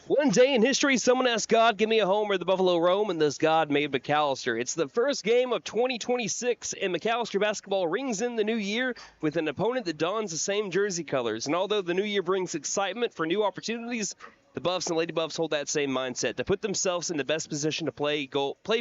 One day in history, someone asked God, give me a home where the Buffalo roam, and this God made McAlester. It's the first game of 2026, and McAlester basketball rings in the new year with an opponent that dons the same jersey colors. And although the new year brings excitement for new opportunities, the Buffs and Lady Buffs hold that same mindset to put themselves in the best position to play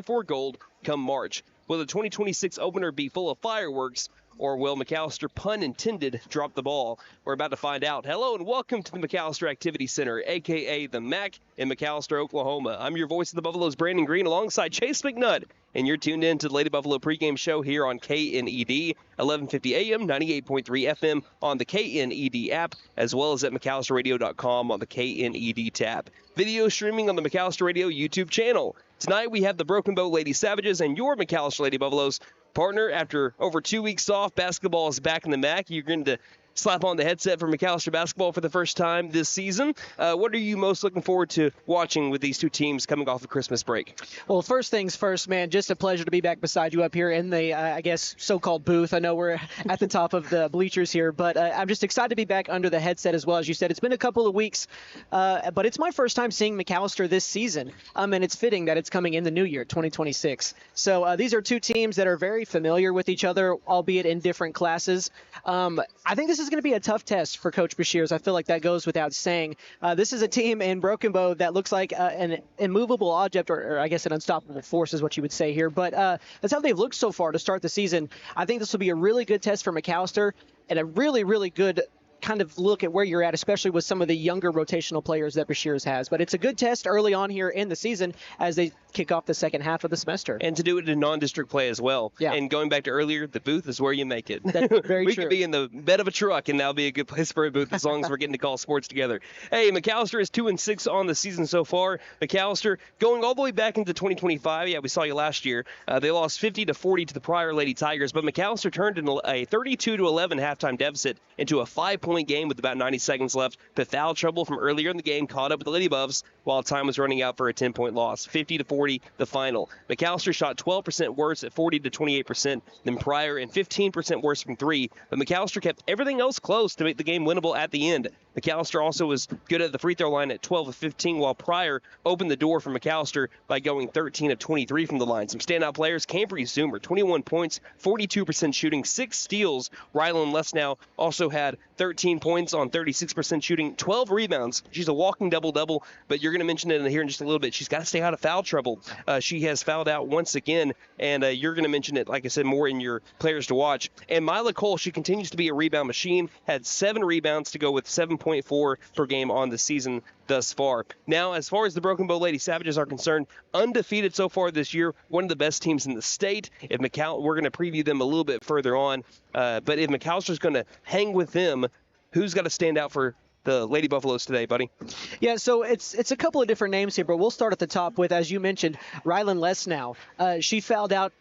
for gold come March. Will the 2026 opener be full of fireworks, or will McAlester, pun intended, drop the ball? We're about to find out. Hello and welcome to the McAlester Activity Center, a.k.a. the MAC in McAlester, Oklahoma. I'm your voice of the Buffaloes, Brandon Green, alongside Chase McNutt, and you're tuned in to the Lady Buffalo pregame show here on KNED, 1150 AM, 98.3 FM on the KNED app, as well as at McAlsterRadio.com on the KNED tab. Video streaming on the McAlester Radio YouTube channel. Tonight we have the Broken Bow Lady Savages and your McAlester Lady Buffaloes. Partner, after over 2 weeks off, basketball is back in the MAC. You're going to slap on the headset for McAlester basketball for the first time this season. What are you most looking forward to watching with these two teams coming off the Christmas break? Well, first things first, man, just a pleasure to be back beside you up here in the, I guess, so-called booth. I know we're at the top of the bleachers here, but I'm just excited to be back under the headset as well. As you said, it's been a couple of weeks, but it's my first time seeing McAlester this season, and it's fitting that it's coming in the new year, 2026. So these are two teams that are very familiar with each other, albeit in different classes. I think this is going to be a tough test for Coach Bashirs. I feel like that goes without saying. This is a team in Broken Bow that looks like an immovable object, or I guess an unstoppable force is what you would say here. But that's how they've looked so far to start the season. I think this will be a really good test for McAlester and a really, really good kind of look at where you're at, especially with some of the younger rotational players that Bashirs has. But it's a good test early on here in the season as they kick off the second half of the semester. And to do it in non-district play as well. Yeah. And going back to earlier, the booth is where you make it. That's very we true. could be in the bed of a truck, and that'll be a good place for a booth as long as we're getting to call sports together. Hey, McAlester is 2-6 on the season so far. McAlester going all the way back into 2025. Yeah, we saw you last year. They lost 50-40 to the prior Lady Tigers, but McAlester turned in a 32-11 halftime deficit into a 5-point game with about 90 seconds left. But foul trouble from earlier in the game caught up with the Lady Buffs while time was running out for a 10-point loss. 50-40, the final. McAlester shot 12% worse at 40-28% than prior and 15% worse from three, but McAlester kept everything else close to make the game winnable at the end. McAlester also was good at the free throw line at 12 of 15, while Pryor opened the door for McAlester by going 13 of 23 from the line. Some standout players: Cambry Zoomer, 21 points, 42% shooting, 6 steals. Rylan Lesnow also had 13 points on 36% shooting, 12 rebounds. She's a walking double-double, but you're going to mention it in here in just a little bit. She's got to stay out of foul trouble. She has fouled out once again, and you're going to mention it, like I said, more in your players to watch. And Mila Cole, she continues to be a rebound machine, had 7 rebounds to go with 7.4 per game on the season thus far. Now, as far as the Broken Bow Lady Savages are concerned, undefeated so far this year, one of the best teams in the state. If we're going to preview them a little bit further on, but if McAlster's going to hang with them, who's got to stand out for the Lady Buffaloes today, buddy? Yeah, so it's a couple of different names here, but we'll start at the top with, as you mentioned, Rylan Lesnow. She fouled out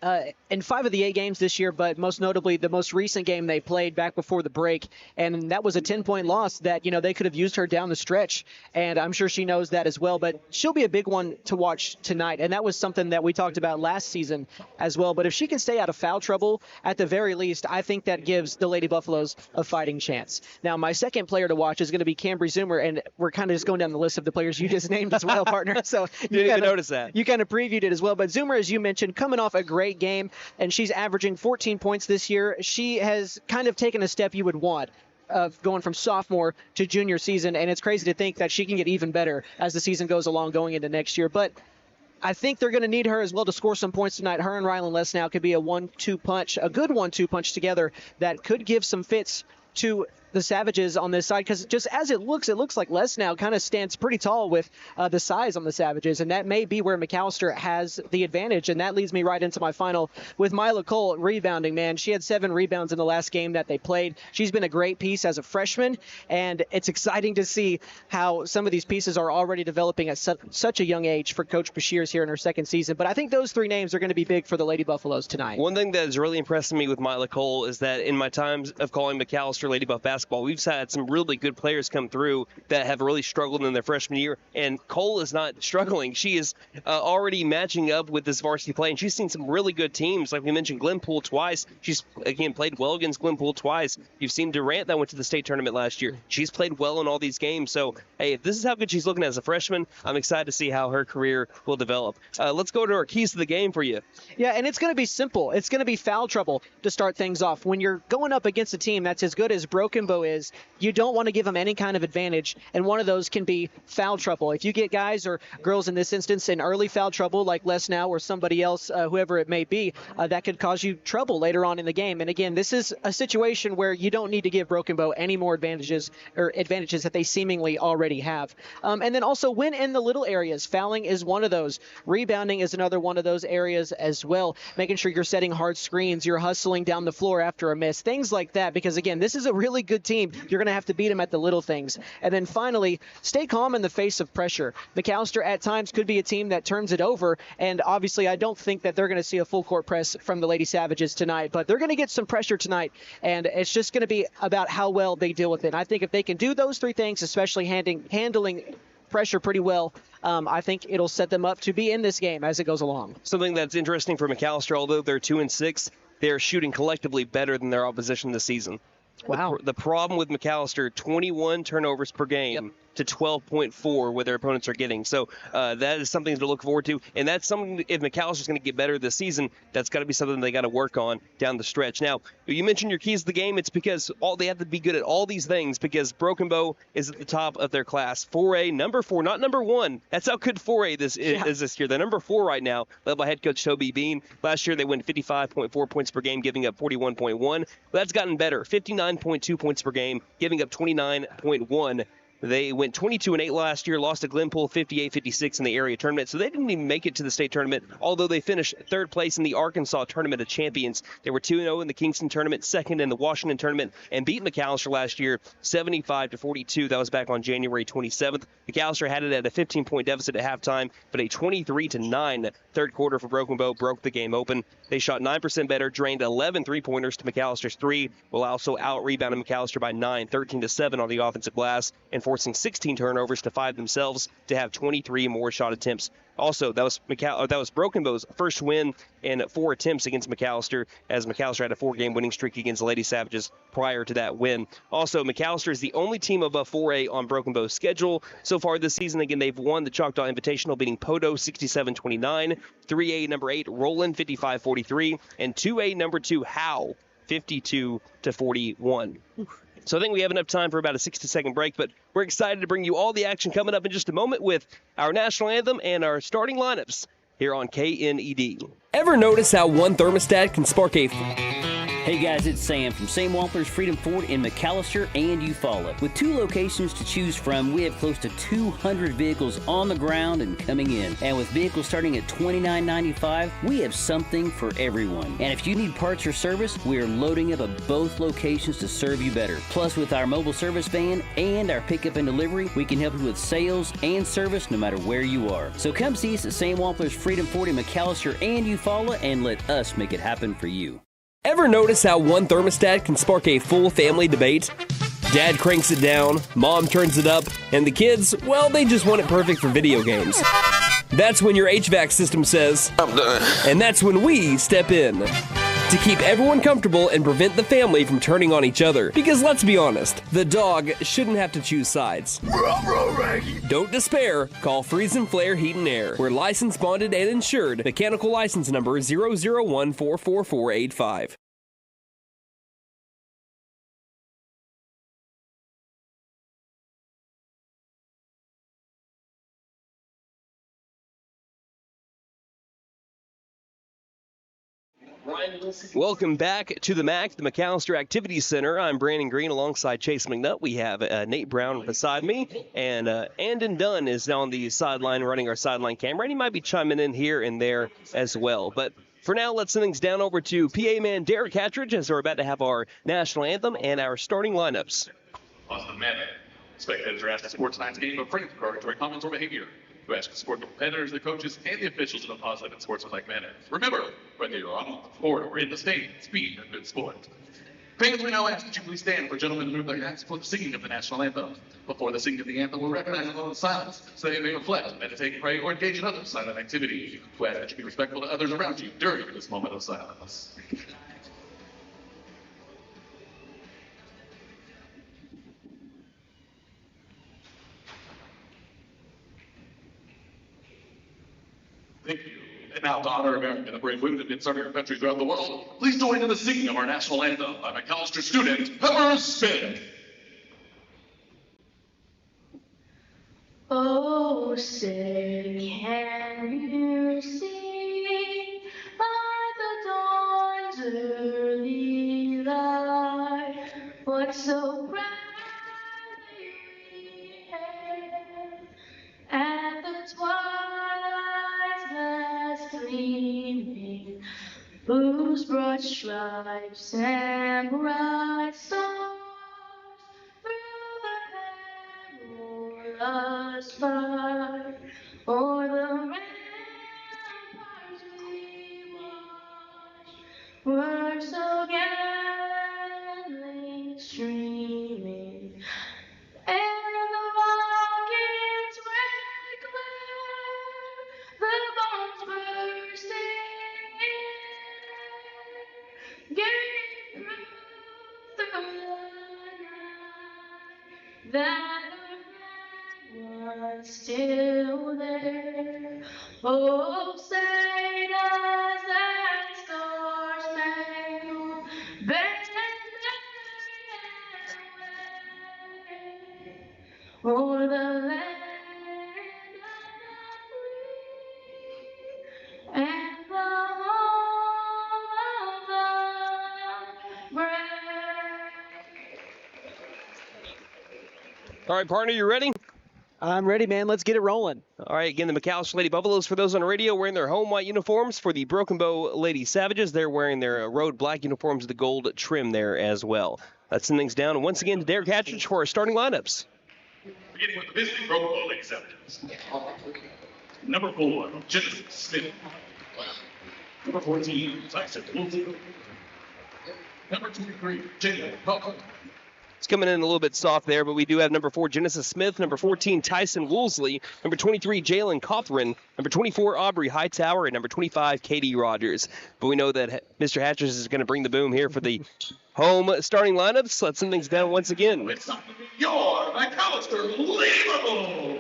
in 5 of the 8 games this year, but most notably the most recent game they played back before the break, and that was a 10-point loss that, they could have used her down the stretch, and I'm sure she knows that as well, but she'll be a big one to watch tonight, and that was something that we talked about last season as well. But if she can stay out of foul trouble, at the very least, I think that gives the Lady Buffaloes a fighting chance. Now, my second player to watch is going to be Cambry Zoomer, and we're kind of just going down the list of the players you just named as well, partner. So you didn't notice that. You kind of previewed it as well. But Zoomer, as you mentioned, coming off a great game, and she's averaging 14 points this year. She has kind of taken a step you would want of going from sophomore to junior season, and it's crazy to think that she can get even better as the season goes along going into next year. But I think they're going to need her as well to score some points tonight. Her and Rylan Lesnow could be a 1-2 punch, a good 1-2 punch together that could give some fits to the Savages on this side, because just as it looks like Lesnow kind of stands pretty tall with the size on the Savages, and that may be where McAlester has the advantage. And that leads me right into my final with Mila Cole rebounding, man. She had 7 rebounds in the last game that they played. She's been a great piece as a freshman, and it's exciting to see how some of these pieces are already developing at such a young age for Coach Bashirs here in her second season. But I think those 3 names are going to be big for the Lady Buffaloes tonight. One thing that has really impressed me with Mila Cole is that in my times of calling McAlester Lady Buff basketball, basketball. We've had some really good players come through that have really struggled in their freshman year, and Cole is not struggling. She is already matching up with this varsity play, and she's seen some really good teams. Like we mentioned, Glenpool twice. She's, again, played well against Glenpool twice. You've seen Durant that went to the state tournament last year. She's played well in all these games. So, hey, if this is how good she's looking as a freshman, I'm excited to see how her career will develop. Let's go to our keys to the game for you. Yeah, and it's going to be simple. It's going to be foul trouble to start things off. When you're going up against a team that's as good as Broken Bow is, you don't want to give them any kind of advantage, and one of those can be foul trouble. If you get guys or girls in this instance in early foul trouble like Les Now or somebody else, whoever it may be, that could cause you trouble later on in the game. And again, this is a situation where you don't need to give Broken Bow any more advantages that they seemingly already have. And then also win in the little areas. Fouling is one of those. Rebounding is another one of those areas as well. Making sure you're setting hard screens, you're hustling down the floor after a miss, things like that. Because again, this is a really good team. You're going to have to beat them at the little things. And then finally, stay calm in the face of pressure. McAlester at times could be a team that turns it over. And obviously, I don't think that they're going to see a full court press from the Lady Savages tonight, but they're going to get some pressure tonight. And it's just going to be about how well they deal with it. And I think if they can do those three things, especially handling pressure pretty well, I think it'll set them up to be in this game as it goes along. Something that's interesting for McAlester, although they're 2-6, they're shooting collectively better than their opposition this season. Wow. The problem with McAlester, 21 turnovers per game to 12.4 what their opponents are getting. So that is something to look forward to. And that's something, if McAllister's going to get better this season, that's got to be something they got to work on down the stretch. Now, you mentioned your keys to the game. It's because they have to be good at all these things, because Broken Bow is at the top of their class. 4A, number 4, not number 1. That's how good 4A is this year. They're number 4 right now, led by head coach Toby Bean. Last year, they went 55.4 points per game, giving up 41.1. Well, that's gotten better. 59.2 points per game, giving up 29.1. They went 22-8 last year, lost to Glenpool 58-56 in the area tournament, so they didn't even make it to the state tournament, although they finished third place in the Arkansas Tournament of Champions. They were 2-0 in the Kingston tournament, second in the Washington tournament, and beat McAlester last year 75-42. That was back on January 27th. McAlester had it at a 15-point deficit at halftime, but a 23-9 third quarter for Broken Bow broke the game open. They shot 9% better, drained 11 three-pointers to McAllister's 3, while also out-rebounding McAlester by 9, 13-7 on the offensive glass, and forcing 16 turnovers to 5 themselves to have 23 more shot attempts. Also, that was Broken Bow's first win in 4 attempts against McAlester, as McAlester had a 4-game winning streak against the Lady Savages prior to that win. Also, McAlester is the only team above 4A on Broken Bow's schedule so far this season. Again, they've won the Choctaw Invitational, beating Podo 67-29, 3A number 8 Roland 55-43, and 2A number 2 Howe 52-41. So I think we have enough time for about a 60-second break, but we're excited to bring you all the action coming up in just a moment with our national anthem and our starting lineups here on KNED. Ever notice how one thermostat can spark a... Hey guys, it's Sam from Sam Wampler's Freedom Ford in McAlester and Eufaula. With 2 locations to choose from, we have close to 200 vehicles on the ground and coming in. And with vehicles starting at $29.95, we have something for everyone. And if you need parts or service, we are loading up at both locations to serve you better. Plus, with our mobile service van and our pickup and delivery, we can help you with sales and service no matter where you are. So come see us at Sam Wampler's Freedom Ford in McAlester and Eufaula and let us make it happen for you. Ever notice how one thermostat can spark a full family debate? Dad cranks it down, Mom turns it up, and the kids, well, they just want it perfect for video games. That's when your HVAC system says, "I'm done." And that's when we step in to keep everyone comfortable and prevent the family from turning on each other. Because let's be honest, the dog shouldn't have to choose sides. Don't despair. Call Freeze and Flare Heat and Air. We're licensed, bonded, and insured. Mechanical license number 0014445. Welcome back to the MAC, the McAlester Activity Center. I'm Brandon Green alongside Chase McNutt. We have Nate Brown beside me, and Andon Dunn is on the sideline running our sideline camera, and he might be chiming in here and there as well. But for now, let's send things down over to PA man Derek Hatridge as we're about to have our national anthem and our starting lineups. Awesome manner. Spectators are asked to support tonight's game of free derogatory comments or behavior. To ask to support the competitors, the coaches, and the officials in a positive and sportsmanlike manner. Remember, whether you're on the floor or in the stadium, speed and good sport. Fans, we now ask that you please stand for gentlemen to move their hats for the singing of the national anthem. Before the singing of the anthem, we'll recognize a moment of silence so that you may reflect, meditate, pray, or engage in other silent activity. We ask that you be respectful to others around you during this moment of silence. Thank you. And now, to honor America and the brave women who have been serving our country throughout the world, please join in the singing of our national anthem by McAlester student Pepper Smith. Oh, say, can you see by the dawn's early light what so proudly we hailed at the twilight's last gleaming, whose broad stripes and bright stars through the perilous fight o'er the ramparts we watched were so gallantly streaming, and the rocket's red glare, the bombs bursting in, gave proof through the night that the flag was still there. Oh, say does that star-spangled banner yet wave o'er the land of the free and the home of the brave? All right, partner, you ready? I'm ready, man. Let's get it rolling. All right, again, the McAlester Lady Buffaloes, for those on radio, wearing their home white uniforms. For the Broken Bow Lady Savages, they're wearing their road black uniforms with the gold trim there as well. Let's send things down once again to Derek Hatchridge for our starting lineups. Beginning with the visiting Broken Bow Lady Savages. Number 4, Genesis Smith. Number 14, Tyson Woolsey. Number 23, Jalen Cochran. It's coming in a little bit soft there, but we do have number 4, Genesis Smith, number 14, Tyson Woolsey, number 23, Jalen Cothran, number 24, Aubrey Hightower, and number 25, Katie Rogers. But we know that Mr. Hatchers is going to bring the boom here for the home starting lineups. Let's send things down once again. It's time to be your McAlester Lady Buffalo.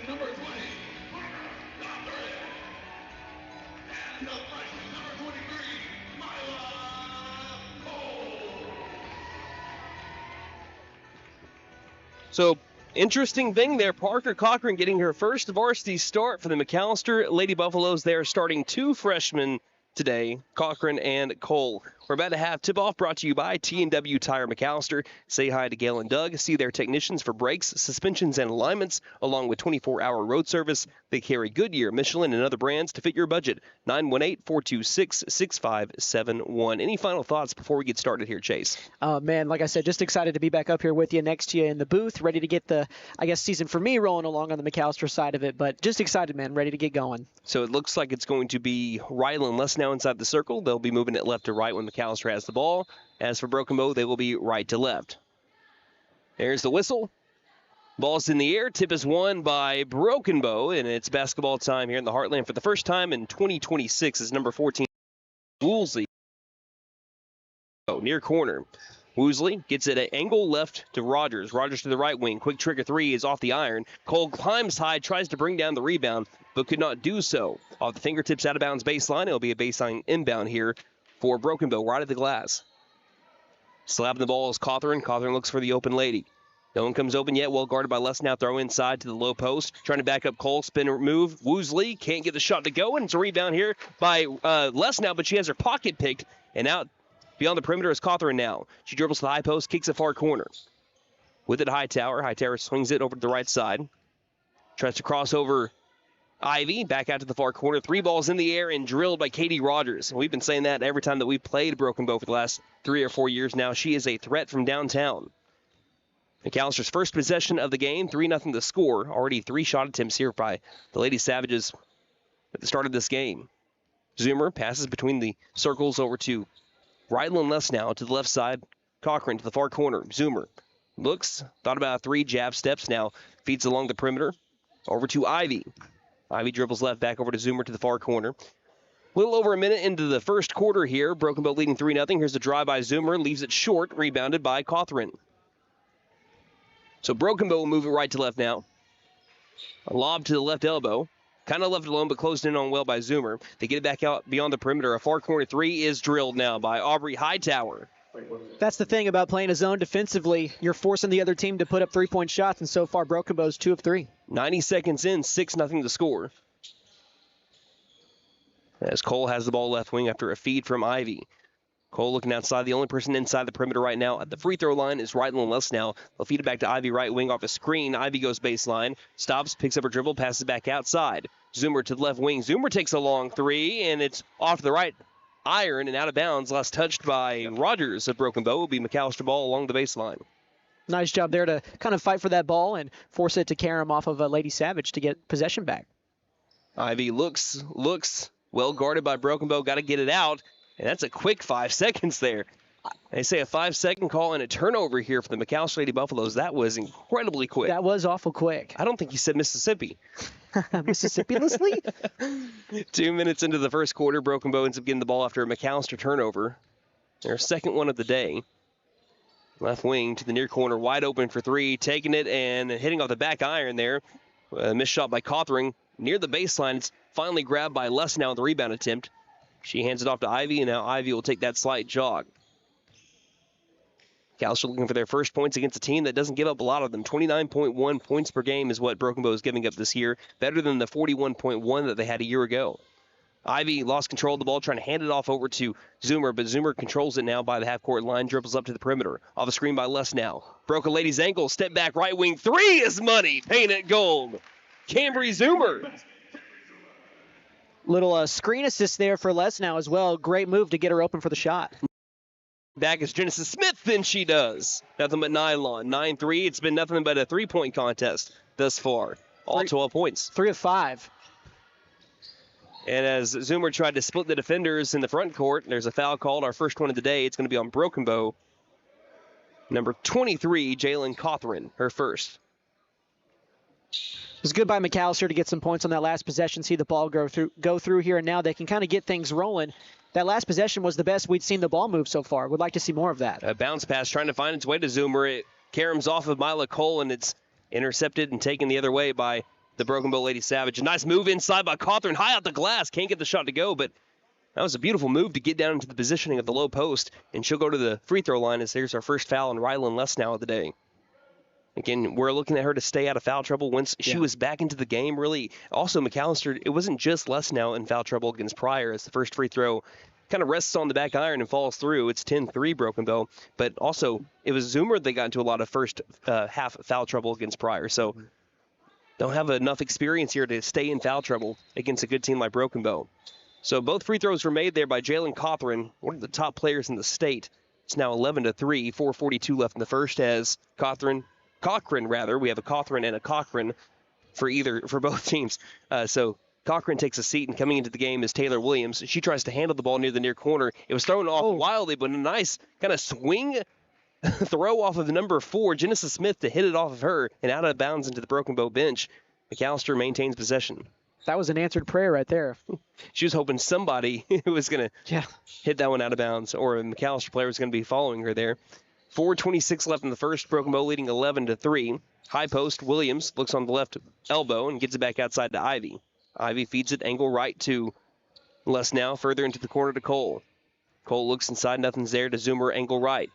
Number 20, and the freshman number 23, Myla Cole. So, interesting thing there, Parker Cochran getting her first varsity start for the McAlester Lady Buffaloes. They are starting 2 freshmen today, Cochran and Cole. We're about to have tip-off brought to you by T&W Tire McAlester. Say hi to Gail and Doug. See their technicians for brakes, suspensions, and alignments, along with 24-hour road service. They carry Goodyear, Michelin, and other brands to fit your budget. 918-426-6571. Any final thoughts before we get started here, Chase? Man, like I said, just excited to be back up here with you next to you in the booth, ready to get the, I guess, season for me rolling along on the McAlester side of it. But just excited, man, ready to get going. So it looks like it's going to be Rylan Lesnow inside the circle. They'll be moving it left to right when McAlester has the ball. As for Broken Bow, they will be right to left. There's the whistle. Ball's in the air. Tip is won by Broken Bow, and it's basketball time here in the Heartland for the first time in 2026 as number 14, Woolsey. Near corner. Woosley gets it at angle left to Rogers. Rogers to the right wing. Quick trigger 3 is off the iron. Cole climbs high, tries to bring down the rebound, but could not do so. Off the fingertips, out of bounds baseline. It'll be a baseline inbound here for Broken Bow, right at the glass. Slapping the ball is Cothran. Cothran looks for the open lady. No one comes open yet. Well guarded by Lesnow. Throw inside to the low post. Trying to back up Cole. Spin move. Woosley can't get the shot to go, and it's a rebound here by Lesnow, but she has her pocket picked, and out beyond the perimeter is Cothran now. She dribbles to the high post, kicks it far corner. With it, Hightower. Hightower swings it over to the right side. Tries to cross over Ivy back out to the far corner. 3 balls in the air and drilled by Katie Rogers. And we've been saying that every time that we've played Broken Bow for the last 3 or 4 years now. She is a threat from downtown. McAllister's first possession of the game, 3-0 the score. Already 3 shot attempts here by the Lady Savages at the start of this game. Zoomer passes between the circles over to Rylan Lesnow to the left side. Cochran to the far corner. Zoomer looks, thought about 3 jab steps now. Feeds along the perimeter. Over to Ivy. Ivy dribbles left back over to Zoomer to the far corner. A little over a minute into the first quarter here. Broken Bow leading 3-0. Here's the drive by Zoomer. Leaves it short. Rebounded by Cochran. So Broken Bow will move it right to left now. A lob to the left elbow. Kind of left it alone, but closed in on well by Zoomer. They get it back out beyond the perimeter. A far corner 3 is drilled now by Aubrey Hightower. That's the thing about playing a zone defensively. You're forcing the other team to put up 3-point shots, and so far Broken Bow's 2 of 3. 90 seconds in, 6-0 the score. As Cole has the ball left wing after a feed from Ivy. Cole looking outside. The only person inside the perimeter right now at the free throw line is Rylan Lesnow. They'll feed it back to Ivy right wing off a screen. Ivy goes baseline, stops, picks up her dribble, passes back outside. Zoomer to the left wing. Zoomer takes a long 3, and it's off to the right iron and out of bounds. Last touched by Rogers of Broken Bow. Will be McAllister ball along the baseline. Nice job there to kind of fight for that ball and force it to Karam off of Lady Savage to get possession back. Ivy looks, well guarded by Broken Bow. Got to get it out. And that's a quick 5 seconds there. They say a 5-second call and a turnover here for the McAllister Lady Buffaloes. That was incredibly quick. That was awful quick. I don't think you said Mississippi. Mississippi, Leslie? 2 minutes into the first quarter, Broken Bow ends up getting the ball after a McAllister turnover. Their second one of the day. Left wing to the near corner, wide open for 3. Taking it and hitting off the back iron there. A missed shot by Cothering near the baseline. It's finally grabbed by Lesnow on the rebound attempt. She hands it off to Ivy, and now Ivy will take that slight jog. McAllister looking for their first points against a team that doesn't give up a lot of them. 29.1 points per game is what Broken Bow is giving up this year. Better than the 41.1 that they had a year ago. Ivy lost control of the ball, trying to hand it off over to Zoomer, but Zoomer controls it now by the half-court line, dribbles up to the perimeter. Off the screen by Lesnow. Broke a lady's ankle, step back, right wing. 3 is money. Paint it gold. Cambry Zoomer. Little screen assist there for Lesnow as well. Great move to get her open for the shot. Back is Genesis Smith, then she does. Nothing but nylon. 9-3. It's been nothing but a 3-point contest thus far. All 12 points. 3 of 5. And as Zoomer tried to split the defenders in the front court, there's a foul called, our first one of the day. It's going to be on Broken Bow. Number 23, Jalen Cothran, her first. It was good by McAllister to get some points on that last possession, see the ball go through here, and now they can kind of get things rolling. That last possession was the best we'd seen the ball move so far. Would like to see more of that. A bounce pass trying to find its way to Zoomer. It caroms off of Mila Cole, and it's intercepted and taken the other way by the Broken Bow Lady Savage. A nice move inside by Cothran, high out the glass. Can't get the shot to go, but that was a beautiful move to get down into the positioning of the low post, and she'll go to the free throw line as there's our first foul on Rylan Lesnow of the day. Again, we're looking at her to stay out of foul trouble once she was back into the game, really. Also, McAllister, it wasn't just Lesnow in foul trouble against Pryor as the first free throw kind of rests on the back iron and falls through. It's 10-3 Broken Bow. But also, it was Zoomer that got into a lot of first half foul trouble against Pryor. So don't have enough experience here to stay in foul trouble against a good team like Broken Bow. So both free throws were made there by Jalen Cothran, one of the top players in the state. It's now 11-3, 4:42 left in the first as Cochran, we have a Cothran and a Cochran for both teams. So Cochran takes a seat, and coming into the game is Taylor Williams. She tries to handle the ball near the near corner. It was thrown off wildly, but a nice kind of swing throw off of the number 4, Genesis Smith, to hit it off of her and out of bounds into the Broken Bow bench. McAllister maintains possession. That was an answered prayer right there. She was hoping somebody was going to hit that one out of bounds, or a McAllister player was going to be following her there. 4:26 left in the first. Broken Bow leading 11-3. High post, Williams looks on the left elbow and gets it back outside to Ivy. Ivy feeds it angle right to Lesnow, further into the corner to Cole. Cole looks inside, nothing's there to Zoomer, angle right.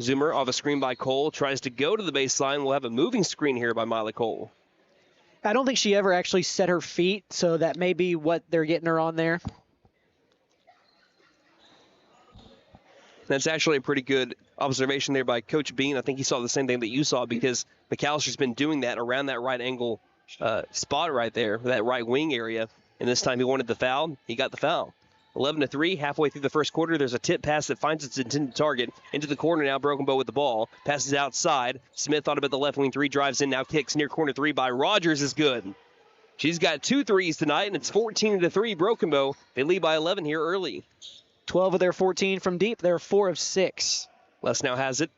Zoomer off a screen by Cole, tries to go to the baseline. We'll have a moving screen here by Mila Cole. I don't think she ever actually set her feet, so that may be what they're getting her on there. That's actually a pretty good observation there by Coach Bean. I think he saw the same thing that you saw because McAllister's been doing that around that right angle spot right there, that right wing area. And this time he wanted the foul. He got the foul. 11-3, halfway through the first quarter. There's a tip pass that finds its intended target. Into the corner now, Broken Bow with the ball. Passes outside. Smith thought about the left wing three, drives in, now kicks near corner three by Rogers is good. She's got 2 threes tonight, and it's 14-3. Broken Bow, they lead by 11 here early. 12 of their 14 from deep. They're 4 of 6. Les now has it.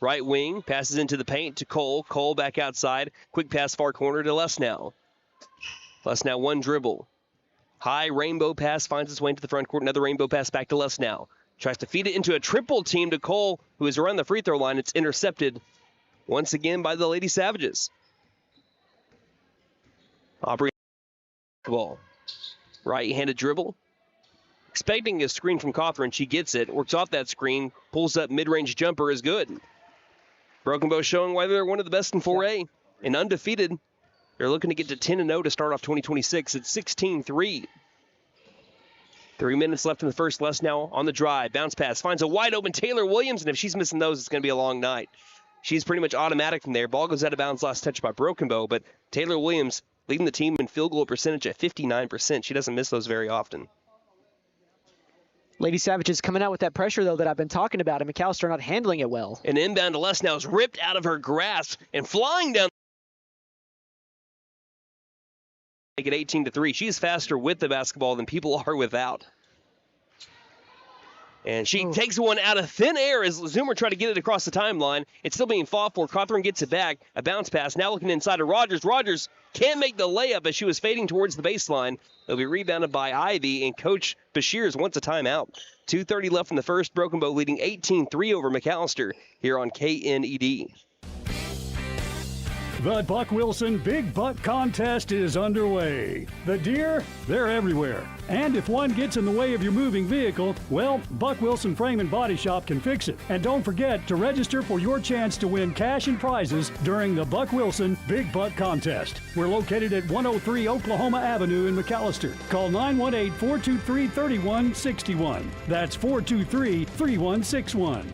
Right wing, passes into the paint to Cole. Cole back outside. Quick pass far corner to Les now. Les now one dribble. High rainbow pass finds its way into the front court. Another rainbow pass back to Les now. Tries to feed it into a triple team to Cole, who is around the free throw line. It's intercepted once again by the Lady Savages. Aubrey ball. Right-handed dribble. Expecting a screen from Cawthorn. She gets it. Works off that screen. Pulls up mid-range jumper is good. Broken Bow showing why they're one of the best in 4A. And undefeated. They're looking to get to 10-0 to start off 2026. It's 16-3. 3 minutes left in the first. Les now on the drive. Bounce pass. Finds a wide open Taylor Williams. And if she's missing those, it's going to be a long night. She's pretty much automatic from there. Ball goes out of bounds. Last touch by Broken Bow. But Taylor Williams leading the team in field goal percentage at 59%. She doesn't miss those very often. Lady Savages coming out with that pressure, though, that I've been talking about, and McAlester not handling it well. An inbound to Les now is ripped out of her grasp and flying down. Make it 18-3. She's faster with the basketball than people are without. And she takes one out of thin air as Zoomer tried to get it across the timeline. It's still being fought for. Cawthorn gets it back. A bounce pass. Now looking inside to Rogers. Rogers can't make the layup as she was fading towards the baseline. It'll be rebounded by Ivy, and Coach Bashirs wants a timeout. 2:30 left in the first. Broken Bow leading 18-3 over McAlester here on KNED. The Buck Wilson Big Buck Contest is underway. The deer, they're everywhere. And if one gets in the way of your moving vehicle, well, Buck Wilson Frame and Body Shop can fix it. And don't forget to register for your chance to win cash and prizes during the Buck Wilson Big Buck Contest. We're located at 103 Oklahoma Avenue in McAlester. Call 918-423-3161. That's 423-3161.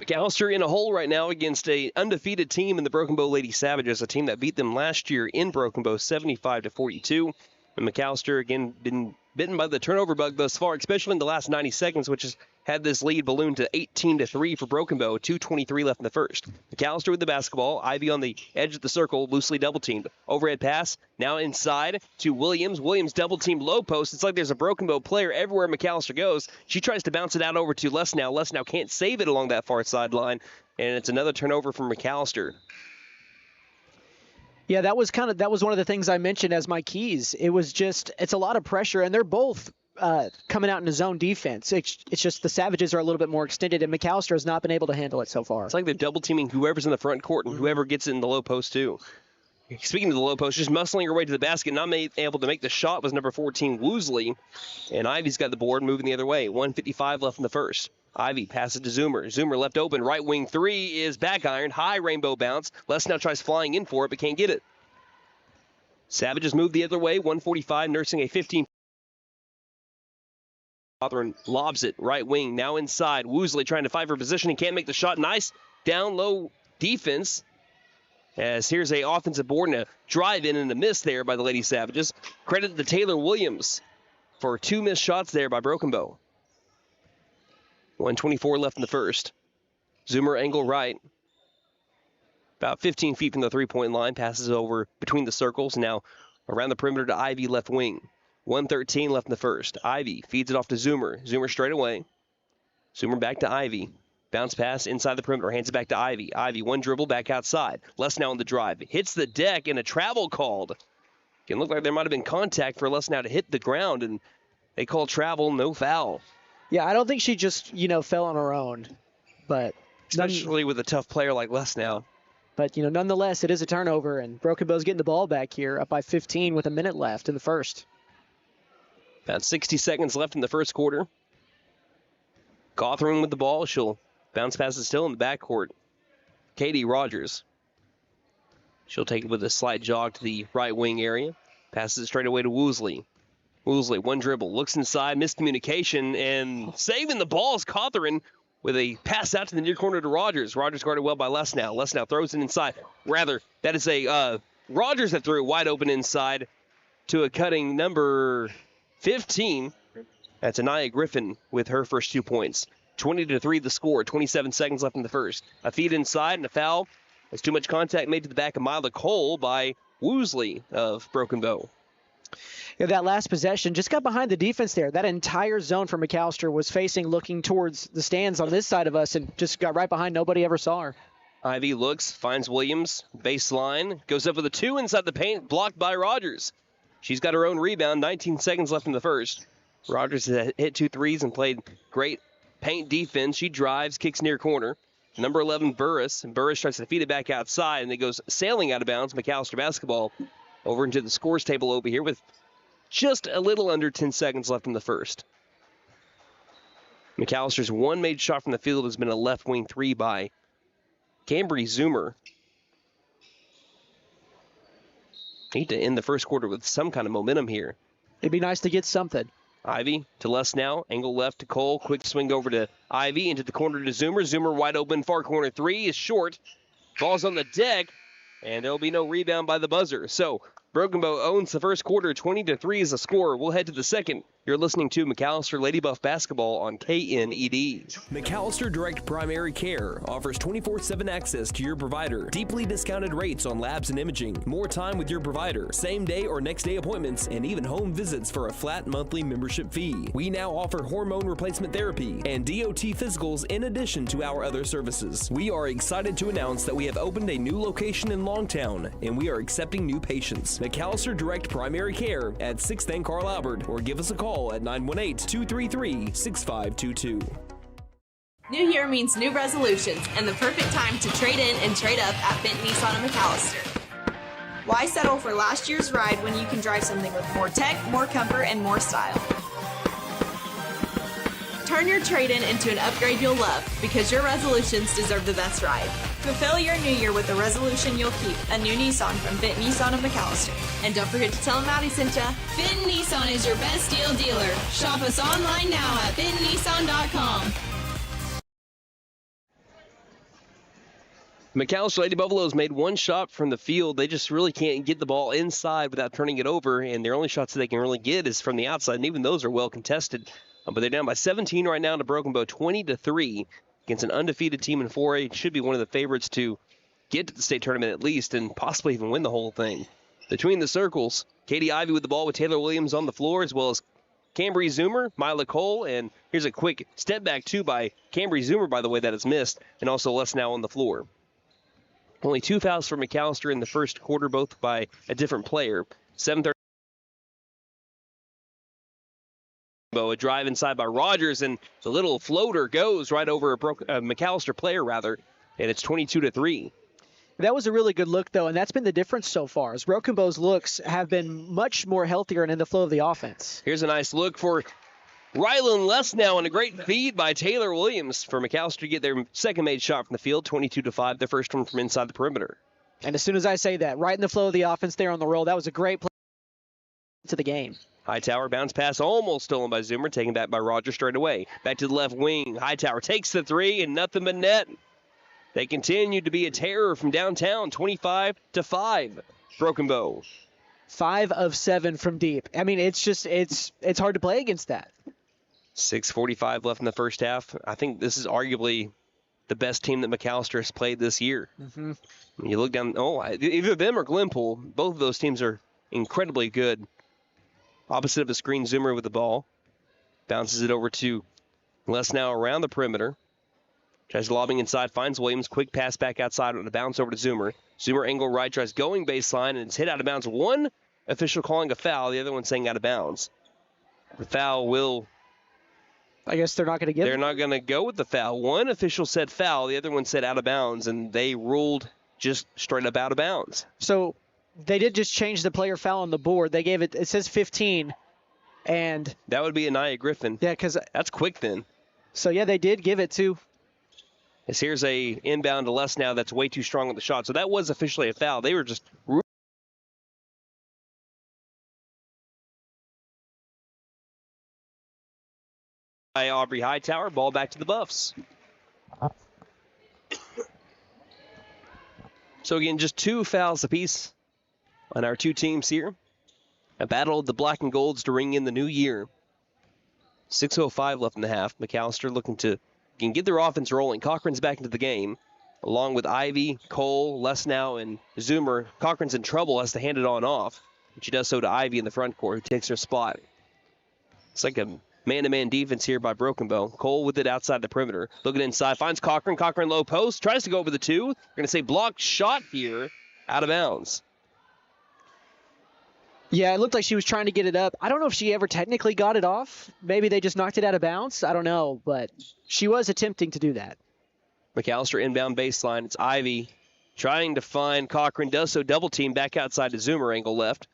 McAlester in a hole right now against a undefeated team in the Broken Bow Lady Savages, a team that beat them last year in Broken Bow 75-42. And McAlester, again, been bitten by the turnover bug thus far, especially in the last 90 seconds, which has had this lead balloon to 18-3 for Broken Bow. 2:23 left in the first. McAlester with the basketball. Ivy on the edge of the circle, loosely double-teamed. Overhead pass, now inside to Williams. Williams double-teamed low post. It's like there's a Broken Bow player everywhere McAlester goes. She tries to bounce it out over to Les now. Les now can't save it along that far sideline, and it's another turnover from McAlester. Yeah, that was one of the things I mentioned as my keys. It's a lot of pressure, and they're both coming out in a zone defense. It's just the Savages are a little bit more extended, and McAlester has not been able to handle it so far. It's like they're double teaming whoever's in the front court and whoever gets it in the low post too. Speaking of the low post, just muscling her way to the basket, not able to make the shot was number 14, Woosley. And Ivy's got the board, moving the other way. 1:55 left in the first. Ivy passes to Zoomer. Zoomer left open. Right wing three is back ironed. High rainbow bounce. Les now tries flying in for it, but can't get it. Savages move the other way. 1:45, nursing a 15. Cawthorn lobs it. Right wing, now inside. Woosley trying to fight for position. He can't make the shot. Nice down low defense. As here's a offensive board and a drive in and a miss there by the Lady Savages. Credit to Taylor Williams for 2 missed shots there by Broken Bow. 1:24 left in the first. Zoomer angle right. About 15 feet from the three-point line. Passes over between the circles. Now around the perimeter to Ivy left wing. 1:13 left in the first. Ivy feeds it off to Zoomer. Zoomer straight away. Zoomer back to Ivy. Bounce pass inside the perimeter. Hands it back to Ivy. Ivy, one dribble, back outside. Les now on the drive. Hits the deck and a travel called. Can look like there might have been contact for Les now to hit the ground, and they call travel, no foul. Yeah, I don't think she just, fell on her own. But especially with a tough player like Les now. But, nonetheless, it is a turnover, and Broken Bow's getting the ball back here, up by 15 with a minute left in the first. About 60 seconds left in the first quarter. Cawthorn with the ball. She'll bounce pass it still in the backcourt. Katie Rogers. She'll take it with a slight jog to the right wing area. Passes it straight away to Woosley. Woolsey, one dribble, looks inside, miscommunication, and saving the ball is Cawthorn with a pass out to the near corner to Rogers. Rogers guarded well by Lesnow. Lesnow throws it inside. Rather, that is a Rogers that threw it wide open inside to a cutting number 15. That's Anaya Griffin with her first 2 points. 20-3 the score, 27 seconds left in the first. A feed inside and a foul. There's too much contact made to the back of Mila Cole by Woosley of Broken Bow. Yeah, that last possession just got behind the defense there. That entire zone for McAlester was facing, looking towards the stands on this side of us, and just got right behind. Nobody ever saw her. Ivy looks, finds Williams, baseline, goes up with a 2 inside the paint, blocked by Rogers. She's got her own rebound, 19 seconds left in the first. Rogers has hit 2 threes and played great paint defense. She drives, kicks near corner. Number 11, Burris. And Burris tries to feed it back outside, and it goes sailing out of bounds. McAlester basketball over into the scores table over here with just a little under 10 seconds left in the first. McAllister's one made shot from the field has been a left wing 3 by Cambry Zoomer. Need to end the first quarter with some kind of momentum here. It'd be nice to get something. Ivy to Lesnow, angle left to Cole, quick swing over to Ivy, into the corner to Zoomer. Zoomer wide open, far corner 3 is short. Ball's on the deck, and there'll be no rebound by the buzzer. So Broken Bow owns the first quarter, 20-3 is the score. We'll head to the second. You're listening to McAlester Lady Buff Basketball on KNED. McAlester Direct Primary Care offers 24/7 access to your provider, deeply discounted rates on labs and imaging, more time with your provider, same day or next day appointments, and even home visits for a flat monthly membership fee. We now offer hormone replacement therapy and DOT physicals in addition to our other services. We are excited to announce that we have opened a new location in Longtown, and we are accepting new patients. McAlester Direct Primary Care at 6th and Carl Albert, or give us a call at 918-233-6522. New year means new resolutions and the perfect time to trade in and trade up at Benton Nissan of McAlester. Why settle for last year's ride when you can drive something with more tech, more comfort, and more style? Turn your trade-in into an upgrade you'll love, because your resolutions deserve the best ride. Fulfill your new year with a resolution you'll keep, a new Nissan from Benton Nissan of McAlester. And don't forget to tell them Maddie sent ya. Benton Nissan is your best deal dealer. Shop us online now at bentonnissan.com. McAlester Lady Buffaloes made one shot from the field. They just really can't get the ball inside without turning it over, and their only shots that they can really get is from the outside, and even those are well contested. But they're down by 17 right now to Broken Bow, 20-3 against an undefeated team in 4A. Should be one of the favorites to get to the state tournament at least and possibly even win the whole thing. Between the circles, Katie Ivy with the ball with Taylor Williams on the floor, as well as Cambry Zoomer, Mila Cole, and here's a quick step back two by Cambry Zoomer, by the way, that is missed, and also Lesnow on the floor. Only 2 fouls for McAlester in the first quarter, both by a different player. 7:30. A drive inside by Rogers, and the little floater goes right over a McAlester player, and it's 22-3. That was a really good look, though, and that's been the difference so far. As Broken Bow's looks have been much more healthier and in the flow of the offense. Here's a nice look for Rylan Lesnow, and a great feed by Taylor Williams for McAlester to get their second made shot from the field, 22-5, their first one from inside the perimeter. And as soon as I say that, right in the flow of the offense there on the roll, that was a great play to the game. Hightower bounce pass almost stolen by Zoomer, taken back by Rogers straight away. Back to the left wing. Hightower takes the three and nothing but net. They continue to be a terror from downtown, 25-5. Broken Bow. 5 of 7 from deep. I mean, it's hard to play against that. 6:45 left in the first half. I think this is arguably the best team that McAlester has played this year. Mm-hmm. When you look down, either them or Glenpool, both of those teams are incredibly good. Opposite of the screen, Zoomer with the ball. Bounces it over to Lesnow around the perimeter. Tries lobbing inside, finds Williams. Quick pass back outside on a bounce over to Zoomer. Zoomer angle right, tries going baseline, and it's hit out of bounds. One official calling a foul, the other one saying out of bounds. The foul will... I guess they're not going to give it. They're not going to go with the foul. One official said foul, the other one said out of bounds, and they ruled just straight up out of bounds. So they did just change the player foul on the board. They gave it says 15, and... That would be Anaya Griffin. Yeah, because... That's quick then. So, yeah, they did give it to... As here's a inbound to Lesnow that's way too strong with the shot. So that was officially a foul. They were just by Aubrey Hightower. Ball back to the Buffs. So again, just 2 fouls apiece on our 2 teams here. A battle of the black and golds to ring in the new year. 6:05 left in the half. McAlester looking to get their offense rolling. Cochran's back into the game, along with Ivy, Cole, Lesnow, and Zoomer. Cochran's in trouble, has to hand it on off. And she does so to Ivy in the front court, who takes her spot. It's like a man-to-man defense here by Broken Bow. Cole with it outside the perimeter. Looking inside, finds Cochran. Cochran low post, tries to go over the 2. We're going to say blocked shot here, out of bounds. Yeah, it looked like she was trying to get it up. I don't know if she ever technically got it off. Maybe they just knocked it out of bounds. I don't know, but she was attempting to do that. McAlester inbound baseline. It's Ivy trying to find Cochran. Does so, double team back outside to Zoomer, angle left.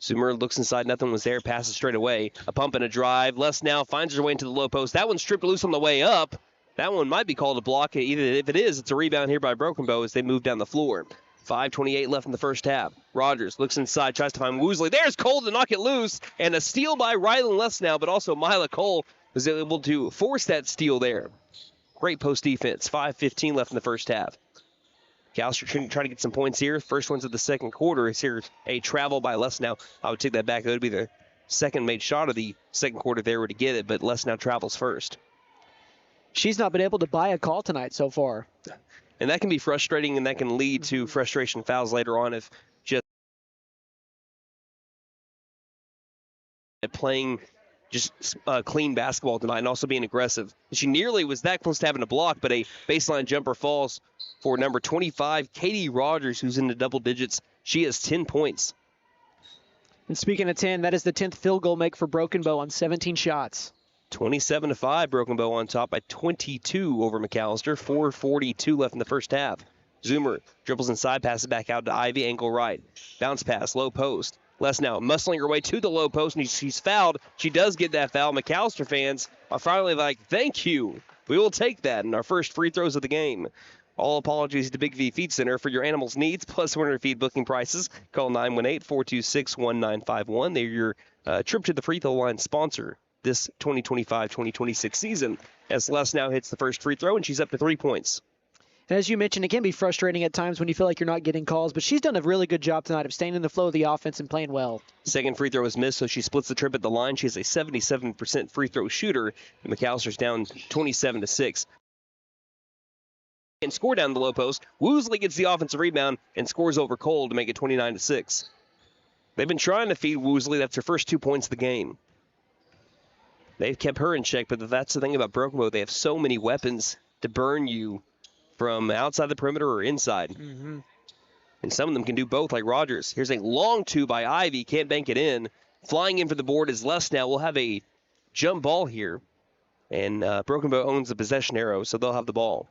Zoomer looks inside, nothing was there, passes straight away. A pump and a drive. Lesnow finds her way into the low post. That one's stripped loose on the way up. That one might be called a block. Either if it is, it's a rebound here by Broken Bow as they move down the floor. 5:28 left in the first half. Rogers looks inside, tries to find Woosley. There's Cole to knock it loose, and a steal by Rylan Lesnow, but also Mila Cole was able to force that steal there. Great post defense. 5:15 left in the first half. McAlester trying to get some points here. First ones of the second quarter is here a travel by Lesnow. I would take that back. That would be the second made shot of the second quarter if they were to get it, but Lesnow travels first. She's not been able to buy a call tonight so far. And that can be frustrating, and that can lead to frustration fouls later on if just playing just clean basketball tonight and also being aggressive. She nearly was that close to having a block, but a baseline jumper falls for number 25, Katie Rogers, who's in the double digits. She has 10 points. And speaking of 10, that is the 10th field goal make for Broken Bow on 17 shots. 27-5, Broken Bow on top by 22 over McAlester. 4:42 left in the first half. Zoomer dribbles inside, passes back out to Ivy, ankle right. Bounce pass, low post. Lesnow muscling her way to the low post, and she's fouled. She does get that foul. McAlester fans are finally like, thank you. We will take that in our first free throws of the game. All apologies to Big V Feed Center for your animals' needs, plus winter feed booking prices. Call 918-426-1951. They're your trip to the free throw line sponsor this 2025-2026 season, as Lesnow hits the first free throw, and she's up to 3 points. And as you mentioned, it can be frustrating at times when you feel like you're not getting calls, but she's done a really good job tonight of staying in the flow of the offense and playing well. Second free throw is missed, so she splits the trip at the line. She has a 77% free throw shooter, and McAllister's down 27-6. And score down the low post. Woosley gets the offensive rebound and scores over Cole to make it 29-6. They've been trying to feed Woosley. That's her first 2 points of the game. They've kept her in check, but that's the thing about Broken Bow. They have so many weapons to burn you from outside the perimeter or inside. Mm-hmm. And some of them can do both, like Rogers. Here's a long 2 by Ivy. Can't bank it in. Flying in for the board is Lesnow. We'll have a jump ball here. And Broken Bow owns the possession arrow, so they'll have the ball.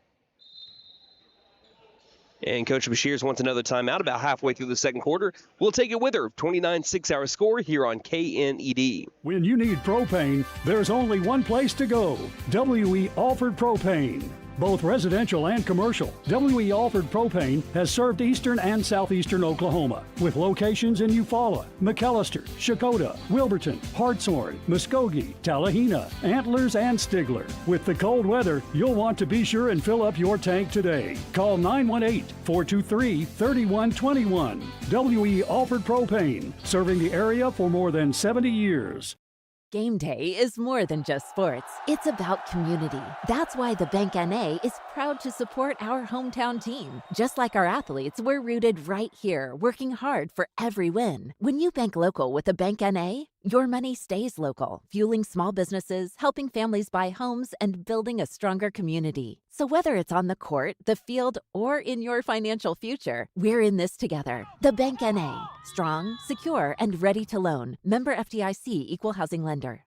And Coach Bashirs wants another timeout about halfway through the second quarter. We'll take it with her. 29-6 our score here on KNED. When you need propane, there's only one place to go. W.E. Alford Propane. Both residential and commercial, W.E. Alford Propane has served eastern and southeastern Oklahoma with locations in Eufaula, McAlester, Shakota, Wilburton, Hartshorn, Muskogee, Tallahena, Antlers, and Stigler. With the cold weather, you'll want to be sure and fill up your tank today. Call 918-423-3121. W.E. Alford Propane, serving the area for more than 70 years. Game day is more than just sports. It's about community. That's why the Bank NA is proud to support our hometown team. Just like our athletes, we're rooted right here, working hard for every win. When you bank local with the Bank NA, your money stays local, fueling small businesses, helping families buy homes, and building a stronger community. So whether it's on the court, the field, or in your financial future, we're in this together. The Bank NA. Strong, secure, and ready to loan. Member FDIC Equal Housing Lender.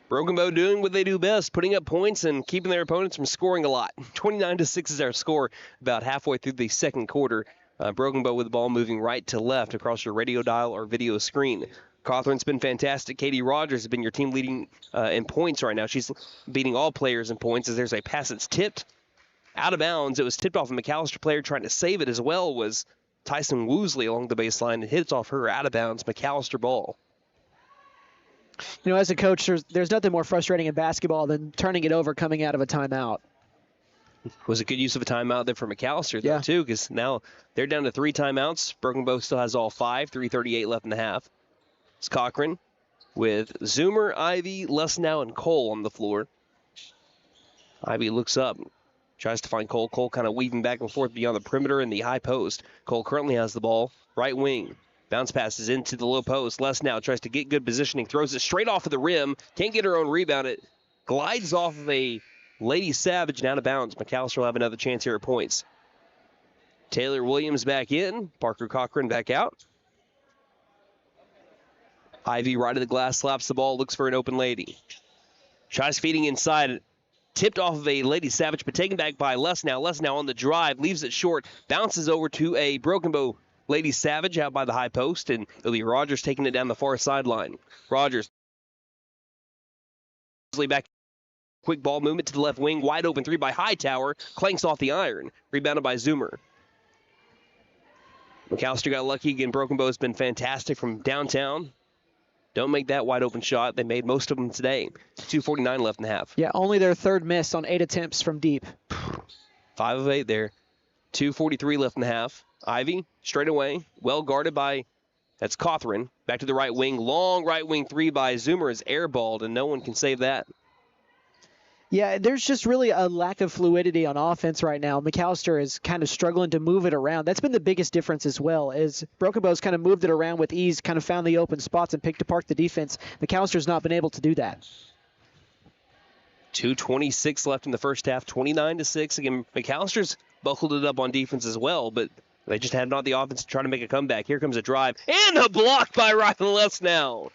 Broken Bow doing what they do best, putting up points and keeping their opponents from scoring a lot. 29-6 is our score about halfway through the second quarter. Broken Bow with the ball moving right to left across your radio dial or video screen. Cawthorn's been fantastic. Katie Rogers has been your team leading in points right now. She's beating all players in points as there's a pass that's tipped out of bounds. It was tipped off a McAlester player trying to save it as well. Was Tyson Woosley along the baseline and hits off her out of bounds McAlester ball. You know, as a coach, there's nothing more frustrating in basketball than turning it over coming out of a timeout. Was a good use of a timeout there for McAlester, though, too, because now they're down to 3 timeouts. Broken Bow still has all 5, 3:38 left in the half. It's Cochran with Zoomer, Ivy, Lesnow, and Cole on the floor. Ivy looks up, tries to find Cole. Cole kind of weaving back and forth beyond the perimeter and the high post. Cole currently has the ball, right wing. Bounce passes into the low post. Lesnow tries to get good positioning, throws it straight off of the rim. Can't get her own rebound. It glides off of a Lady Savage and out of bounds. McAlester will have another chance here at points. Taylor Williams back in. Parker Cochran back out. Ivy right of the glass, slaps the ball, looks for an open lady. Tries feeding inside. Tipped off of a Lady Savage, but taken back by Lesnow. Lesnow on the drive, leaves it short, bounces over to a Broken Bow Lady Savage out by the high post, and it'll be Rogers taking it down the far sideline. Rogers back. Quick ball movement to the left wing. Wide open 3 by Hightower. Clanks off the iron. Rebounded by Zoomer. McAlester got lucky again. Broken Bow has been fantastic from downtown. Don't make that wide open shot. They made most of them today. 2:49 left in the half. Yeah, only their 3rd miss on 8 attempts from deep. 5 of 8 there. 2:43 left in the half. Ivy, straight away, well guarded by, that's Cothran. Back to the right wing. Long right wing 3 by Zoomer is airballed, and no one can save that. Yeah, there's just really a lack of fluidity on offense right now. McAlester is kind of struggling to move it around. That's been the biggest difference as well, is Broken Bow's kind of moved it around with ease, kind of found the open spots and picked apart the defense. McAllister's not been able to do that. 2:26 left in the first half, 29-6. Again, McAllister's buckled it up on defense as well, but they just have not the offense to try to make a comeback. Here comes a drive, and a block by Ryan Lesnow.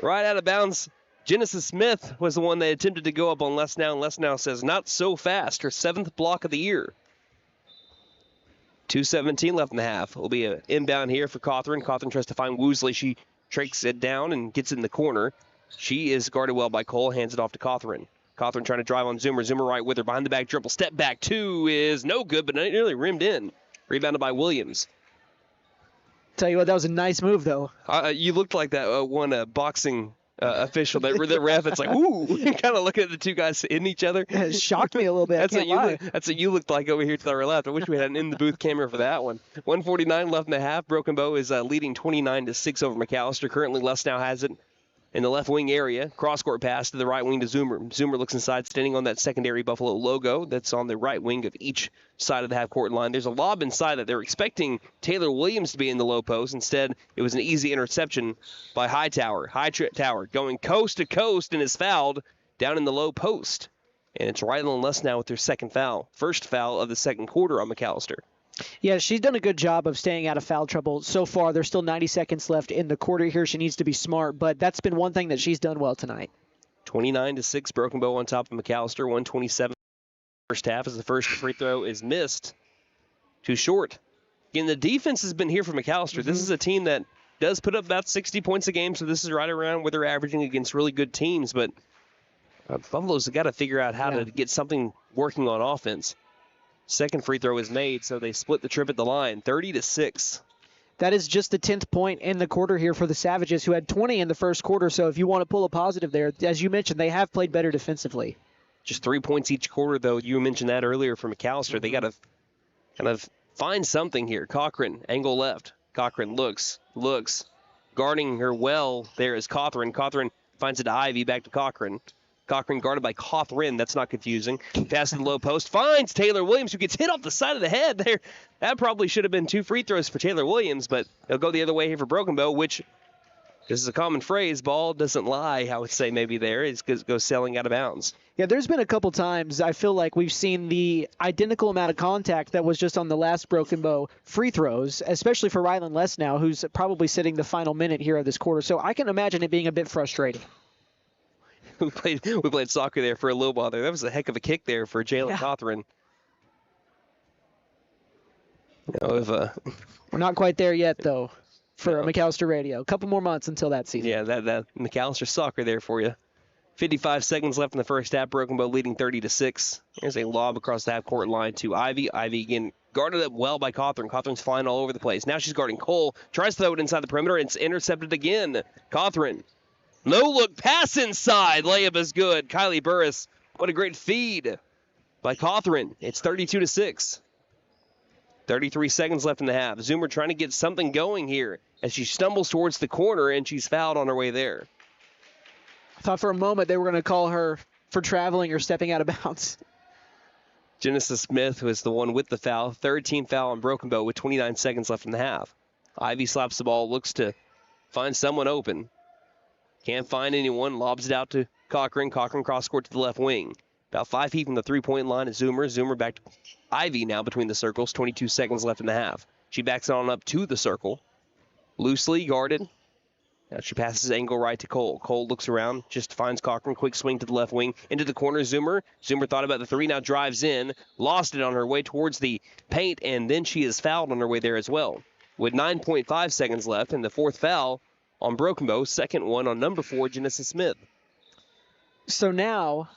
Right out of bounds. Genesis Smith was the one that attempted to go up on Lesnow, and Lesnow says, not so fast. Her 7th block of the year. 2:17 left in the half. It'll be an inbound here for Cothran. Cothran tries to find Woosley. She tracks it down and gets it in the corner. She is guarded well by Cole, hands it off to Cothran. Cothran trying to drive on Zoomer. Zoomer right with her. Behind the back dribble. Step back 2 is no good, but nearly rimmed in. Rebounded by Williams. Tell you what, that was a nice move, though. You looked like that one boxing official, that ref. It's like, ooh, kind of looking at the two guys in each other. It shocked me a little bit. That's what you looked like over here to our left. I wish we had an in-the-booth camera for that one. 1:49 left in the half. Broken Bow is leading 29-6 over McAlester. Currently, Lesnow has it in the left wing area. Cross-court pass to the right wing to Zoomer. Zoomer looks inside, standing on that secondary Buffalo logo that's on the right wing of each side of the half-court line. There's a lob inside that they're expecting Taylor Williams to be in the low post. Instead, it was an easy interception by Hightower. Hightower going coast to coast and is fouled down in the low post. And it's Rylan Lesnow with their second foul. First foul of the second quarter on McAlester. Yeah, she's done a good job of staying out of foul trouble so far. There's still 90 seconds left in the quarter here. She needs to be smart, but that's been one thing that she's done well tonight. 29-6, Broken Bow on top of McAlester. 1:27 first half as the first free throw is missed. Too short. Again, the defense has been here for McAlester. This is a team that does put up about 60 points a game, so this is right around where they're averaging against really good teams, but Buffalo's got to figure out how to get something working on offense. Second free throw is made, so they split the trip at the line, 30-6. That is just the 10th point in the quarter here for the Savages, who had 20 in the first quarter. So if you want to pull a positive there, as you mentioned, they have played better defensively. Just 3 points each quarter, though. You mentioned that earlier for McAlester. They got to kind of find something here. Cochran, angle left. Cochran looks, guarding her well. There is Cothran. Cothran finds it to Ivy, back to Cochran. Cochran guarded by Cothran. That's not confusing. Pass to the low post. Finds Taylor Williams, who gets hit off the side of the head there. That probably should have been 2 free throws for Taylor Williams, but they'll go the other way here for Broken Bow, which, this is a common phrase, ball doesn't lie, I would say maybe there. It goes sailing out of bounds. Yeah, there's been a couple times I feel like we've seen the identical amount of contact that was just on the last Broken Bow free throws, especially for Rylan Lesnow, who's probably sitting the final minute here of this quarter. So I can imagine it being a bit frustrating. We played soccer there for a little while there. That was a heck of a kick there for Jalen Cothran. We're not quite there yet, though, for McAlester Radio. A couple more months until that season. Yeah, that McAlester soccer there for you. 55 seconds left in the first half. Broken Bow leading 30-6. There's a lob across the half-court line to Ivy. Ivy again Guarded up well by Cawthorn. Cawthorn's flying all over the place. Now she's guarding Cole. Tries to throw it inside the perimeter. It's intercepted again. Cawthorn. No look pass inside. Layup is good. Kylie Burris. What a great feed by Cawthorn. It's 32-6. 33 seconds left in the half. Zoomer trying to get something going here as she stumbles towards the corner, and she's fouled on her way there. I thought for a moment they were going to call her for traveling or stepping out of bounds. Genesis Smith was the one with the foul. Third team foul on Broken Bow with 29 seconds left in the half. Ivy slaps the ball, looks to find someone open. Can't find anyone, lobs it out to Cochran. Cochran cross court to the left wing. About 5 feet from the three-point line is Zoomer. Zoomer back to Ivy now between the circles. 22 seconds left in the half. She backs it on up to the circle. Loosely guarded. Now she passes angle right to Cole. Cole looks around, just finds Cochran. Quick swing to the left wing. Into the corner, Zoomer. Zoomer thought about the three, now drives in. Lost it on her way towards the paint, and then she is fouled on her way there as well. With 9.5 seconds left, and the fourth foul on Broken Bow. Second one on number 4, Genesis Smith. So now,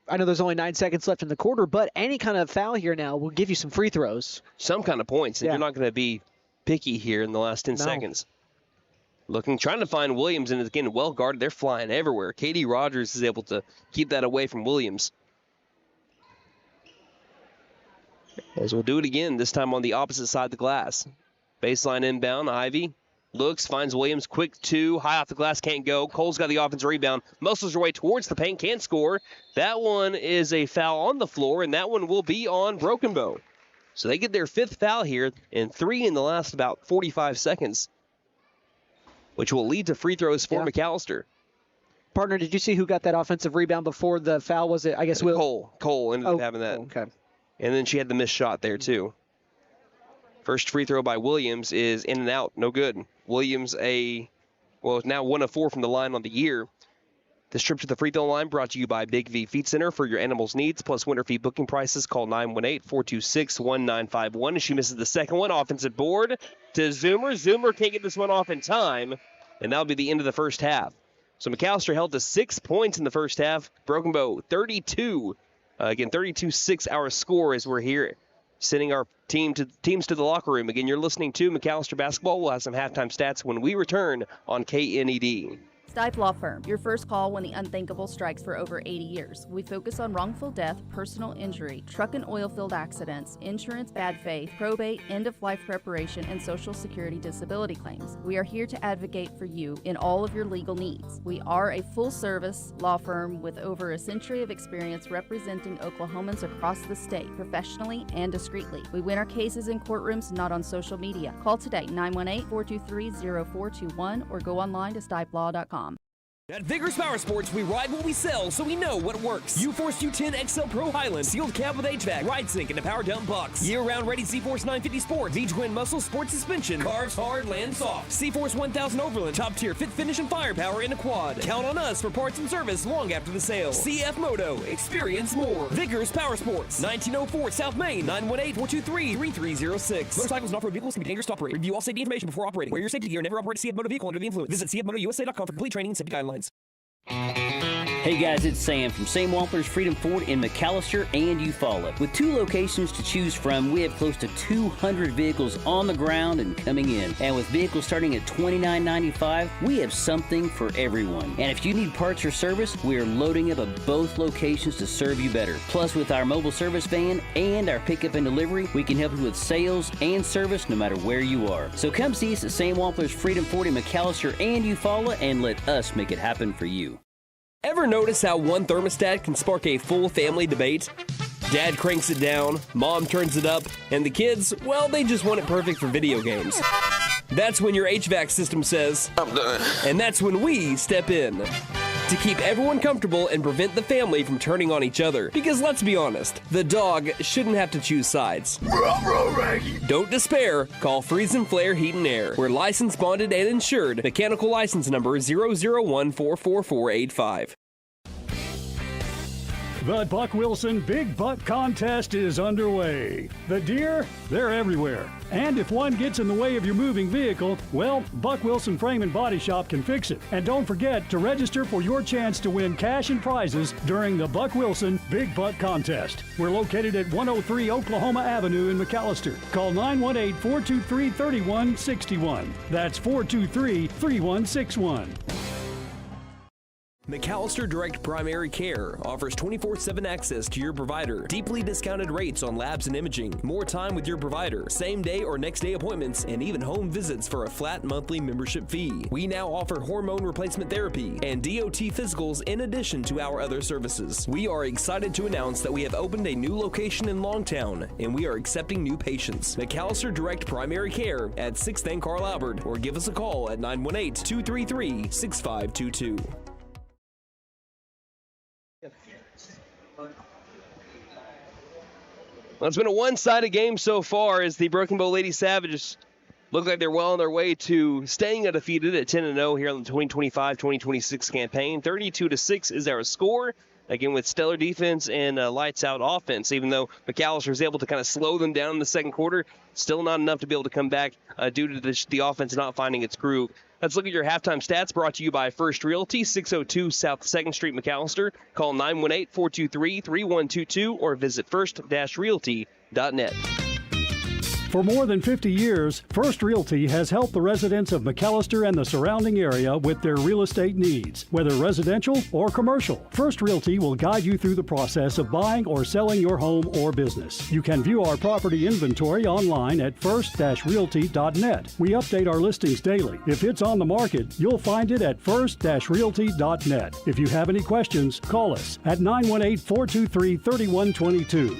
I know there's only 9 seconds left in the quarter, but any kind of foul here now will give you some free throws. Some kind of points, and you're not going to be picky here in the last 10 seconds. Trying to find Williams, and again, well guarded. They're flying everywhere. Katie Rogers is able to keep that away from Williams. As we'll do it again, this time on the opposite side of the glass. Baseline inbound, Ivy looks, finds Williams, quick two, high off the glass, can't go. Cole's got the offensive rebound, muscles her way towards the paint, can't score. That one is a foul on the floor, and that one will be on Broken Bow. So they get their 5th foul here, and 3 in the last about 45 seconds, which will lead to free throws for McAlester. Partner, did you see who got that offensive rebound before the foul? Was it, I guess, Will? Cole ended up having that. Okay. And then she had the missed shot there, too. First free throw by Williams is in and out. No good. Williams, now 1 of 4 from the line on the year. This trip to the free throw line brought to you by Big V Feed Center. For your animals' needs, plus winter feed booking prices, call 918-426-1951. As she misses the second one, offensive board to Zoomer. Zoomer can't get this one off in time, and that'll be the end of the first half. So McAlester held to 6 points in the first half. Broken Bow, 32. Again, 32-6 our score as we're here, sending our teams to the locker room. Again, you're listening to McAlester Basketball. We'll have some halftime stats when we return on KNED. Stipe Law Firm, your first call when the unthinkable strikes. For over 80 years. We focus on wrongful death, personal injury, truck and oil field accidents, insurance bad faith, probate, end-of-life preparation, and Social Security disability claims. We are here to advocate for you in all of your legal needs. We are a full-service law firm with over a century of experience representing Oklahomans across the state, professionally and discreetly. We win our cases in courtrooms, not on social media. Call today, 918-423-0421, or go online to stipelaw.com. At Vigorous Power Sports, we ride what we sell, so we know what works. U-Force U10 XL Pro Highland, sealed cab with HVAC, ride sync, and a power dump box. Year-round ready C-Force 950 Sport, V-Twin Muscle Sport Suspension, carves hard, lands soft. C-Force 1000 Overland, top tier fit, finish, and firepower in a quad. Count on us for parts and service long after the sale. CF Moto, experience more. Vigorous Power Sports, 1904 South Main, 918-423-3306. Motorcycles and off-road vehicles can be dangerous to operate. Review all safety information before operating. Wear your safety gear and never operate a CF Moto vehicle under the influence. Visit cfmotousa.com for complete training and safety guidelines. Hey guys, it's Sam from Sam Wampler's Freedom Ford in McAlester and Eufaula. With 2 locations to choose from, we have close to 200 vehicles on the ground and coming in. And with vehicles starting at $29.95, we have something for everyone. And if you need parts or service, we are loading up at both locations to serve you better. Plus, with our mobile service van and our pickup and delivery, we can help you with sales and service no matter where you are. So come see us at Sam Wampler's Freedom Ford in McAlester and Eufaula, and let us make it happen for you. Ever notice how one thermostat can spark a full family debate? Dad cranks it down, mom turns it up, and the kids, well, they just want it perfect for video games. That's when your HVAC system says, I'm done. And that's when we step in to keep everyone comfortable and prevent the family from turning on each other. Because let's be honest, the dog shouldn't have to choose sides. Don't despair. Call Freeze and Flare Heat and Air. We're licensed, bonded, and insured. Mechanical license number 001-44485. The Buck Wilson Big Buck Contest is underway. The deer, they're everywhere. And if one gets in the way of your moving vehicle, well, Buck Wilson Frame and Body Shop can fix it. And don't forget to register for your chance to win cash and prizes during the Buck Wilson Big Buck Contest. We're located at 103 Oklahoma Avenue in McAlester. Call 918-423-3161. That's 423-3161. McAlester Direct Primary Care offers 24/7 access to your provider, deeply discounted rates on labs and imaging, more time with your provider, same day or next day appointments, and even home visits for a flat monthly membership fee. We now offer hormone replacement therapy and DOT physicals in addition to our other services. We are excited to announce that we have opened a new location in Longtown, and we are accepting new patients. McAlester Direct Primary Care at 6th and Carl Albert, or give us a call at 918-233-6522. Well, it's been a one-sided game so far as the Broken Bow Lady Savages look like they're well on their way to staying undefeated at 10-0 here on the 2025-2026 campaign. 32-6 is our score. Again, with stellar defense and lights-out offense. Even though McAlester is able to kind of slow them down in the second quarter, still not enough to be able to come back due to the offense not finding its groove. Let's look at your halftime stats brought to you by First Realty, 602 South 2nd Street, McAlester. Call 918-423-3122 or visit first-realty.net. For more than 50 years, First Realty has helped the residents of McAlester and the surrounding area with their real estate needs, whether residential or commercial. First Realty will guide you through the process of buying or selling your home or business. You can view our property inventory online at first-realty.net. We update our listings daily. If it's on the market, you'll find it at first-realty.net. If you have any questions, call us at 918-423-3122.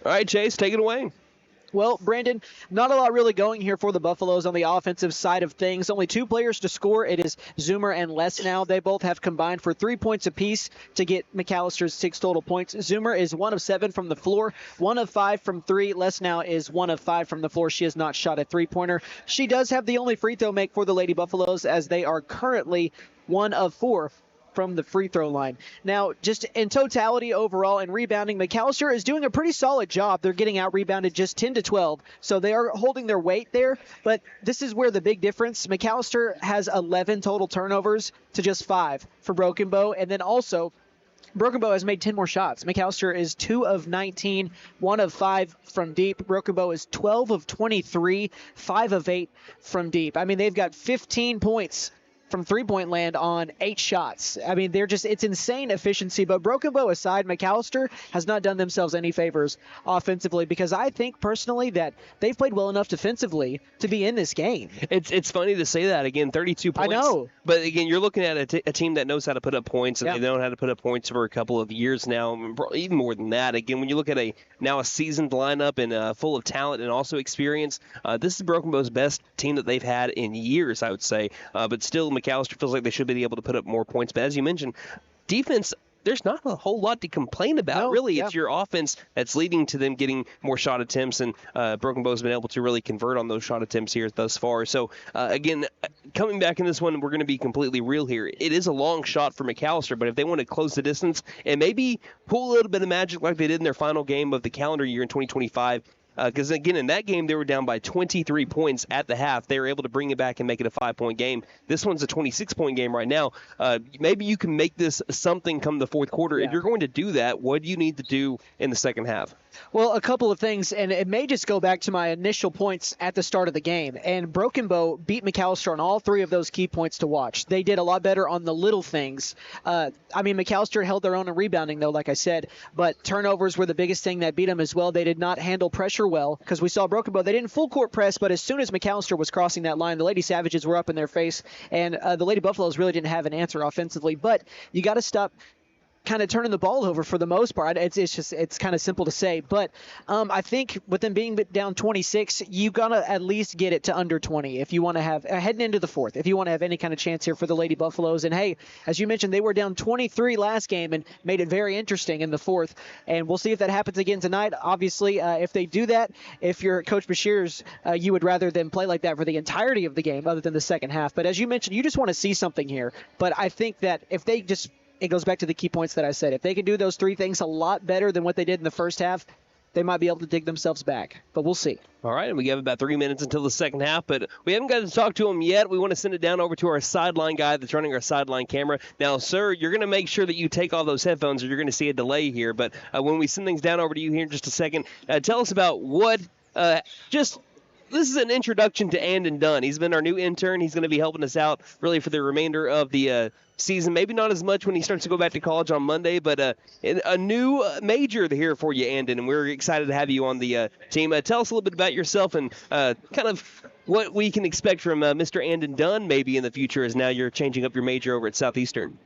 All right, Chase, take it away. Well, Brandon, not a lot really going here for the Buffaloes on the offensive side of things. Only two players to score. It is Zoomer and Lesnow. They both have combined for 3 points apiece to get McAllister's 6 total points. Zoomer is 1 of 7 from the floor, 1 of 5 from 3. Lesnow is 1 of 5 from the floor. She has not shot a three-pointer. She does have the only free throw make for the Lady Buffaloes, as they are currently 1 of 4 from the free throw line. Now, just in totality overall and rebounding, McAlester is doing a pretty solid job. They're getting out rebounded just 10-12, so they are holding their weight there. But this is where the big difference. McAlester has 11 total turnovers to just 5 for Broken Bow, and then also Broken Bow has made 10 more shots. McAlester is 2 of 19, 1 of 5 from deep. Broken Bow is 12 of 23, 5 of 8 from deep. I mean, they've got 15 points from three-point land on 8 shots. I mean, it's insane efficiency. But Broken Bow aside, McAlester has not done themselves any favors offensively, because I think personally that they've played well enough defensively to be in this game. It's funny to say that. Again, 32 points. I know. But again, you're looking at a team that knows how to put up points, and they know how to put up points for a couple of years now, even more than that. Again, when you look at a seasoned lineup and full of talent and also experience, this is Broken Bow's best team that they've had in years, I would say. But still, McAlester feels like they should be able to put up more points. But as you mentioned, defense, there's not a whole lot to complain about. No, really, it's your offense that's leading to them getting more shot attempts, and Broken Bow's been able to really convert on those shot attempts here thus far. So, again, coming back in this one, we're going to be completely real here. It is a long shot for McAlester, but if they want to close the distance and maybe pull a little bit of magic like they did in their final game of the calendar year in 2025, because, again, in that game, they were down by 23 points at the half. They were able to bring it back and make it a 5-point game. This one's a 26-point game right now. Maybe you can make this something come the fourth quarter. If you're going to do that, what do you need to do in the second half? Well, a couple of things, and it may just go back to my initial points at the start of the game. And Broken Bow beat McAlester on all 3 of those key points to watch. They did a lot better on the little things. McAlester held their own in rebounding, though, like I said. But turnovers were the biggest thing that beat them as well. They did not handle pressure well, because we saw Broken Bow. They didn't full court press, but as soon as McAlester was crossing that line, the Lady Savages were up in their face, and the Lady Buffaloes really didn't have an answer offensively. But you got to stop kind of turning the ball over for the most part. It's kind of simple to say, but I think with them being down 26, you gotta at least get it to under 20 if you want to have heading into the fourth, if you want to have any kind of chance here for the Lady Buffaloes. And hey, as you mentioned, they were down 23 last game and made it very interesting in the fourth, and we'll see if that happens again tonight. Obviously, if they do that, if you're Coach Bashir's, you would rather them play like that for the entirety of the game other than the second half. But as you mentioned, you just want to see something here. But I think that if they just it goes back to the key points that I said. If they can do those three things a lot better than what they did in the first half, they might be able to dig themselves back. But we'll see. All right, and we have about 3 minutes until the second half, but we haven't got to talk to him yet. We want to send it down over to our sideline guy that's running our sideline camera. Now, sir, you're going to make sure that you take all those headphones or you're going to see a delay here. But when we send things down over to you here in just a second, tell us about what this is an introduction to Andon Dunn. He's been our new intern. He's going to be helping us out really for the remainder of the season. Maybe not as much when he starts to go back to college on Monday, but a new major here for you, Andon, and we're excited to have you on the team. Tell us a little bit about yourself and kind of what we can expect from Mr. Andon Dunn maybe in the future as now you're changing up your major over at Southeastern.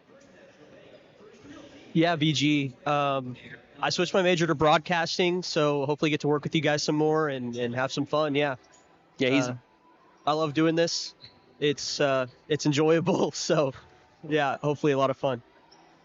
Yeah, BG. I switched my major to broadcasting, so hopefully get to work with you guys some more and have some fun. Yeah. Yeah, I love doing this. It's enjoyable. So, yeah, hopefully a lot of fun.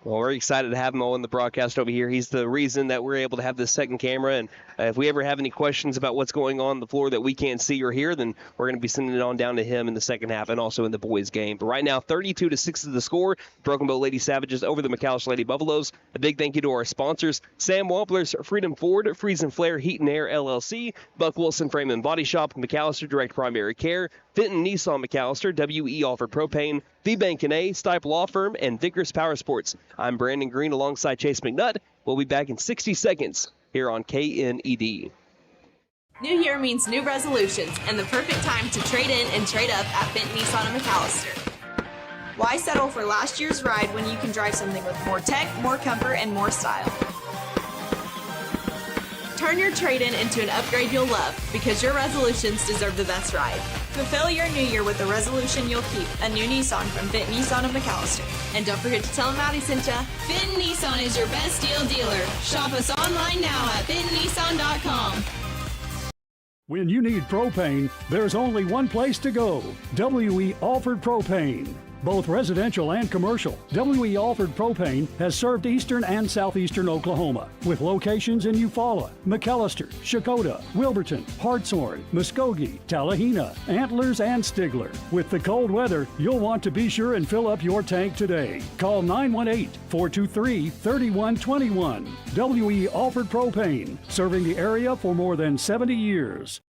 Well, we're excited to have him all in the broadcast over here. He's the reason that we're able to have this second camera. And if we ever have any questions about what's going on the floor that we can't see or hear, then we're going to be sending it on down to him in the second half and also in the boys' game. But right now, 32-6 is the score. Broken Bow Lady Savages over the McAlester Lady Buffaloes. A big thank you to our sponsors, Sam Wampler's Freedom Ford, Freeze and Flare Heat and Air LLC, Buck Wilson Frame and Body Shop, McAlester Direct Primary Care, Fenton Nissan McAlester, WE Alford Propane, The Bank and A, Stipe Law Firm, and Vickers Power Sports. I'm Brandon Green alongside Chase McNutt. We'll be back in 60 seconds here on KNED. New year means new resolutions and the perfect time to trade in and trade up at Fenton Nissan of McAlester. Why settle for last year's ride when you can drive something with more tech, more comfort, and more style? Turn your trade-in into an upgrade you'll love because your resolutions deserve the best ride. Fulfill your new year with a resolution you'll keep, a new Nissan from Fenton Nissan of McAlester. And don't forget to tell them Maddie sent ya. Fenton Nissan is your best deal dealer. Shop us online now at fentonnissan.com. When you need propane, there's only one place to go. WE Alford Propane. Both residential and commercial, WE Alford Propane has served eastern and southeastern Oklahoma with locations in Eufaula, McAlester, Shakota, Wilburton, Hartshorn, Muskogee, Tallahena, Antlers, and Stigler. With the cold weather, you'll want to be sure and fill up your tank today. Call 918-423-3121. WE Alford Propane, serving the area for more than 70 years.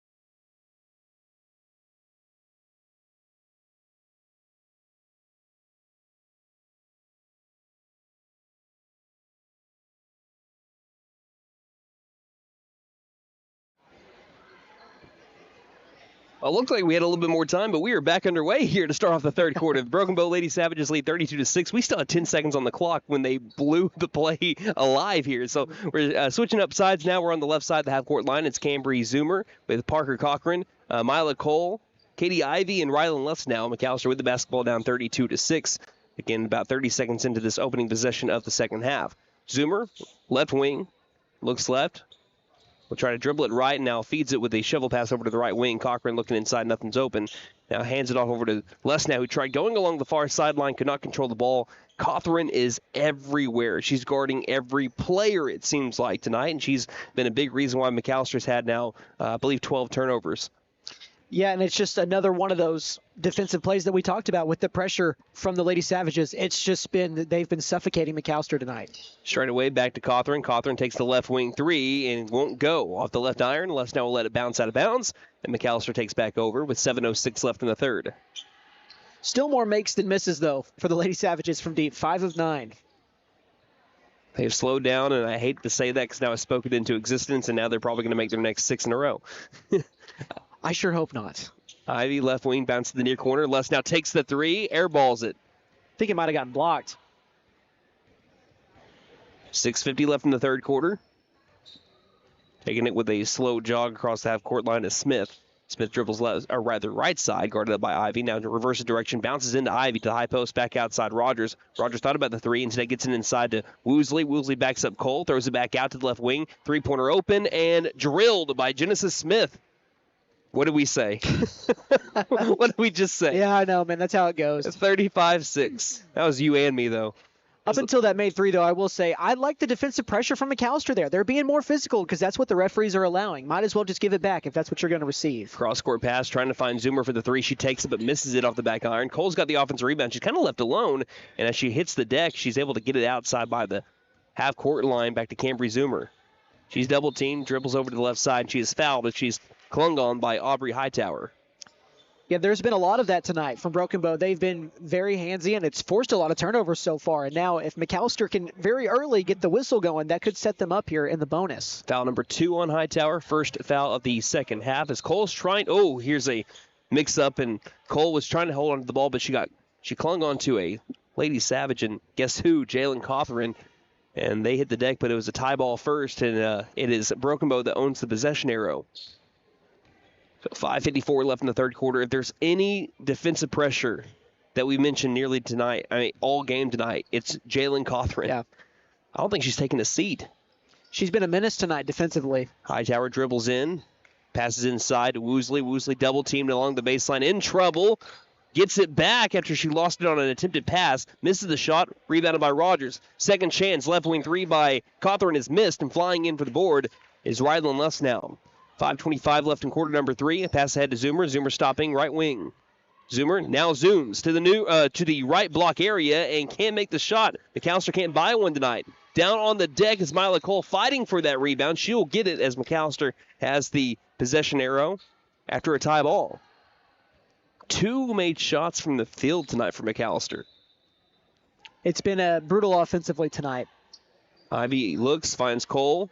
Well, it looked like we had a little bit more time, but we are back underway here to start off the third quarter. The Broken Bow Lady Savages lead 32-6. We still had 10 seconds on the clock when they blew the play alive here. So we're switching up sides now. We're on the left side of the half-court line. It's Cambry Zoomer with Parker Cochran, Mila Cole, Katie Ivy, and Rylan Lutz now. McAlester with the basketball down 32-6. Again, about 30 seconds into this opening possession of the second half. Zoomer, left wing, looks left. Will try to dribble it right, and now feeds it with a shovel pass over to the right wing. Cochran looking inside, nothing's open. Now hands it off over to Lesnow, who tried going along the far sideline, could not control the ball. Cochran is everywhere. She's guarding every player, it seems like, tonight, and she's been a big reason why McAllister's had now, I believe, 12 turnovers. Yeah, and it's just another one of those defensive plays that we talked about with the pressure from the Lady Savages. It's just been, they've been suffocating McAlester tonight. Straight away back to Cochran. Cochran takes the left wing three and won't go off the left iron. Lesnow will let it bounce out of bounds, and McAlester takes back over with 7:06 left in the third. Still more makes than misses, though, for the Lady Savages from deep. 5 of 9. They've slowed down, and I hate to say that because now I've spoken it into existence, and now they're probably going to make their next 6 in a row. I sure hope not. Ivy, left wing, bounce to the near corner. Lesnow takes the three, airballs it. I think it might have gotten blocked. 6:50 left in the third quarter. Taking it with a slow jog across the half-court line to Smith. Smith dribbles left, or rather right side, guarded up by Ivy. Now to reverse the direction, bounces into Ivy to the high post, back outside Rogers. Rogers thought about the three, instead gets it inside to Woosley. Woosley backs up Cole, throws it back out to the left wing. Three-pointer open and drilled by Genesis Smith. What did we say? What did we just say? Yeah, I know, man. That's how it goes. 35-6. That was you and me, though. Up until that made three, though, I will say I like the defensive pressure from McAlester there. They're being more physical because that's what the referees are allowing. Might as well just give it back if that's what you're going to receive. Cross-court pass, trying to find Zoomer for the three. She takes it but misses it off the back iron. Cole's got the offensive rebound. She's kind of left alone, and as she hits the deck, she's able to get it outside by the half-court line back to Cambry Zoomer. She's double-teamed, dribbles over to the left side. She is fouled, but she's clung on by Aubrey Hightower. Yeah, there's been a lot of that tonight from Broken Bow. They've been very handsy, and it's forced a lot of turnovers so far. And now if McAlester can very early get the whistle going, that could set them up here in the bonus. Foul number 2 on Hightower. First foul of the second half as Cole's trying. Oh, here's a mix-up, and Cole was trying to hold on to the ball, but she clung on to a Lady Savage, and guess who? Jalen Cawthorn. And they hit the deck, but it was a tie ball first, and it is Broken Bow that owns the possession arrow. So 5:54 left in the third quarter. If there's any defensive pressure that we mentioned nearly tonight, all game tonight, it's Jalen Cawthorn. Yeah. I don't think she's taking a seat. She's been a menace tonight defensively. Hightower dribbles in, passes inside to Woosley. Woosley double-teamed along the baseline, in trouble. Gets it back after she lost it on an attempted pass. Misses the shot, rebounded by Rogers. Second chance, left wing three by Cawthorn is missed, and flying in for the board is Rylan Lesnow. 5:25 left in quarter number 3. A pass ahead to Zoomer. Zoomer stopping right wing. Zoomer now zooms to the right block area and can't make the shot. McAlester can't buy one tonight. Down on the deck is Mila Cole fighting for that rebound. She'll get it as McAlester has the possession arrow after a tie ball. 2 made shots from the field tonight for McAlester. It's been brutal offensively tonight. Ivy looks, finds Cole.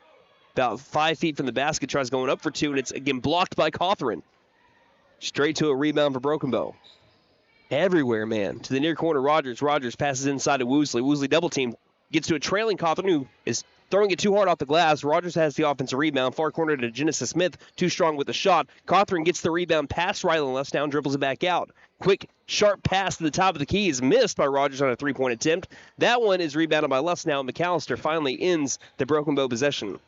About 5 feet from the basket, tries going up for 2, and it's again blocked by Cawthorn. Straight to a rebound for Broken Bow. Everywhere, man. To the near corner, Rogers. Rogers passes inside to Woosley. Woosley double team. Gets to a trailing Cawthorn who is throwing it too hard off the glass. Rogers has the offensive rebound. Far corner to Genesis Smith. Too strong with the shot. Cawthorn gets the rebound past Rylan Lesnow and dribbles it back out. Quick, sharp pass to the top of the key is missed by Rogers on a three-point attempt. That one is rebounded by Lesnow. McAlester finally ends the Broken Bow possession.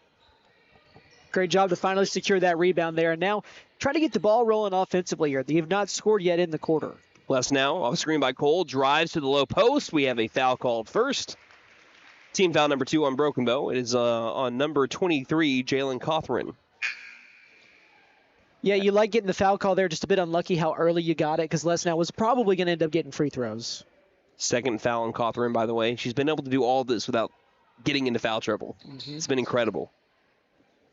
Great job to finally secure that rebound there. And now try to get the ball rolling offensively here. They have not scored yet in the quarter. Lesnow, off screen by Cole, drives to the low post. We have a foul called first. Team foul number 2 on Broken Bow. It is on number 23, Jalen Cawthorn. Yeah, you like getting the foul call there. Just a bit unlucky how early you got it because Lesnow was probably going to end up getting free throws. Second foul on Cawthorn, by the way. She's been able to do all this without getting into foul trouble. It's been incredible.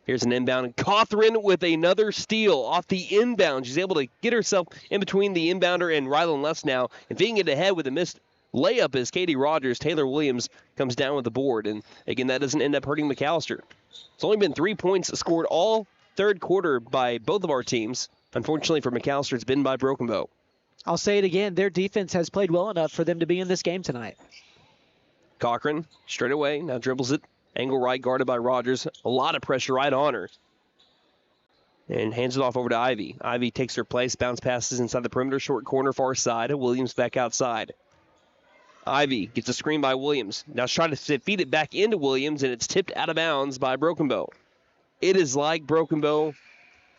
Here's an inbound. Cawthorn with another steal off the inbound. She's able to get herself in between the inbounder and Rylan Lesnow. And being it ahead with a missed layup as Katie Rogers. Taylor Williams comes down with the board. And again, that doesn't end up hurting McAlester. It's only been 3 points scored all third quarter by both of our teams. Unfortunately for McAlester, it's been by Broken Bow. I'll say it again. Their defense has played well enough for them to be in this game tonight. Cochran straight away. Now dribbles it. Angle right, guarded by Rogers. A lot of pressure right on her. And hands it off over to Ivy. Ivy takes her place, bounce passes inside the perimeter, short corner, far side. Williams back outside. Ivy gets a screen by Williams. Now she's trying to feed it back into Williams, and it's tipped out of bounds by Broken Bow. It is like Broken Bow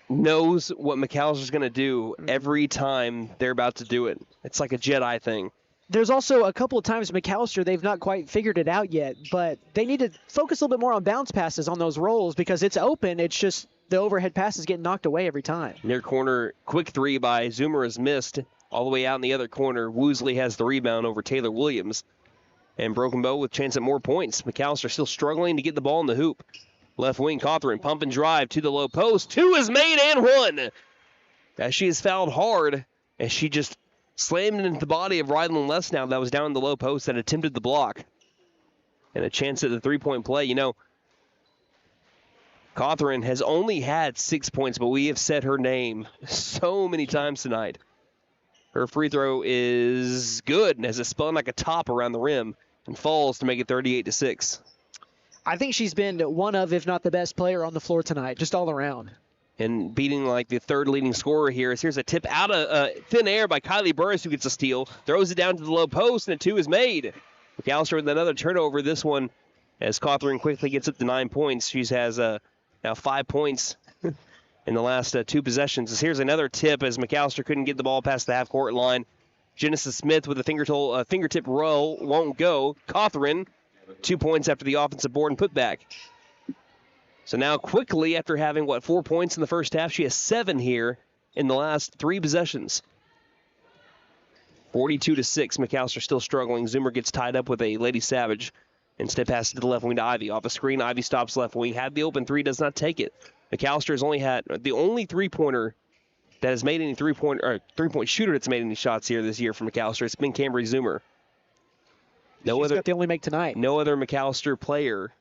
knows what McAllister's going to do every time they're about to do it. It's like a Jedi thing. There's also a couple of times McAlester, they've not quite figured it out yet, but they need to focus a little bit more on bounce passes on those rolls because it's open. It's just the overhead passes get knocked away every time. Near corner, quick three by Zoomer is missed. All the way out in the other corner, Woosley has the rebound over Taylor Williams. And Broken Bow with chance at more points. McAlester still struggling to get the ball in the hoop. Left wing, Cawthorn, pump and drive to the low post. 2 is made and 1. As she is fouled hard, as she just slammed into the body of Rylan Lesnow that was down in the low post that attempted the block. And a chance at the three-point play. You know, Cawthorn has only had 6 points, but we have said her name so many times tonight. Her free throw is good and has it spun like a top around the rim and falls to make it 38-6. I think she's been one of, if not the best player on the floor tonight, just all around. And beating like the third leading scorer here. Here's a tip out of thin air by Kylie Burris, who gets a steal. Throws it down to the low post, and a 2 is made. McAlester with another turnover. This one, as Cawthorn quickly gets up to 9 points. She has now 5 points in the last 2 possessions. Here's another tip as McAlester couldn't get the ball past the half-court line. Genesis Smith with a fingertip roll won't go. Cawthron, 2 points after the offensive board and putback. So now quickly, after having, 4 points in the first half, she has 7 here in the last 3 possessions. 42-6, McAlester still struggling. Zoomer gets tied up with a Lady Savage. Instead passes to the left wing to Ivy. Off a screen, Ivy stops left wing. Had the open 3, does not take it. McAlester has only had the only three-pointer that has made any three-point shooter that's made any shots here this year for McAlester. It's been Cambry Zoomer. She's got the only make tonight. No other McAlester player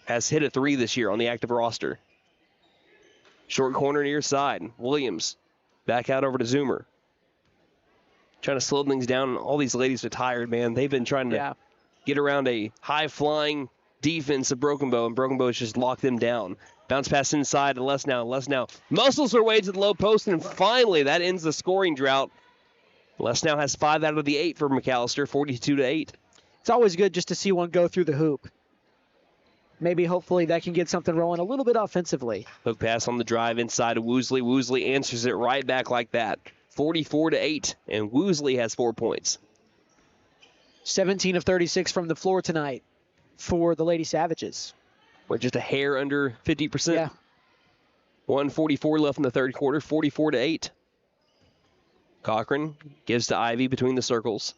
has hit a 3 this year on the active roster. Short corner near side. Williams back out over to Zoomer. Trying to slow things down. All these ladies are tired, man. They've been trying to get around a high-flying defense of Broken Bow, and Broken Bow has just locked them down. Bounce pass inside to Lesnow. Lesnow muscles her way to the low post, and finally that ends the scoring drought. Lesnow has 5 out of the 8 for McAlester, 42-8. It's always good just to see one go through the hoop. Maybe, hopefully, that can get something rolling a little bit offensively. Hook pass on the drive inside of Woosley. Woosley answers it right back like that. 44-8, and Woosley has 4 points. 17 of 36 from the floor tonight for the Lady Savages. With just a hair under 50%. Yeah. 1:44 left in the third quarter, 44-8. Cochran gives to Ivy between the circles.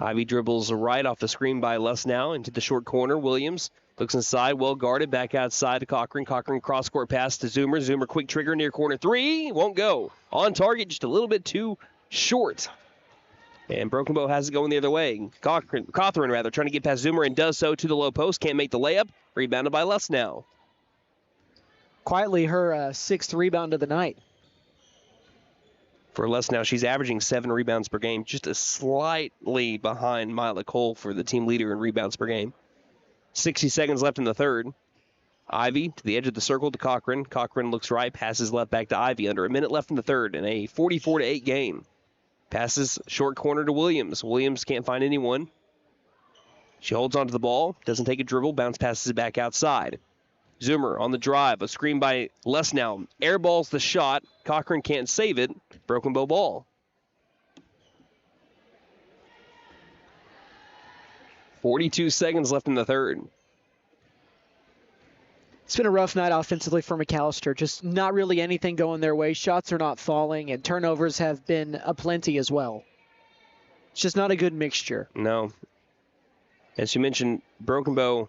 Ivy dribbles right off the screen by Lesnow into the short corner. Williams looks inside, well guarded, back outside to Cochran. Cochran cross-court pass to Zoomer. Zoomer quick trigger near corner 3, won't go. On target, just a little bit too short. And Broken Bow has it going the other way. Cawthron trying to get past Zoomer and does so to the low post. Can't make the layup. Rebounded by Lesnow. Quietly her 6th rebound of the night. For Lesnow, she's averaging 7 rebounds per game, just a slightly behind Mila Cole for the team leader in rebounds per game. 60 seconds left in the third. Ivy to the edge of the circle to Cochran. Cochran looks right, passes left back to Ivy. Under a minute left in the third in a 44-8 game. Passes short corner to Williams. Williams can't find anyone. She holds onto the ball, doesn't take a dribble, bounce passes it back outside. Zoomer on the drive, a screen by Lesnow. Airballs the shot. Cochran can't save it. Broken Bow ball. 42 seconds left in the third. It's been a rough night offensively for McAlester. Just not really anything going their way. Shots are not falling, and turnovers have been aplenty as well. It's just not a good mixture. No. As you mentioned, Broken Bow,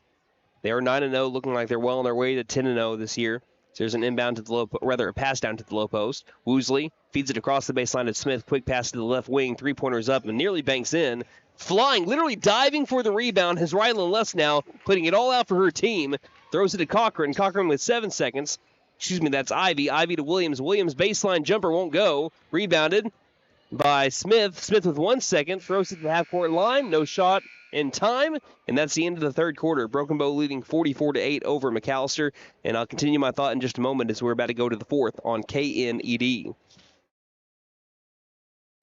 they are 9-0, looking like they're well on their way to 10-0 this year. So there's an inbound to the a pass down to the low post. Woosley feeds it across the baseline to Smith. Quick pass to the left wing. 3-pointers up and nearly banks in. Flying, literally diving for the rebound. Has Rylan Lesnow putting it all out for her team. Throws it to Cochran. Cochran with 7 seconds. That's Ivy. Ivy to Williams. Williams baseline jumper won't go. Rebounded by Smith. Smith with 1 second. Throws it to the half-court line. No shot in time. And that's the end of the third quarter. Broken Bow leading 44-8 over McAlester. And I'll continue my thought in just a moment as we're about to go to the fourth on KNED.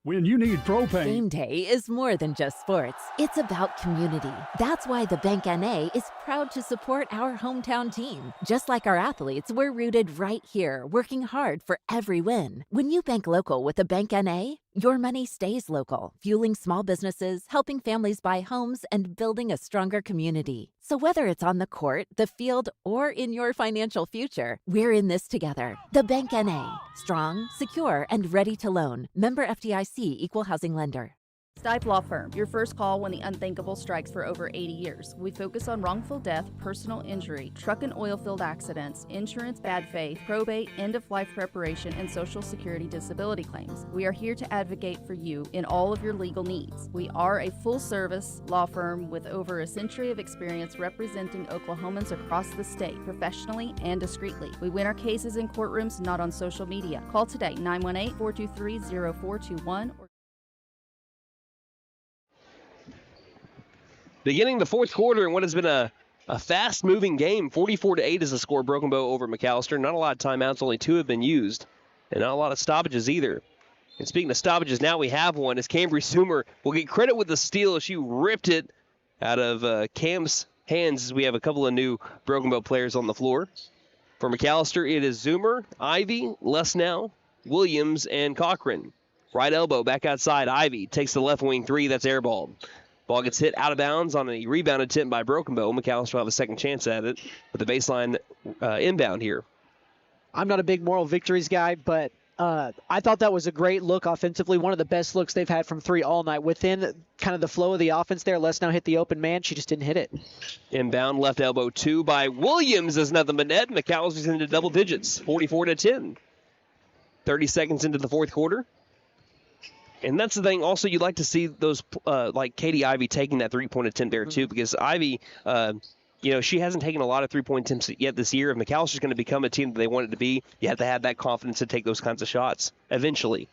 When you need propane. Game day is more than just sports. It's about community. That's why the Bank NA is proud to support our hometown team. Just like our athletes, we're rooted right here, working hard for every win. When you bank local with the Bank NA, your money stays local, fueling small businesses, helping families buy homes, and building a stronger community. So whether it's on the court, the field, or in your financial future, we're in this together. The Bank NA. Strong, secure, and ready to loan. Member FDIC, Equal Housing Lender. Stipe Law Firm, your first call when the unthinkable strikes for over 80 years. We focus on wrongful death, personal injury, truck and oil field accidents, insurance bad faith, probate, end-of-life preparation, and Social Security disability claims. We are here to advocate for you in all of your legal needs. We are a full-service law firm with over a century of experience representing Oklahomans across the state, professionally and discreetly. We win our cases in courtrooms, not on social media. Call today, 918-423-0421. Beginning the fourth quarter in what has been a fast-moving game. 44-8 is the score. Broken Bow over McAlester. Not a lot of timeouts. Only 2 have been used. And not a lot of stoppages either. And speaking of stoppages, now we have one as Cambry Zoomer will get credit with the steal. She ripped it out of Cam's hands as we have a couple of new Broken Bow players on the floor. For McAlester, it is Zoomer, Ivy, Lesnow, Williams, and Cochran. Right elbow, back outside. Ivy takes the left wing three. That's airballed. Ball gets hit out of bounds on a rebound attempt by Broken Bow. McAlester will have a second chance at it with the baseline inbound here. I'm not a big moral victories guy, but I thought that was a great look offensively. One of the best looks they've had from three all night. Within kind of the flow of the offense there, Les now hit the open man. She just didn't hit it. Inbound left elbow two by Williams is nothing but net. McAllister's into double digits, 44-10. 30 seconds into the fourth quarter. And that's the thing. Also, you'd like to see those, like Katie Ivy taking that three-point attempt there, too, because Ivy, she hasn't taken a lot of three-point attempts yet this year. If McAllister's going to become a team that they want it to be, you have to have that confidence to take those kinds of shots eventually.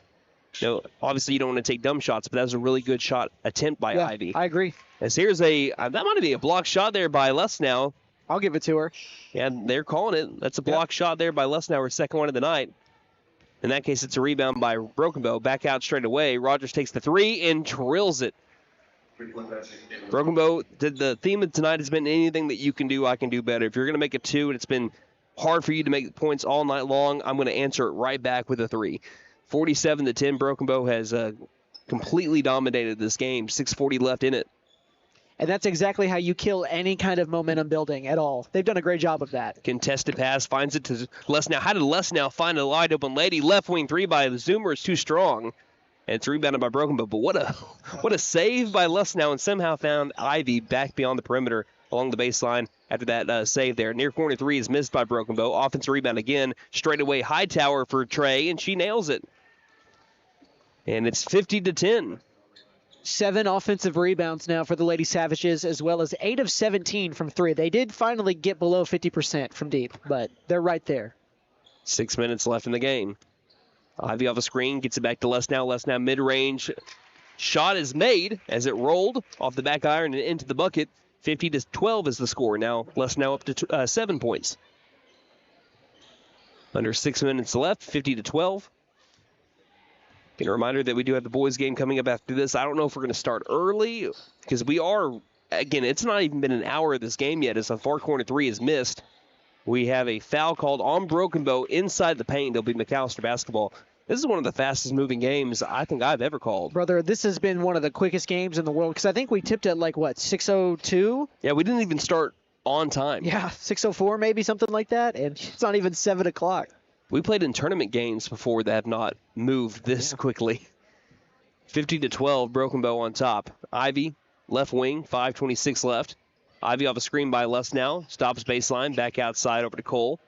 Obviously, you don't want to take dumb shots, but that was a really good shot attempt by Ivy. I agree. As here's that might be a block shot there by Lesnow. I'll give it to her. Yeah, they're calling it. That's a block shot there by Lesnow, her second one of the night. In that case, it's a rebound by Broken Bow. Back out straight away. Rogers takes the three and drills it. Broken Bow, the theme of tonight has been anything that you can do, I can do better. If you're going to make a two and it's been hard for you to make points all night long, I'm going to answer it right back with a three. 47-10, Broken Bow has completely dominated this game. 6:40 left in it. And that's exactly how you kill any kind of momentum building at all. They've done a great job of that. Contested pass, finds it to Lesnow. How did Lesnow find a wide open lady? Left wing three by Zoomer is too strong. And it's rebounded by Broken Bow. But what a save by Lesnow, and somehow found Ivy back beyond the perimeter along the baseline after that save there. Near corner three is missed by Broken Bow. Offensive rebound again. Straight away Hightower for Trey, and she nails it. And it's 50-10. 7 offensive rebounds now for the Lady Savages, as well as 8 of 17 from 3. They did finally get below 50% from deep, but they're right there. 6 minutes left in the game. Ivy off a screen, gets it back to Lesnow. Lesnow mid-range. Shot is made as it rolled off the back iron and into the bucket. 50-12 is the score. Now Lesnow up to 7 points. Under 6 minutes left, 50-12. Again, a reminder that we do have the boys game coming up after this. I don't know if we're going to start early because we are, again, it's not even been an hour of this game yet as the far corner three is missed. We have a foul called on Broken Bow inside the paint. It'll be McAlester basketball. This is one of the fastest moving games I think I've ever called. Brother, this has been one of the quickest games in the world because I think we tipped at 6:02? Yeah, we didn't even start on time. Yeah, 6:04 maybe, something like that, and it's not even 7 o'clock. We played in tournament games before that have not moved this quickly. 50-12, Broken Bow on top. Ivy, left wing, 5:26 left. Ivy off a screen by Lesnow. Stops baseline, back outside over to Cole.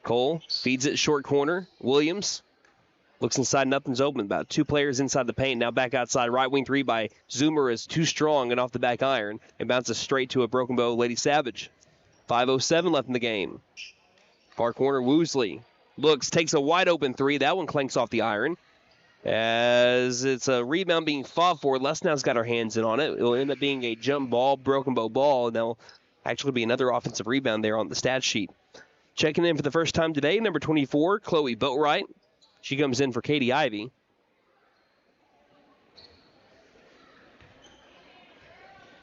Cole feeds it short corner. Williams looks inside, nothing's open. About 2 players inside the paint. Now back outside, right wing three by Zoomer is too strong and off the back iron. And bounces straight to a Broken Bow Lady Savage. 5:07 left in the game. Far corner, Woosley looks, takes a wide open three. That one clanks off the iron. As it's a rebound being fought for, Lesnow's got her hands in on it. It'll end up being a jump ball, Broken Bow ball, and there'll actually be another offensive rebound there on the stat sheet. Checking in for the first time today, number 24, Chloe Boatwright. She comes in for Katie Ivy.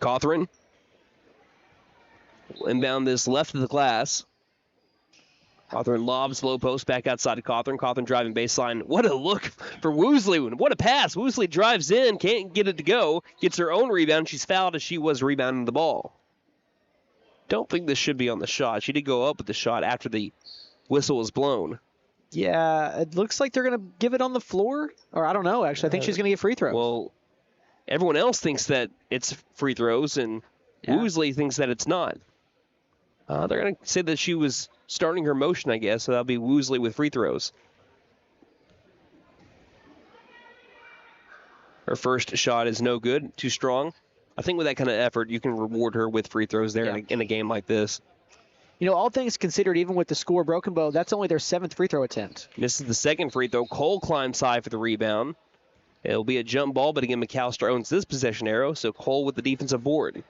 Cawthorn. Inbound this left of the glass. Cawthorn lobs low post back outside to Cawthorn. Cawthorn driving baseline. What a look for Woosley. What a pass. Woosley drives in, can't get it to go. Gets her own rebound. She's fouled as she was rebounding the ball. Don't think this should be on the shot. She did go up with the shot after the whistle was blown. Yeah, it looks like they're going to give it on the floor. Or I don't know, actually. I think she's going to get free throws. Well, everyone else thinks that it's free throws, and Woosley thinks that it's not. They're going to say that she was starting her motion, I guess, so that'll be Woosley with free throws. Her first shot is no good, too strong. I think with that kind of effort, you can reward her with free throws there in a game like this. You know, all things considered, even with the score Broken Bow, that's only their 7th free throw attempt. This is the second free throw. Cole climbs high for the rebound. It'll be a jump ball, but again, McAlester owns this possession arrow, so Cole with the defensive board.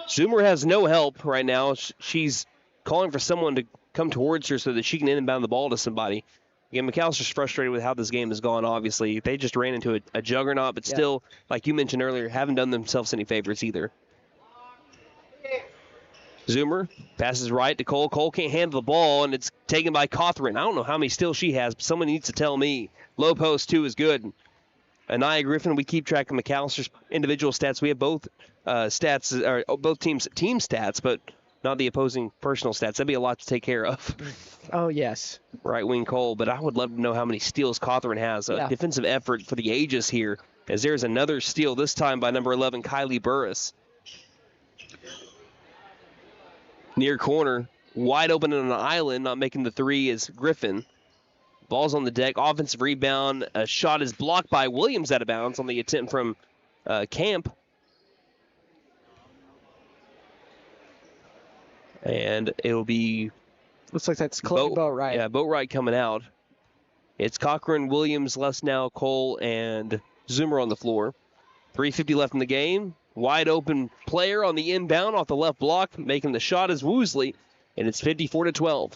Zoomer has no help right now. She's calling for someone to come towards her so that she can inbound the ball to somebody. Again, McAllister's frustrated with how this game has gone, obviously. They just ran into a juggernaut, but still, like you mentioned earlier, haven't done themselves any favors either. Zoomer passes right to Cole. Cole can't handle the ball, and it's taken by Cawthron. I don't know how many steals she has, but someone needs to tell me. Low post, too, is good. Anaya Griffin, we keep track of McAllister's individual stats. We have both stats, or both teams' team stats, but not the opposing personal stats. That'd be a lot to take care of. Oh, yes. Right wing Cole, but I would love to know how many steals Cawthron has. A defensive effort for the ages here, as there's another steal, this time by number 11, Kylie Burris. Near corner, wide open on an island, not making the three is Griffin. Ball's on the deck, offensive rebound. A shot is blocked by Williams out of bounds on the attempt from Camp. And it'll be... Looks like that's Chloe Boatwright. Yeah, Boatwright coming out. It's Cochran, Williams, Lesnow, Cole, and Zoomer on the floor. 3:50 left in the game. Wide open player on the inbound off the left block. Making the shot is Woosley, and it's 54-12.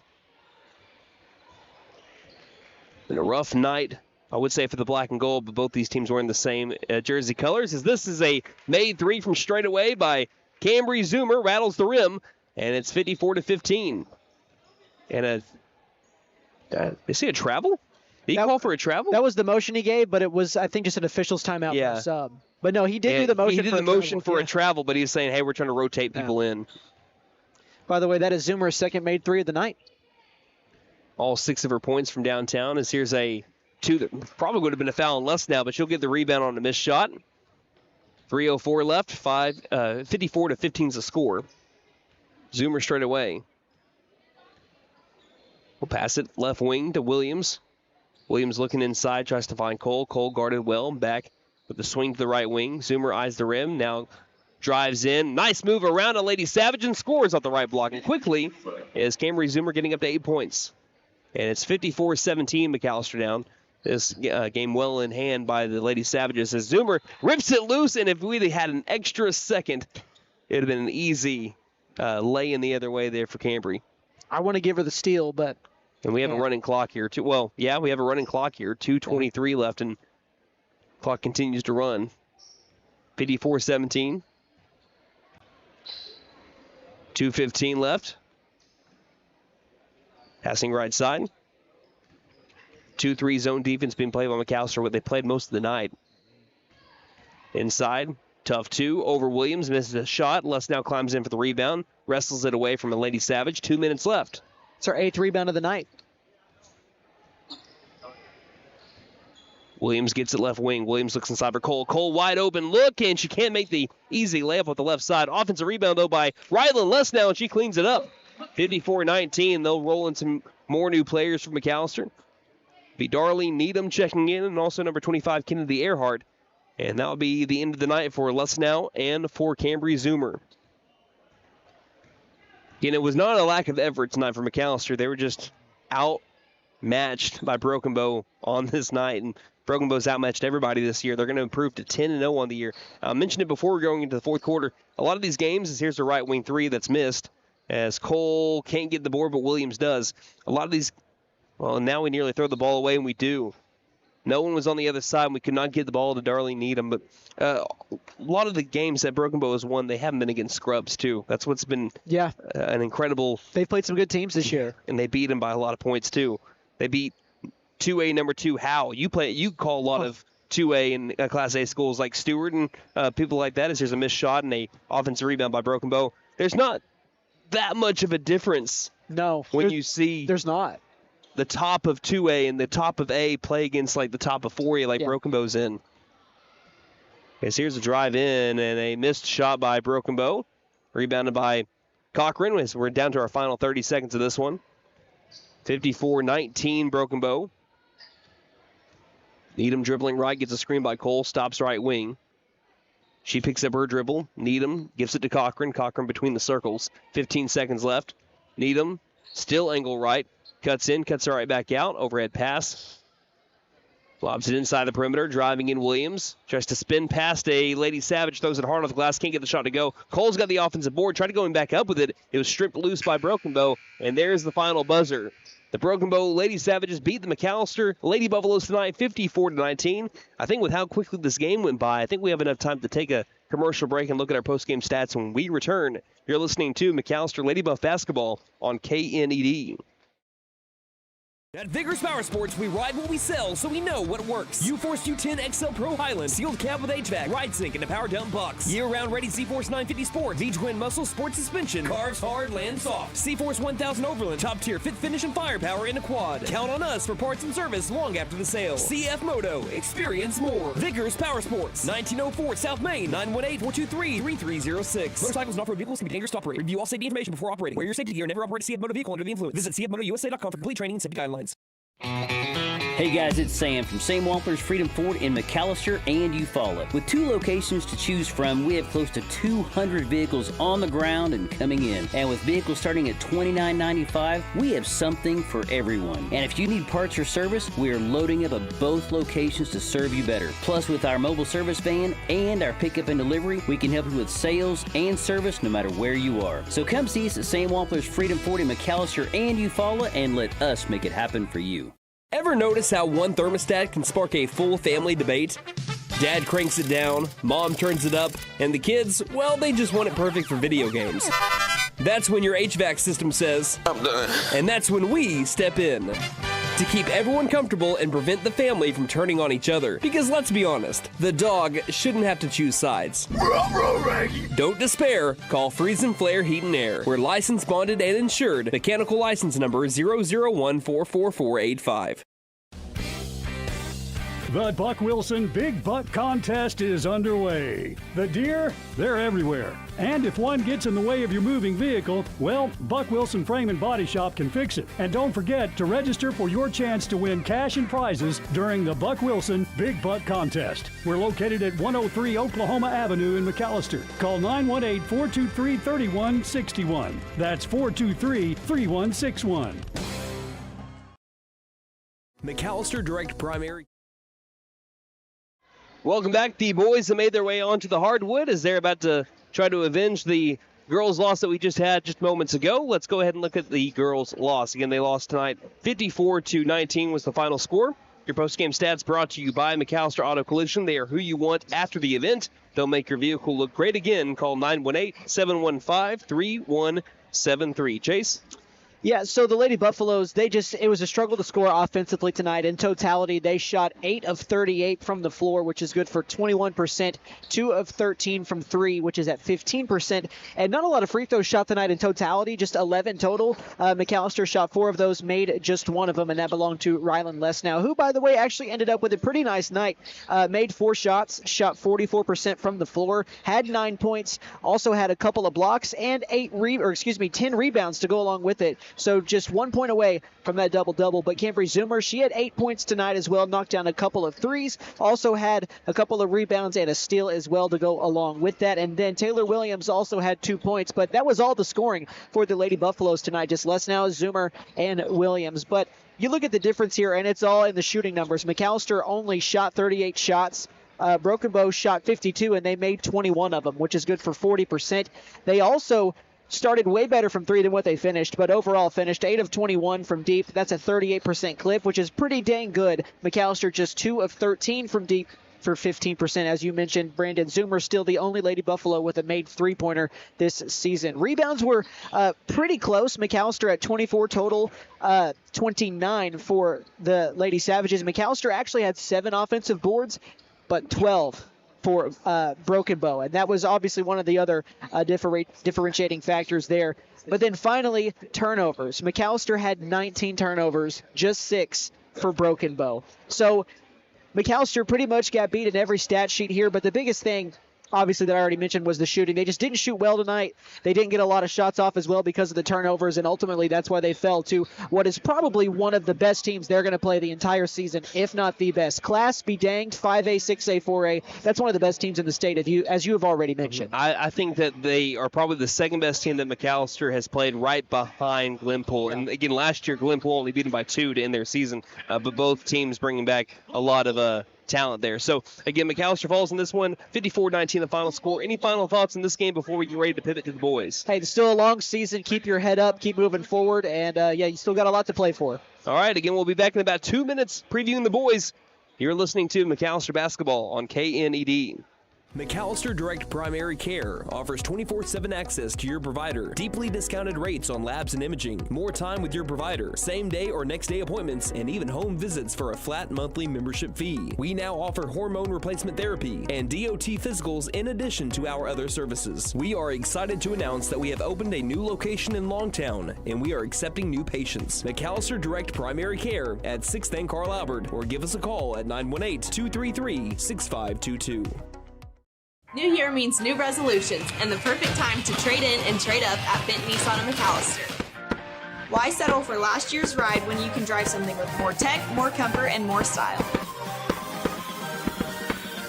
Been a rough night, I would say, for the black and gold, but both these teams wearing the same jersey colors. As this is a made three from straight away by Cambry Zoomer, rattles the rim, and it's 54-15. And is he a travel? Did he call for a travel? That was the motion he gave, but it was, I think, just an official's timeout for a sub. But no, he did do the motion. He did the motion for a travel, but he was saying, hey, we're trying to rotate people in. By the way, that is Zoomer's second made three of the night. All 6 of her points from downtown. As here's a 2 that probably would have been a foul and less now, but she'll get the rebound on a missed shot. 3:04 left. 54-15 is the score. Zoomer straight away. We'll pass it left wing to Williams. Williams looking inside, tries to find Cole. Cole guarded well. Back with the swing to the right wing. Zoomer eyes the rim. Now drives in. Nice move around on Lady Savage and scores off the right block. And quickly is Cambry Zoomer getting up to 8 points. And it's 54-17, McAlester down. This game well in hand by the Lady Savages as Zoomer rips it loose. And if we'd had an extra second, it would have been an easy lay in the other way there for Cambry. I want to give her the steal, but... And we have a running clock here, too. Well, yeah, we have a running clock here. 2:23 left, and clock continues to run. 54-17. 2:15 left. Passing right side. 2-3 zone defense being played by McAlester, what they played most of the night. Inside, tough 2 over Williams, misses a shot. Les now climbs in for the rebound, wrestles it away from a Lady Savage. 2 minutes left. It's our 8th rebound of the night. Williams gets it left wing. Williams looks inside for Cole. Cole wide open look, and she can't make the easy layup with the left side. Offensive rebound, though, by Rylan Lesnow, and she cleans it up. 54-19. They'll roll in some more new players for McAlester. Be Darlene Needham checking in, and also number 25, Kennedy Earhart. And that'll be the end of the night for Lesnow and for Cambry Zoomer. Again, it was not a lack of effort tonight for McAlester. They were just outmatched by Broken Bow on this night. And Broken Bow's outmatched everybody this year. They're going to improve to 10-0 on the year. I mentioned it before we're going into the fourth quarter. A lot of these games is here's the right wing 3 that's missed as Cole can't get the board, but Williams does. A lot of these, well, now we nearly throw the ball away, and we do. No one was on the other side, and we could not get the ball to Darlene Needham. But a lot of the games that Broken Bow has won, they haven't been against scrubs, too. That's what's been an incredible... They've played some good teams this year. And they beat them by a lot of points, too. They beat 2A number 2 Howe. You call a lot of 2A in Class A schools like Stewart and people like that. As there's a missed shot and a offensive rebound by Broken Bow. There's not that much of a difference. No. When you see... There's not. The top of 2A and the top of A play against like the top of 4A like Broken Bow's in. Okay, so here's a drive in and a missed shot by Broken Bow. Rebounded by Cochran as we're down to our final 30 seconds of this one. 54-19 Broken Bow. Needham dribbling right, gets a screen by Cole, stops right wing. She picks up her dribble. Needham gives it to Cochran. Cochran between the circles. 15 seconds left. Needham still angle right. Cuts in, cuts it right back out. Overhead pass. Lobs it inside the perimeter. Driving in Williams. Tries to spin past a Lady Savage. Throws it hard off the glass. Can't get the shot to go. Cole's got the offensive board. Tried to go back up with it. It was stripped loose by Broken Bow. And there's the final buzzer. The Broken Bow Lady Savages beat the McAlester Lady Buffaloes tonight 54-19. I think with how quickly this game went by, I think we have enough time to take a commercial break and look at our post-game stats when we return. You're listening to McAlester Lady Buff Basketball on KNED. At Vigorous Power Sports, we ride what we sell, so we know what works. U-Force U10 XL Pro Highland, sealed cab with HVAC, ride sync, and a power dump box. Year-round ready C-Force 950 Sport, V-Twin Muscle Sport Suspension, carves hard, lands soft. C-Force 1000 Overland, top-tier fit finish and firepower in a quad. Count on us for parts and service long after the sale. CF Moto, experience more. Vigorous Power Sports, 1904 South Main, 918-423-3306. Motorcycles and off-road vehicles can be dangerous to operate. Review all safety information before operating. Wear your safety gear. Never operate a CF Moto vehicle under the influence. Visit cfmotousa.com for complete training and safety guidelines. Hey guys, it's Sam from Sam Wampler's Freedom Ford in McAlester and Eufaula. With 2 locations to choose from, we have close to 200 vehicles on the ground and coming in. And with vehicles starting at $29.95, we have something for everyone. And if you need parts or service, we are loading up at both locations to serve you better. Plus, with our mobile service van and our pickup and delivery, we can help you with sales and service no matter where you are. So come see us at Sam Wampler's Freedom Ford in McAlester and Eufaula and let us make it happen for you. Ever notice how one thermostat can spark a full family debate? Dad cranks it down, mom turns it up, and the kids, well, they just want it perfect for video games. That's when your HVAC system says, I'm done. And that's when we step in to keep everyone comfortable and prevent the family from turning on each other. Because let's be honest, the dog shouldn't have to choose sides. Don't despair. Call Freeze and Flare Heat and Air. We're licensed, bonded, and insured. Mechanical license number 0014445. The Buck Wilson Big Buck Contest is underway. The deer, they're everywhere. And if one gets in the way of your moving vehicle, well, Buck Wilson Frame and Body Shop can fix it. And don't forget to register for your chance to win cash and prizes during the Buck Wilson Big Buck Contest. We're located at 103 Oklahoma Avenue in McAlester. Call 918-423-3161. That's 423-3161. McAlester Direct Primary. Welcome back. The boys have made their way onto the hardwood as they're about to try to avenge the girls' loss that we just had just moments ago. Let's go ahead and look at the girls' loss. Again, they lost tonight. 54-19 was the final score. Your post-game stats brought to you by McAlester Auto Collision. They are who you want after the event. They'll make your vehicle look great again. Call 918-715-3173. Chase? Yeah, so the Lady Buffaloes, it was a struggle to score offensively tonight. In totality, they shot 8 of 38 from the floor, which is good for 21%, 2 of 13 from 3, which is at 15%, and not a lot of free throws shot tonight in totality, just 11 total. McAlester shot 4 of those, made just 1 of them, and that belonged to Rylan Lesnow, who, by the way, actually ended up with a pretty nice night. Made 4 shots, shot 44% from the floor, had 9 points, also had a couple of blocks, and 10 rebounds to go along with it. So just 1 point away from that double-double. But Cambry Zoomer, she had 8 points tonight as well, knocked down a couple of threes, also had a couple of rebounds and a steal as well to go along with that. And then Taylor Williams also had 2 points, but that was all the scoring for the Lady Buffaloes tonight, just Lesnow, Zoomer, and Williams. But you look at the difference here, and it's all in the shooting numbers. McAlester only shot 38 shots. Broken Bow shot 52, and they made 21 of them, which is good for 40%. They also started way better from 3 than what they finished, but overall finished 8 of 21 from deep. That's a 38% clip, which is pretty dang good. McAlester just 2 of 13 from deep for 15%. As you mentioned, Brandon Zoomer still the only Lady Buffalo with a made three-pointer this season. Rebounds were pretty close. McAlester at 24 total, 29 for the Lady Savages. McAlester actually had 7 offensive boards, but 12 for Broken Bow, and that was obviously one of the other differentiating factors there. But then finally, turnovers. McAlester had 19 turnovers, just 6 for Broken Bow. So McAlester pretty much got beat in every stat sheet here, but the biggest thing, obviously, that I already mentioned was the shooting. They just didn't shoot well tonight. They didn't get a lot of shots off as well because of the turnovers, and ultimately that's why they fell to what is probably one of the best teams they're going to play the entire season, if not the best. Class be danged, 5A, 6A, 4A. That's one of the best teams in the state, as you have already mentioned. I think that they are probably the second best team that McAlester has played, right behind Glenpool. And again, last year Glenpool only beat them by 2 to end their season, but both teams bringing back a lot of talent there. So, again, McAlester falls in this one, 54-19 the final score. Any final thoughts in this game before we get ready to pivot to the boys? Hey, it's still a long season. Keep your head up. Keep moving forward. And, you still got a lot to play for. All right, again, we'll be back in about 2 minutes previewing the boys. You're listening to McAlester Basketball on KNED. McAlester Direct Primary Care offers 24/7 access to your provider, deeply discounted rates on labs and imaging, more time with your provider, same day or next day appointments, and even home visits for a flat monthly membership fee. We now offer hormone replacement therapy and DOT physicals in addition to our other services. We are excited to announce that we have opened a new location in Longtown, and we are accepting new patients. McAlester Direct Primary Care at 6th and Carl Albert, or give us a call at 918-233-6522. New year means new resolutions and the perfect time to trade in and trade up at Benton Nissan of McAlester. Why settle for last year's ride when you can drive something with more tech, more comfort, and more style?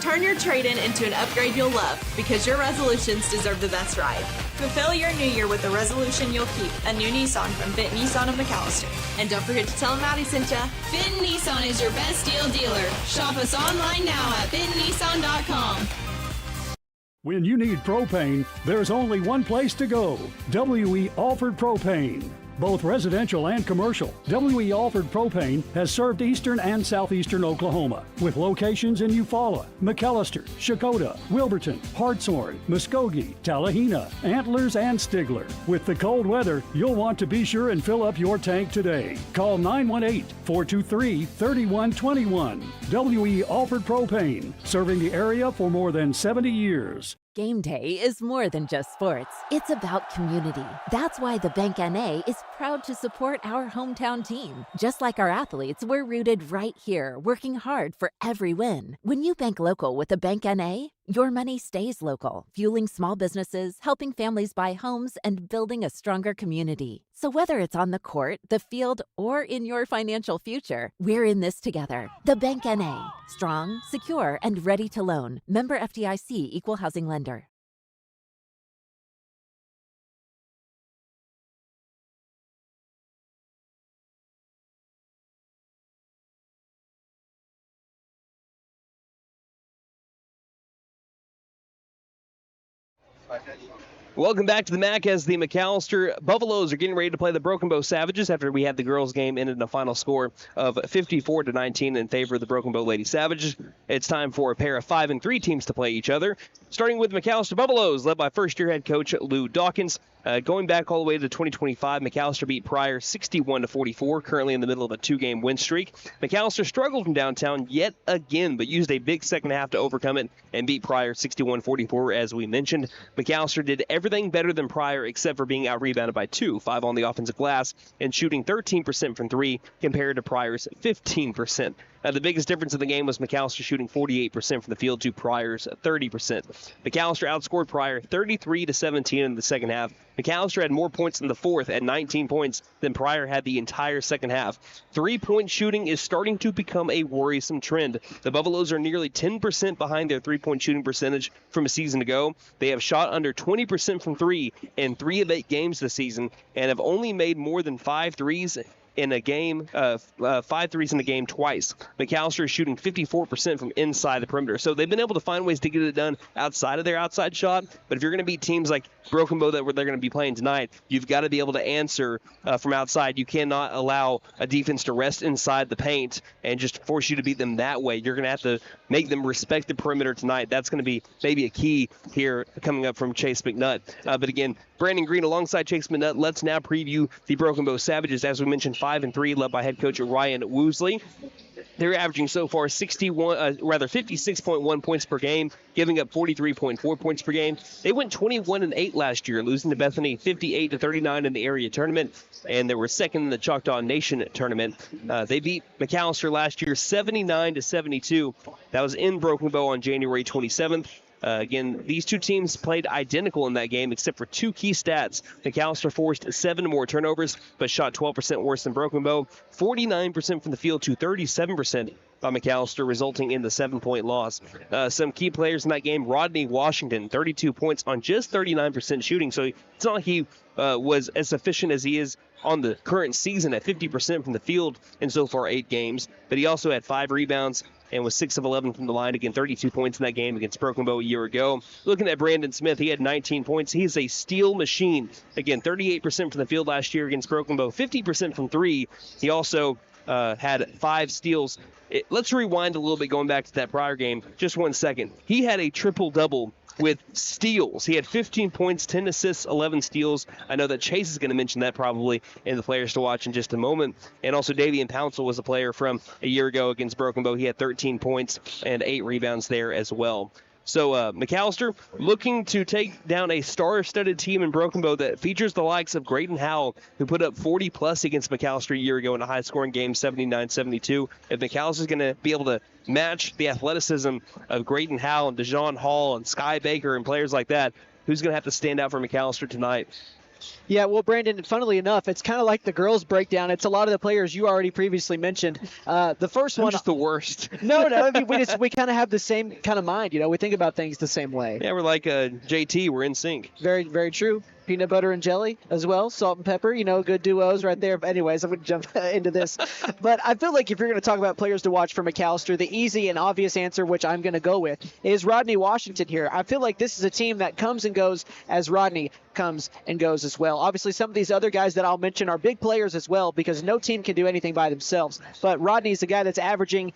Turn your trade-in into an upgrade you'll love, because your resolutions deserve the best ride. Fulfill your new year with a resolution you'll keep, a new Nissan from Benton Nissan of McAlester. And don't forget to tell them Maddie sent ya. Benton Nissan is your best deal dealer. Shop us online now at bentonnissan.com. When you need propane, there's only one place to go. W.E. Alford Propane. Both residential and commercial, W.E. Alford Propane has served eastern and southeastern Oklahoma with locations in Eufaula, McAlester, Shakota, Wilburton, Hartshorn, Muskogee, Tallahena, Antlers, and Stigler. With the cold weather, you'll want to be sure and fill up your tank today. Call 918-423-3121. W.E. Alford Propane, serving the area for more than 70 years. Game day is more than just sports. It's about community. That's why the Bank NA is proud to support our hometown team. Just like our athletes, we're rooted right here, working hard for every win. When you bank local with the Bank NA, your money stays local, fueling small businesses, helping families buy homes, and building a stronger community. So whether it's on the court, the field, or in your financial future, we're in this together. The Bank NA. Strong, secure, and ready to loan. Member FDIC Equal Housing Lender. Welcome back to the MAC as the McAlester Buffaloes are getting ready to play the Broken Bow Savages after we had the girls' game ended in a final score of 54-19 in favor of the Broken Bow Lady Savages. It's time for a pair of 5-3 teams to play each other. Starting with McAlester Buffaloes, led by first-year head coach Lou Dawkins. Going back all the way to 2025, McAlester beat Pryor 61-44, currently in the middle of a 2-game win streak. McAlester struggled from downtown yet again, but used a big second half to overcome it and beat Pryor 61-44, as we mentioned. McAlester did everything better than Pryor except for being out-rebounded by 5 on the offensive glass, and shooting 13% from 3 compared to Pryor's 15%. The biggest difference in the game was McAlester shooting 48% from the field to Pryor's 30%. McAlester outscored Pryor 33-17 in the second half. McAlester had more points in the fourth at 19 points than Pryor had the entire second half. 3-point shooting is starting to become a worrisome trend. The Buffaloes are nearly 10% behind their 3-point shooting percentage from a season ago. They have shot under 20% from 3 in 3 of 8 games this season and have only made more than 5 threes in a game, 5 threes in a game twice. McAlester is shooting 54% from inside the perimeter. So they've been able to find ways to get it done outside of their outside shot. But if you're going to beat teams like Broken Bow that they're going to be playing tonight, you've got to be able to answer from outside. You cannot allow a defense to rest inside the paint and just force you to beat them that way. You're going to have to make them respect the perimeter tonight. That's going to be maybe a key here coming up from Chase McNutt. But again, Brandon Green alongside Chase McNutt. Let's now preview the Broken Bow Savages. As we mentioned, 5-3, led by head coach Ryan Woosley. They're averaging so far 56.1 points per game, giving up 43.4 points per game. They went 21-8 last year, losing to Bethany 58-39 in the area tournament, and they were second in the Choctaw Nation tournament. They beat McAlester last year 79-72. That was in Broken Bow on January 27th. Again, these two teams played identical in that game except for 2 key stats. McAlester forced 7 more turnovers, but shot 12% worse than Broken Bow. 49% from the field to 37% by McAlester, resulting in the 7-point loss. Some key players in that game, Rodney Washington, 32 points on just 39% shooting. So it's not like he was as efficient as he is on the current season at 50% from the field in so far 8 games. But he also had 5 rebounds and was 6 of 11 from the line, again 32 points in that game against Broken Bow a year ago. Looking at Brandon Smith, he had 19 points. He is a steal machine. Again, 38% from the field last year against Broken Bow, 50% from 3. He also had 5 steals. Let's rewind a little bit going back to that prior game. Just 1 second. He had a triple-double with steals. He had 15 points, 10 assists, 11 steals. I know that Chase is going to mention that probably in the players to watch in just a moment. And also Davian Pouncil was a player from a year ago against Broken Bow. He had 13 points and 8 rebounds there as well. So McAlester looking to take down a star-studded team in Broken Bow that features the likes of Graydon Howell, who put up 40-plus against McAlester a year ago in a high-scoring game, 79-72. If McAlster's going to be able to match the athleticism of Graydon Howell and DeJohn Hall and Sky Baker and players like that, who's going to have to stand out for McAlester tonight? Yeah, well, Brandon, funnily enough, it's kind of like the girls' breakdown. It's a lot of the players you already previously mentioned. The first one, just the worst. No, I mean, we kind of have the same kind of mind. We think about things the same way. Yeah, we're like JT. We're in sync. Very, very true. Peanut butter and jelly as well, salt and pepper, good duos right there. But anyways, I'm going to jump into this. But I feel like if you're going to talk about players to watch for McAlester, the easy and obvious answer, which I'm going to go with, is Rodney Washington here. I feel like this is a team that comes and goes as Rodney comes and goes as well. Obviously, some of these other guys that I'll mention are big players as well because no team can do anything by themselves. But Rodney's the guy that's averaging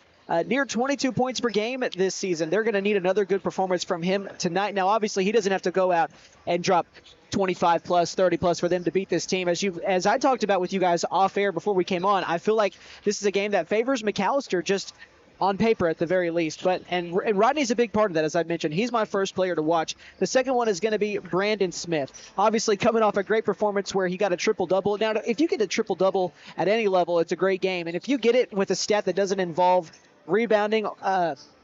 near 22 points per game this season. They're going to need another good performance from him tonight. Now, obviously, he doesn't have to go out and drop 25 plus, 30 plus for them to beat this team. As I talked about with you guys off air before we came on, I feel like this is a game that favors McAlester just on paper at the very least. And Rodney's a big part of that, as I mentioned. He's my first player to watch. The second one is going to be Brandon Smith. Obviously coming off a great performance where he got a triple-double. Now, if you get a triple-double at any level, it's a great game. And if you get it with a stat that doesn't involve rebounding,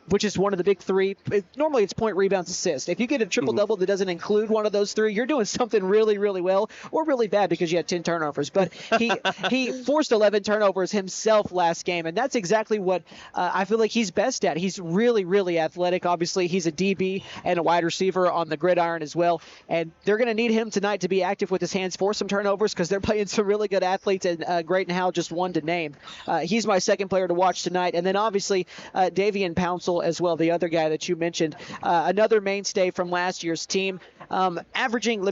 which is one of the big 3. Normally it's point, rebounds, assist. If you get a triple-double that doesn't include one of those 3, you're doing something really, really well or really bad because you had 10 turnovers. But he forced 11 turnovers himself last game, and that's exactly what I feel like he's best at. He's really, really athletic. Obviously, he's a DB and a wide receiver on the gridiron as well, and they're going to need him tonight to be active with his hands, force some turnovers because they're playing some really good athletes, and Graydon Howell just one to name. He's my second player to watch tonight, and then obviously Davian Pouncil as well, the other guy that you mentioned, another mainstay from last year's team, averaging,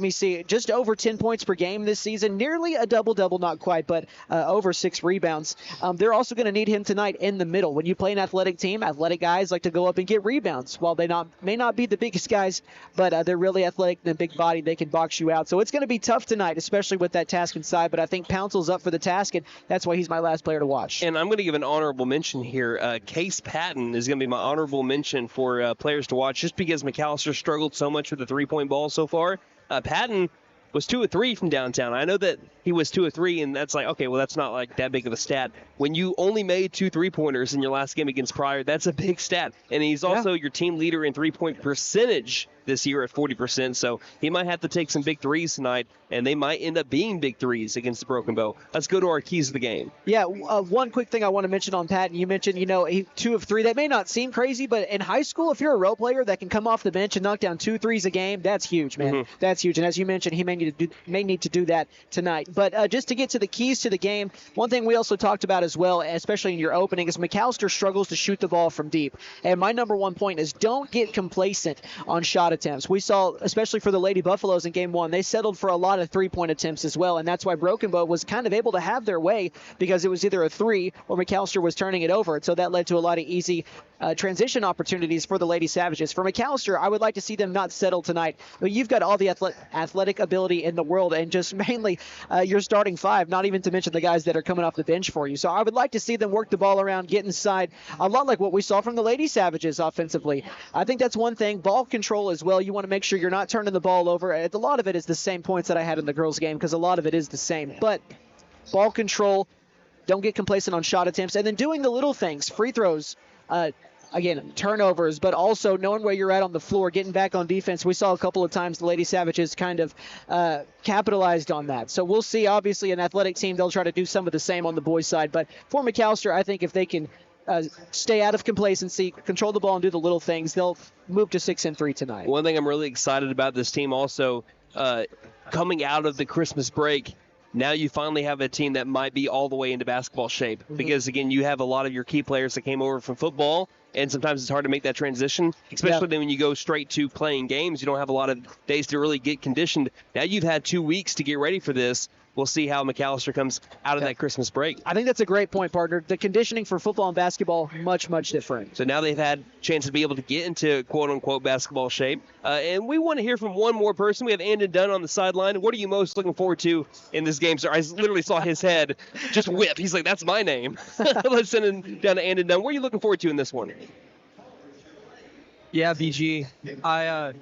just over 10 points per game this season, nearly a double-double, not quite, but over 6 rebounds. They're also going to need him tonight in the middle. When you play an athletic team, athletic guys like to go up and get rebounds. While they may not be the biggest guys, but they're really athletic and big body, they can box you out. So it's going to be tough tonight, especially with that task inside, but I think Pouncil's up for the task, and that's why he's my last player to watch. And I'm going to give an honorable mention here. Case Patton is going to be my honorable mention for players to watch just because McAlester struggled so much with the three-point ball so far. Patton was 2 of 3 from downtown. I know that he was 2 of 3, and that's like, okay, well, that's not like that big of a stat. When you only made 2 3-pointers in your last game against Pryor, that's a big stat. And he's also your team leader in three-point percentage this year at 40%, so he might have to take some big threes tonight, and they might end up being big threes against the Broken Bow. Let's go to our keys of the game. Yeah, one quick thing I want to mention on Patton. You mentioned, he 2 of 3. That may not seem crazy, but in high school, if you're a role player that can come off the bench and knock down 2 threes a game, that's huge, man. Mm-hmm. That's huge. And as you mentioned, he may need to do that tonight. But just to get to the keys to the game, one thing we also talked about as well, especially in your opening, is McAlester struggles to shoot the ball from deep. And my number one point is don't get complacent on shot attempts. We saw, especially for the Lady Buffaloes in Game 1, they settled for a lot of three-point attempts as well, and that's why Broken Bow was kind of able to have their way because it was either a 3 or McAlester was turning it over. So that led to a lot of easy transition opportunities for the Lady Savages. For McAlester, I would like to see them not settle tonight. You've got all the athletic ability in the world and just mainly your starting 5, not even to mention the guys that are coming off the bench for you. So I would like to see them work the ball around, get inside, a lot like what we saw from the Lady Savages offensively. I think that's one thing. Ball control as well. You want to make sure you're not turning the ball over. A lot of it is the same points that I had in the girls' game because a lot of it is the same. But ball control, don't get complacent on shot attempts, and then doing the little things, free throws, again, turnovers, but also knowing where you're at on the floor, getting back on defense. We saw a couple of times the Lady Savages kind of capitalized on that. So we'll see. Obviously, an athletic team, they'll try to do some of the same on the boys' side. But for McAlester, I think if they can stay out of complacency, control the ball, and do the little things, they'll move to 6-3 tonight. One thing I'm really excited about this team also, coming out of the Christmas break, now you finally have a team that might be all the way into basketball shape. Mm-hmm. Because, again, you have a lot of your key players that came over from football, and sometimes it's hard to make that transition, especially when you go straight to playing games. You don't have a lot of days to really get conditioned. Now you've had 2 weeks to get ready for this. we'll see how McAlester comes out of that Christmas break. I think that's a great point, partner. The conditioning for football and basketball, much, much different. So now they've had a chance to be able to get into quote-unquote basketball shape. And we want to hear from one more person. We have Andon Dunn on the sideline. What are you most looking forward to in this game, sir? I literally saw his head just whip. He's like, that's my name. Let's send him down to Andon Dunn. What are you looking forward to in this one? Yeah, BG. I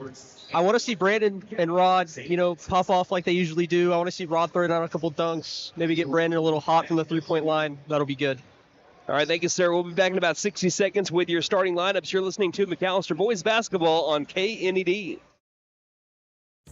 want to see Brandon and Rod, pop off like they usually do. I want to see Rod throw down a couple dunks, maybe get Brandon a little hot from the three-point line. That'll be good. All right, thank you, sir. We'll be back in about 60 seconds with your starting lineups. You're listening to McAlester Boys Basketball on KNED.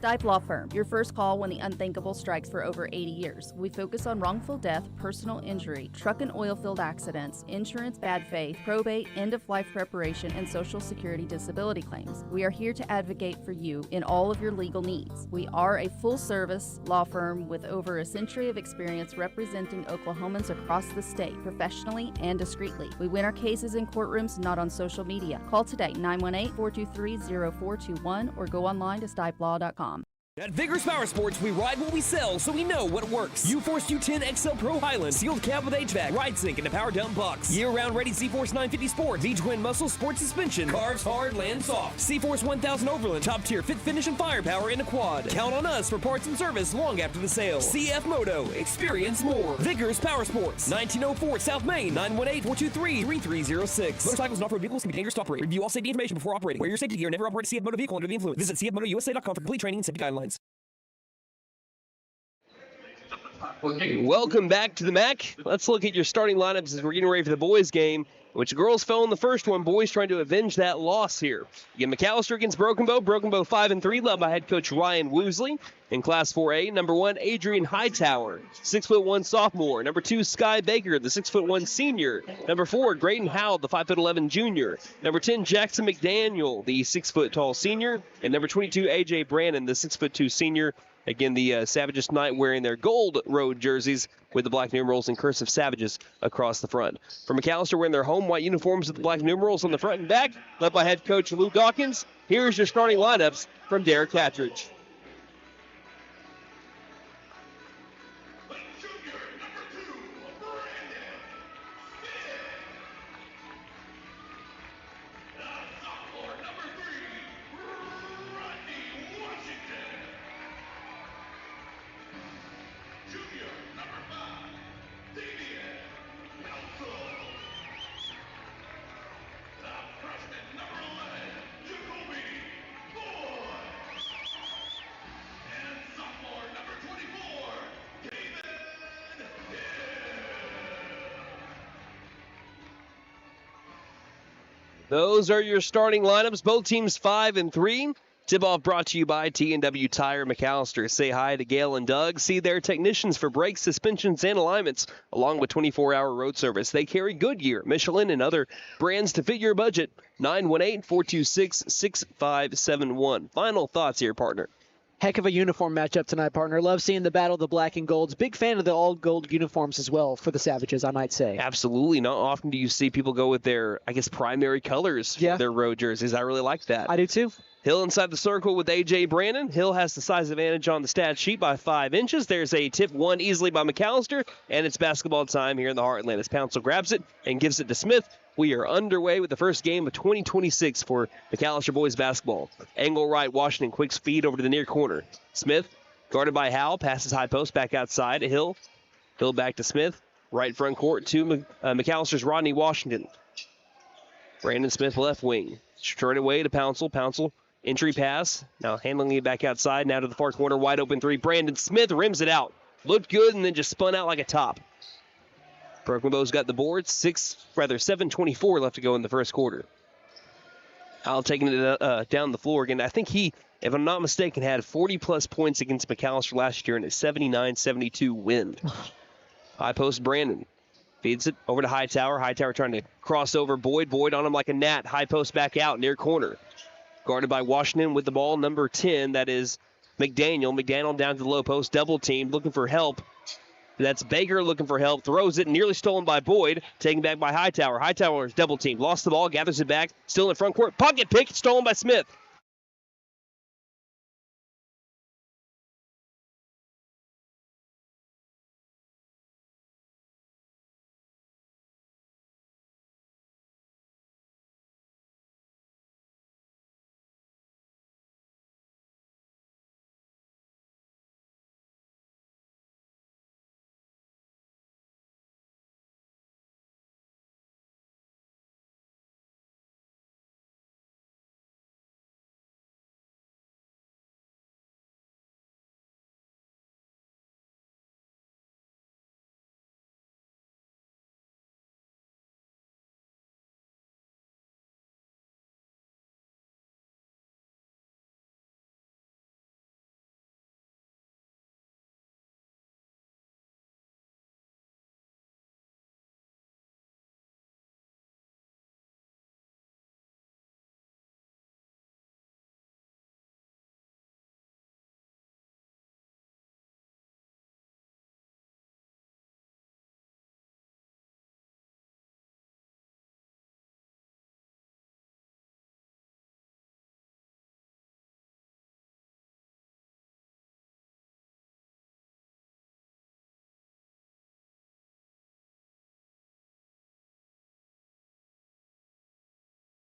Stipe Law Firm, your first call when the unthinkable strikes for over 80 years. We focus on wrongful death, personal injury, truck and oil field accidents, insurance bad faith, probate, end-of-life preparation, and Social Security disability claims. We are here to advocate for you in all of your legal needs. We are a full-service law firm with over a century of experience representing Oklahomans across the state, professionally and discreetly. We win our cases in courtrooms, not on social media. Call today, 918-423-0421, or go online to stipelaw.com. At Vigorous Power Sports, we ride what we sell so we know what works. U-Force U10 XL Pro Highland, sealed cab with HVAC, ride sync, and a power dump box. Year-round ready C-Force 950 Sport, V-Twin Muscle Sport Suspension, carves hard, lands soft. C-Force 1000 Overland, top tier fit finish and firepower in a quad. Count on us for parts and service long after the sale. CF Moto, experience more. Vigorous Power Sports, 1904 South Main, 918-423-3306. Motorcycles and off-road vehicles can be dangerous to operate. Review all safety information before operating. Wear your safety gear. Never operate a CF Moto vehicle under the influence. Visit cfmotousa.com for complete training and safety guidelines. Welcome back to the MAC. Let's look at your starting lineups as we're getting ready for the boys' game, which the girls fell in the first one. Boys trying to avenge that loss here. You get McAlester against Broken Bow. Broken Bow 5-3, led by head coach Ryan Woosley. In Class 4A, number 1, Adrian Hightower, 6'1" sophomore. Number 2, Sky Baker, the 6'1" senior. Number 4, Graydon Howell, the 5'11" junior. Number 10, Jackson McDaniel, the 6'tall senior. And number 22, AJ Brandon, the 6'2" senior. Again, the Savages tonight wearing their gold road jerseys with the black numerals and cursive Savages across the front. For McAlester, wearing their home white uniforms with the black numerals on the front and back, led by head coach Lou Dawkins. Here's your starting lineups from Derek Catridge. Those are your starting lineups. Both teams 5-3. Tip-off brought to you by T&W Tire McAlester. Say hi to Gail and Doug. See their technicians for brakes, suspensions, and alignments, along with 24-hour road service. They carry Goodyear, Michelin, and other brands to fit your budget. 918-426-6571. Final thoughts here, partner. Heck of a uniform matchup tonight, partner. Love seeing the battle of the black and golds. Big fan of the all-gold uniforms as well for the Savages, I might say. Absolutely. Not often do you see people go with their, primary colors for their road jerseys. I really like that. I do too. Hill inside the circle with A.J. Brandon. Hill has the size advantage on the stat sheet by 5 inches. There's a tip won easily by McAlester, and it's basketball time here in the Heartland as Pouncil grabs it and gives it to Smith. We are underway with the first game of 2026 for McAlester boys basketball. Angle right, Washington, quick speed over to the near corner. Smith, guarded by Howell, passes high post back outside to Hill. Hill back to Smith, right front court to McAllister's Rodney Washington. Brandon Smith, left wing. Straight away to Pouncil. Pouncil, entry pass. Now handling it back outside. Now to the far corner, wide open three. Brandon Smith rims it out. Looked good and then just spun out like a top. Broken Bow's got the board. 7:24 left to go in the first quarter. Howell taking it down the floor again. I think he, if I'm not mistaken, had 40-plus points against McAlester last year in a 79-72 win. High post Brandon. Feeds it over to Hightower. Hightower trying to cross over Boyd. Boyd on him like a gnat. High post back out near corner. Guarded by Washington with the ball. Number 10, that is McDaniel. McDaniel down to the low post. Double teamed, looking for help. That's Baker looking for help. Throws it, nearly stolen by Boyd. Taken back by Hightower. Hightower is double teamed. Lost the ball, gathers it back. Still in front court. Pocket pick, stolen by Smith.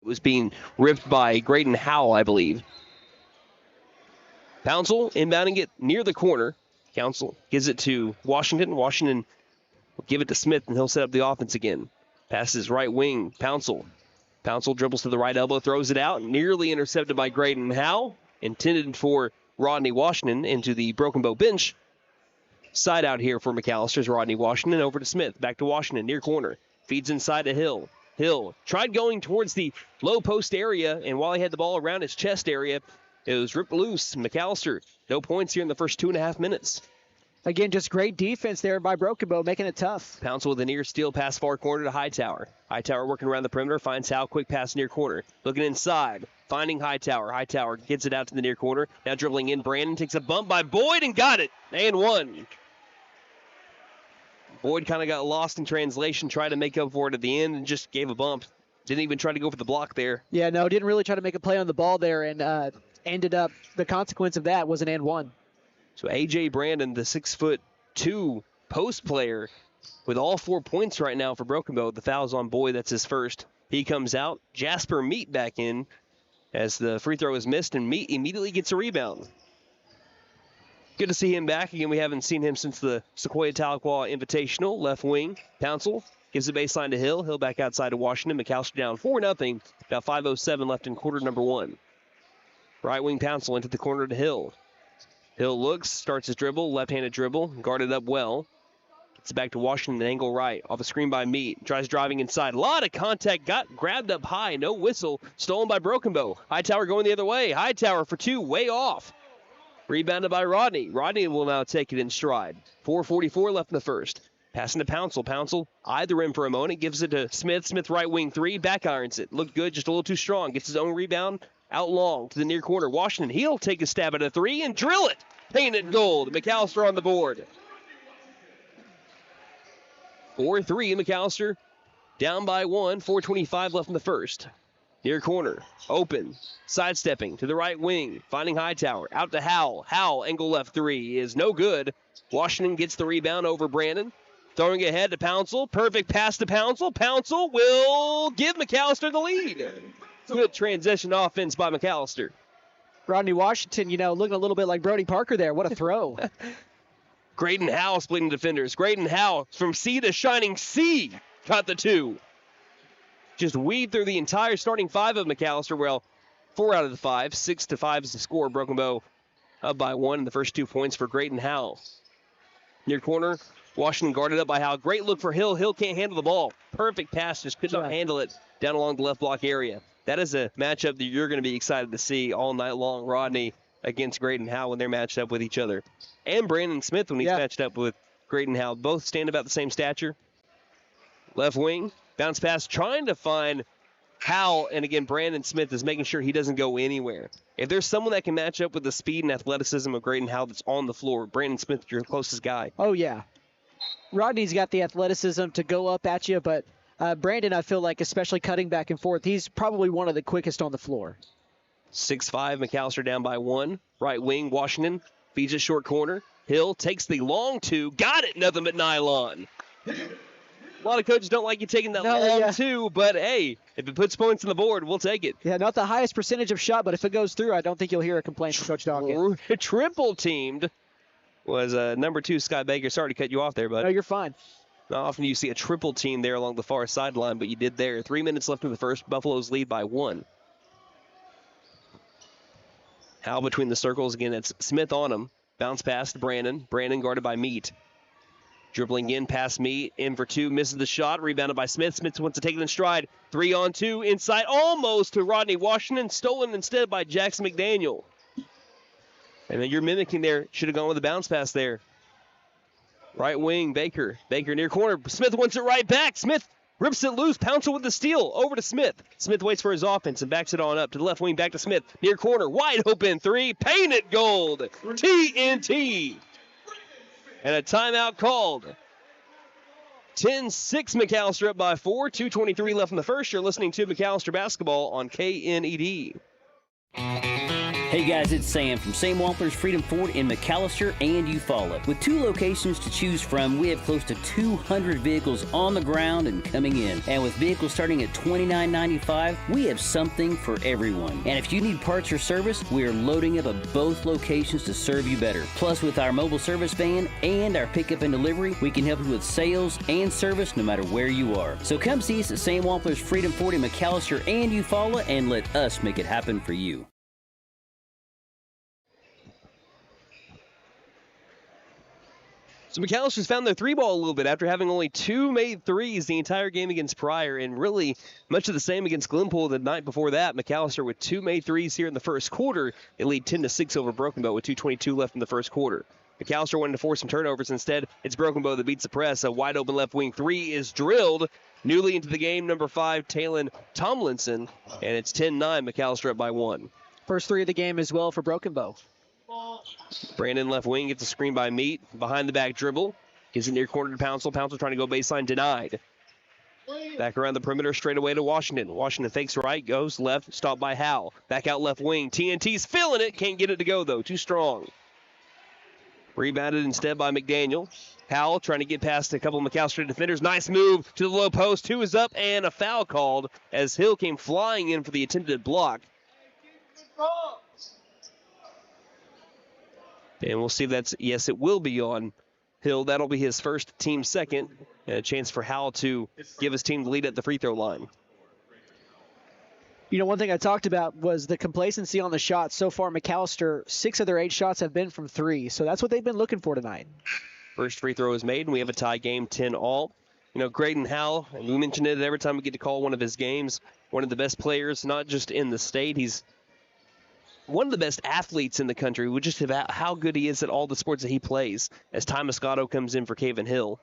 It was being ripped by Graydon Howell, I believe. Pouncil inbounding it near the corner. Council gives it to Washington. Washington will give it to Smith, and he'll set up the offense again. Passes right wing, Pouncil. Pouncil dribbles to the right elbow, throws it out, nearly intercepted by Graydon Howell. Intended for Rodney Washington into the Broken Bow bench. Side out here for McAllister's Rodney Washington. Over to Smith, back to Washington, near corner. Feeds inside to Hill. Hill tried going towards the low post area, and while he had the ball around his chest area, it was ripped loose. McAllister, no points here in the first 2.5 minutes. Again, just great defense there by Broken Bow, making it tough. Pouncil with a near steal pass far corner to Hightower. Hightower working around the perimeter, finds Howell, quick pass near corner. Looking inside, finding Hightower. Hightower gets it out to the near corner. Now dribbling in, Brandon takes a bump by Boyd and got it. And one. Boyd kind of got lost in translation, tried to make up for it at the end and just gave a bump. Didn't even try to go for the block there. Yeah, no, didn't really try to make a play on the ball there, and ended up, the consequence of that was an and one. So A.J. Brandon, the 6'2" post player, with all 4 points right now for Broken Bow. The foul's on Boyd, that's his first. He comes out. Jasper Meat back in as the free throw is missed, and Meat immediately gets a rebound. Good to see him back. Again, we haven't seen him since the Sequoia Tahlequah Invitational. Left wing, Pouncil gives the baseline to Hill. Hill back outside to Washington. McAllister down 4-0. About 5:07 left in quarter number 1. Right wing Pouncil into the corner to Hill. Hill looks, starts his dribble, left-handed dribble, guarded up well. Gets it back to Washington, angle right, off a screen by Meat. Tries driving inside. A lot of contact, got grabbed up high, no whistle. Stolen by Broken Bow. Hightower going the other way. Hightower for 2, way off. Rebounded by Rodney. Rodney will now take it in stride. 4:44 left in the first. Passing to Pouncil. Pouncil eyed the rim for a moment. Gives it to Smith. Smith right wing 3. Back irons it. Looked good, just a little too strong. Gets his own rebound. Out long to the near corner. Washington, he'll take a stab at a 3 and drill it. Painted gold. McAllister on the board. 4-3. McAllister down by 1. 4:25 left in the first. Near corner. Open. Sidestepping to the right wing. Finding Hightower. Out to Howell. Howell, angle left 3 is no good. Washington gets the rebound over Brandon. Throwing ahead to Pouncil. Perfect pass to Pouncil. Pouncil will give McAllister the lead. Good transition offense by McAllister. Rodney Washington, looking a little bit like Brody Parker there. What a throw. Graydon Howell splitting defenders. Graydon Howell from sea to shining sea. Got the 2. Just weaved through the entire starting 5 of McAllister. Well, 4 out of the 5. 6-5 is the score. Broken Bow up by 1 in the first 2 points for Graydon Howell. Near corner, Washington guarded up by Howell. Great look for Hill. Hill can't handle the ball. Perfect pass, just could not handle it down along the left block area. That is a matchup that you're going to be excited to see all night long. Rodney against Graydon Howell when they're matched up with each other. And Brandon Smith when he's matched up with Graydon Howell. Both stand about the same stature. Left wing, bounce pass, trying to find Howell. And again, Brandon Smith is making sure he doesn't go anywhere. If there's someone that can match up with the speed and athleticism of Graydon Howell that's on the floor, Brandon Smith, your closest guy. Oh, yeah. Rodney's got the athleticism to go up at you, but Brandon, I feel like, especially cutting back and forth, he's probably one of the quickest on the floor. 6-5, McAllister down by 1. Right wing, Washington feeds it short corner. Hill takes the long 2. Got it, nothing but nylon. A lot of coaches don't like you taking that long 2, but hey, if it puts points on the board, we'll take it. Yeah, not the highest percentage of shot, but if it goes through, I don't think you'll hear a complaint from Coach Dawkins. Triple teamed was number 2, Sky Baker. Sorry to cut you off there, bud. No, you're fine. Not often you see a triple team there along the far sideline, but you did there. 3 minutes left in the first. Buffaloes lead by 1. Howell between the circles. Again, it's Smith on him. Bounce pass to Brandon. Brandon guarded by Meat. Dribbling in past Meat. In for 2. Misses the shot. Rebounded by Smith. Smith wants to take it in stride. 3-on-2 inside. Almost to Rodney Washington. Stolen instead by Jackson McDaniel. And then you're mimicking there. Should have gone with a bounce pass there. Right wing, Baker. Baker near corner. Smith wants it right back. Smith rips it loose. Pouncil with the steal. Over to Smith. Smith waits for his offense and backs it on up to the left wing. Back to Smith. Near corner. Wide open 3. Painted gold. TNT. And a timeout called. 10-6 McAllister up by 4. 2:23 left in the first. You're listening to McAllister Basketball on KNED. Hey guys, it's Sam from Sam Wampler's Freedom Ford in McAlester and Eufaula. With 2 locations to choose from, we have close to 200 vehicles on the ground and coming in. And with vehicles starting at $29.95, we have something for everyone. And if you need parts or service, we are loading up at both locations to serve you better. Plus, with our mobile service van and our pickup and delivery, we can help you with sales and service no matter where you are. So come see us at Sam Wampler's Freedom Ford in McAlester and Eufaula and let us make it happen for you. So McAllister's found their 3-ball a little bit after having only 2 made threes the entire game against Pryor, and really much of the same against Glenpool the night before that. McAlester with 2 made threes here in the first quarter. They lead 10-6 over Broken Bow with 2:22 left in the first quarter. McAllister wanted to force some turnovers. Instead, it's Broken Bow that beats the press. A wide open left wing 3 is drilled. Newly into the game, number 5, Talon Tomlinson, and it's 10-9. McAllister up by 1. First 3 of the game as well for Broken Bow. Brandon left wing gets a screen by Meat. Behind the back dribble. Gives it near corner to Pouncil. Pouncil trying to go baseline, denied. Back around the perimeter, straight away to Washington. Washington fakes right, goes left, stopped by Howell. Back out left wing. TNT's filling it. Can't get it to go, though. Too strong. Rebounded instead by McDaniel. Howell trying to get past a couple of McAllister defenders. Nice move to the low post. 2 is up, and a foul called as Hill came flying in for the attempted block. And we'll see if that's, yes, it will be on Hill. That'll be his first, team second, and a chance for Howell to give his team the lead at the free throw line. You know, one thing I talked about was the complacency on the shots. So far, McAllister, 6 of their 8 shots have been from 3, so that's what they've been looking for tonight. First free throw is made, and we have a tie game, 10-all. You know, Graydon Howell, and we mentioned it every time we get to call one of his games, one of the best players, not just in the state. He's one of the best athletes in the country. We're just about how good he is at all the sports that he plays. As Ty Moscato comes in for Caven Hill.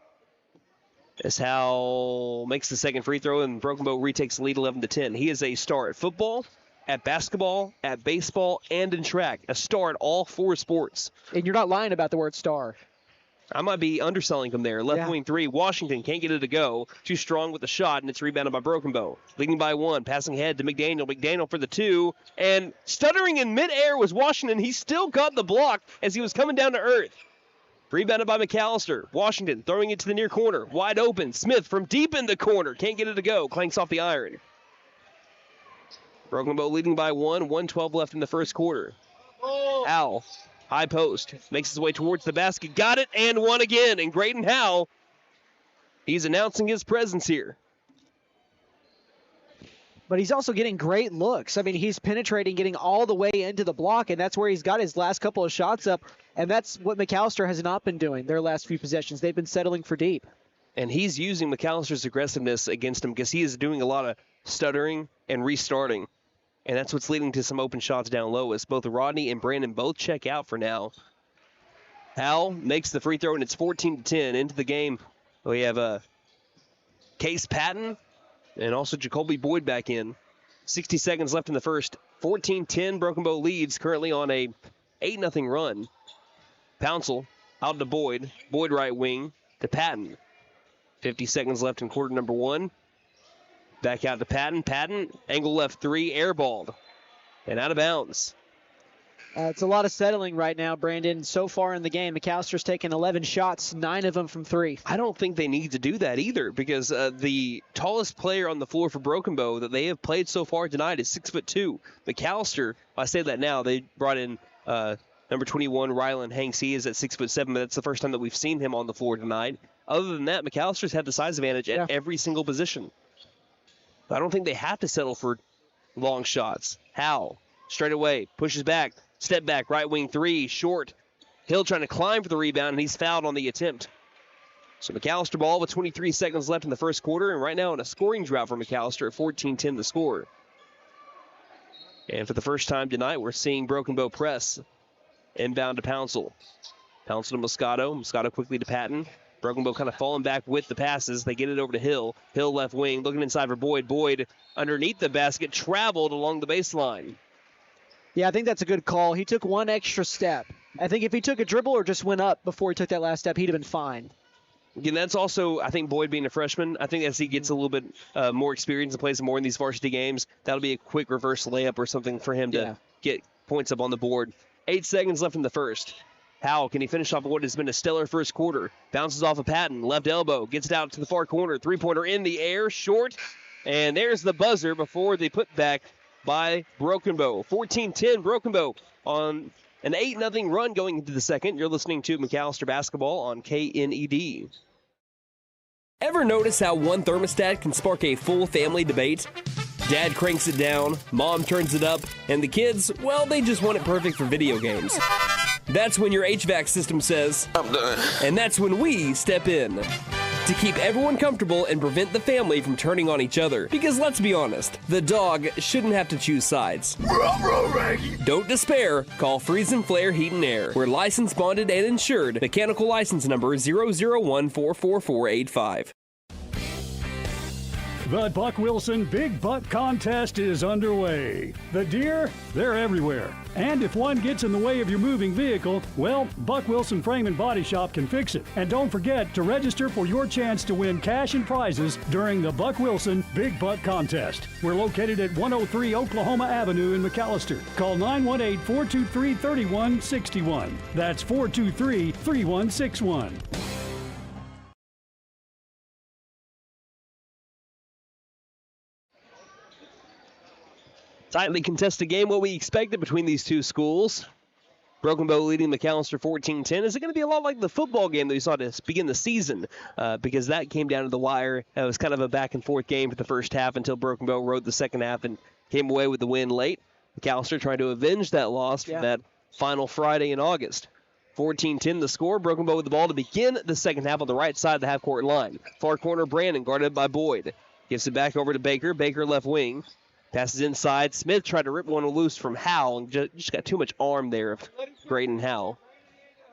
As Howell makes the second free throw, and Broken Bow retakes the lead 11-10. He is a star at football, at basketball, at baseball, and in track. A star at all 4 sports. And you're not lying about the word star. I might be underselling him there. Left wing 3. Washington can't get it to go. Too strong with the shot, and it's rebounded by Broken Bow. Leading by 1. Passing ahead to McDaniel. McDaniel for the 2. And stuttering in midair was Washington. He still got the block as he was coming down to earth. Rebounded by McAllister. Washington throwing it to the near corner. Wide open. Smith from deep in the corner. Can't get it to go. Clanks off the iron. Broken Bow leading by 1. 1:12 left in the first quarter. Howell. High post. Makes his way towards the basket. Got it and won again. And Graydon Howell, he's announcing his presence here. But he's also getting great looks. I mean, he's penetrating, getting all the way into the block, and that's where he's got his last couple of shots up. And that's what McAllister has not been doing their last few possessions. They've been settling for deep. And he's using McAllister's aggressiveness against him because he is doing a lot of stuttering and restarting. And that's what's leading to some open shots down low as both Rodney and Brandon both check out for now. Howell makes the free throw, and it's 14-10 into the game. We have Case Patton and also Jacoby Boyd back in. 60 seconds left in the first. 14-10, Broken Bow leads currently on a 8-0 run. Pouncil out to Boyd. Boyd right wing to Patton. 50 seconds left in quarter number 1. Back out to Patton. Patton, angle left 3, airballed. And out of bounds. It's a lot of settling right now, Brandon. So far in the game, McAllister's taken 11 shots, 9 of them from 3. I don't think they need to do that either because the tallest player on the floor for Broken Bow that they have played so far tonight is 6'2". McAllister, I say that now, they brought in number 21, Rylan Hanks. He is at 6'7", but that's the first time that we've seen him on the floor tonight. Other than that, McAllister's had the size advantage at every single position. I don't think they have to settle for long shots. Howell, straight away, pushes back, step back, right wing 3, short. Hill trying to climb for the rebound, and he's fouled on the attempt. So McAllister ball with 23 seconds left in the first quarter, and right now in a scoring drought for McAllister at 14-10 the score. And for the first time tonight, we're seeing Broken Bow press. Inbound to Pouncil. Pouncil to Moscato. Moscato quickly to Patton. Broken Bow kind of falling back with the passes. They get it over to Hill. Hill left wing, looking inside for Boyd. Boyd underneath the basket, traveled along the baseline. Yeah, I think that's a good call. He took one extra step. I think if he took a dribble or just went up before he took that last step, he'd have been fine. Again, that's also, I think, Boyd being a freshman. I think as he gets a little bit more experience and plays more in these varsity games, that'll be a quick reverse layup or something for him to get points up on the board. 8 seconds left in the first. Howell, can he finish off what has been a stellar first quarter? Bounces off of Patton, left elbow, gets it out to the far corner. Three-pointer in the air, short. And there's the buzzer before the putback by Broken Bow. 14-10, Broken Bow on an 8-0 run going into the second. You're listening to McAlester Basketball on KNED. Ever notice how one thermostat can spark a full family debate? Dad cranks it down, mom turns it up, and the kids, well, they just want it perfect for video games. That's when your HVAC system says, I'm done. And that's when we step in to keep everyone comfortable and prevent the family from turning on each other. Because let's be honest, the dog shouldn't have to choose sides. Don't despair. Call Freeze and Flare Heat and Air. We're licensed, bonded, and insured. Mechanical license number 0014445. The Buck Wilson Big Buck Contest is underway. The deer, they're everywhere. And if one gets in the way of your moving vehicle, well, Buck Wilson Frame and Body Shop can fix it. And don't forget to register for your chance to win cash and prizes during the Buck Wilson Big Buck Contest. We're located at 103 Oklahoma Avenue in McAlester. Call 918-423-3161. That's 423-3161. Tightly contested game, what we expected between these two schools. Broken Bow leading McAlester 14-10. Is it going to be a lot like the football game that we saw to begin the season? Because that came down to the wire. It was kind of a back-and-forth game for the first half until Broken Bow rode the second half and came away with the win late. McAlester trying to avenge that loss from that final Friday in August. 14-10 the score. Broken Bow with the ball to begin the second half on the right side of the half-court line. Far corner, Brandon guarded by Boyd. Gives it back over to Baker. Baker left wing. Passes inside. Smith tried to rip one loose from Howell and just got too much arm there of Graydon Howell.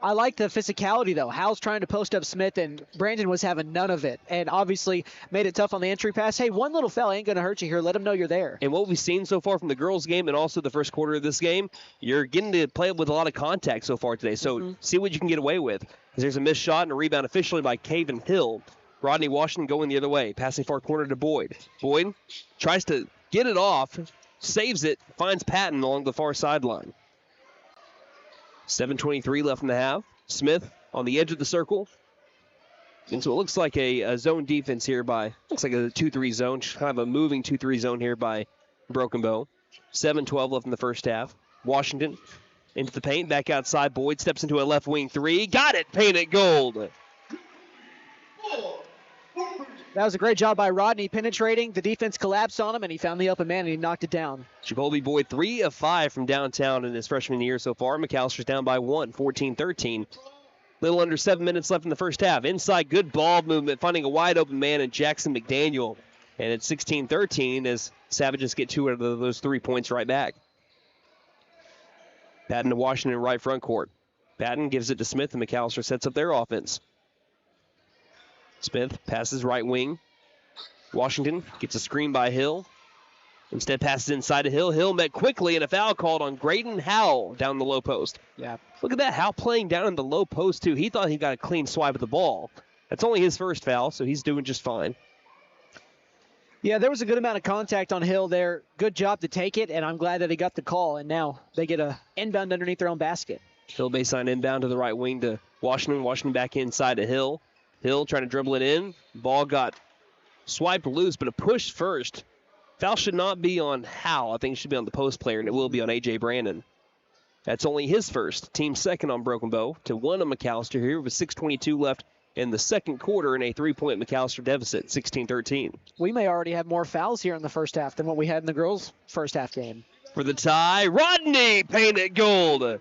I like the physicality, though. Howell's trying to post up Smith, and Brandon was having none of it, and obviously made it tough on the entry pass. Hey, one little foul ain't going to hurt you here. Let them know you're there. And what we've seen so far from the girls' game and also the first quarter of this game, you're getting to play with a lot of contact so far today. So see what you can get away with. There's a missed shot and a rebound officially by Caven Hill. Rodney Washington going the other way. Passing far corner to Boyd. Boyd tries to get it off, saves it, finds Patton along the far sideline. 7:23 left in the half. Smith on the edge of the circle. And so it looks like a zone defense here looks like a 2-3 zone, kind of a moving 2-3 zone here by Broken Bow. 7:12 left in the first half. Washington into the paint, back outside. Boyd steps into a left wing three. Got it, painted gold. That was a great job by Rodney penetrating. The defense collapsed on him, and he found the open man, and he knocked it down. Jacoby Boyd 3 of 5 from downtown in his freshman year so far. McAllister's down by 1, 14-13. Little under 7 minutes left in the first half. Inside, good ball movement, finding a wide open man in Jackson McDaniel. And it's 16-13 as Savages get 2 out of those 3 points right back. Patton to Washington right front court. Patton gives it to Smith, and McAllister sets up their offense. Smith passes right wing. Washington gets a screen by Hill. Instead passes inside to Hill. Hill met quickly and a foul called on Graydon Howell down the low post. Yeah. Look at that. Howell playing down in the low post too. He thought he got a clean swipe at the ball. That's only his first foul, so he's doing just fine. Yeah, there was a good amount of contact on Hill there. Good job to take it, and I'm glad that he got the call. And now they get a inbound underneath their own basket. Hill baseline inbound to the right wing to Washington. Washington back inside to Hill. Hill trying to dribble it in. Ball got swiped loose, but a push first. Foul should not be on Howell. I think it should be on the post player, and it will be on A.J. Brandon. That's only his first. Team second on Broken Bow to 1 on McAllister here with 6:22 left in the second quarter and a 3-point McAllister deficit, 16-13. We may already have more fouls here in the first half than what we had in the girls' first half game. For the tie, Rodney painted gold.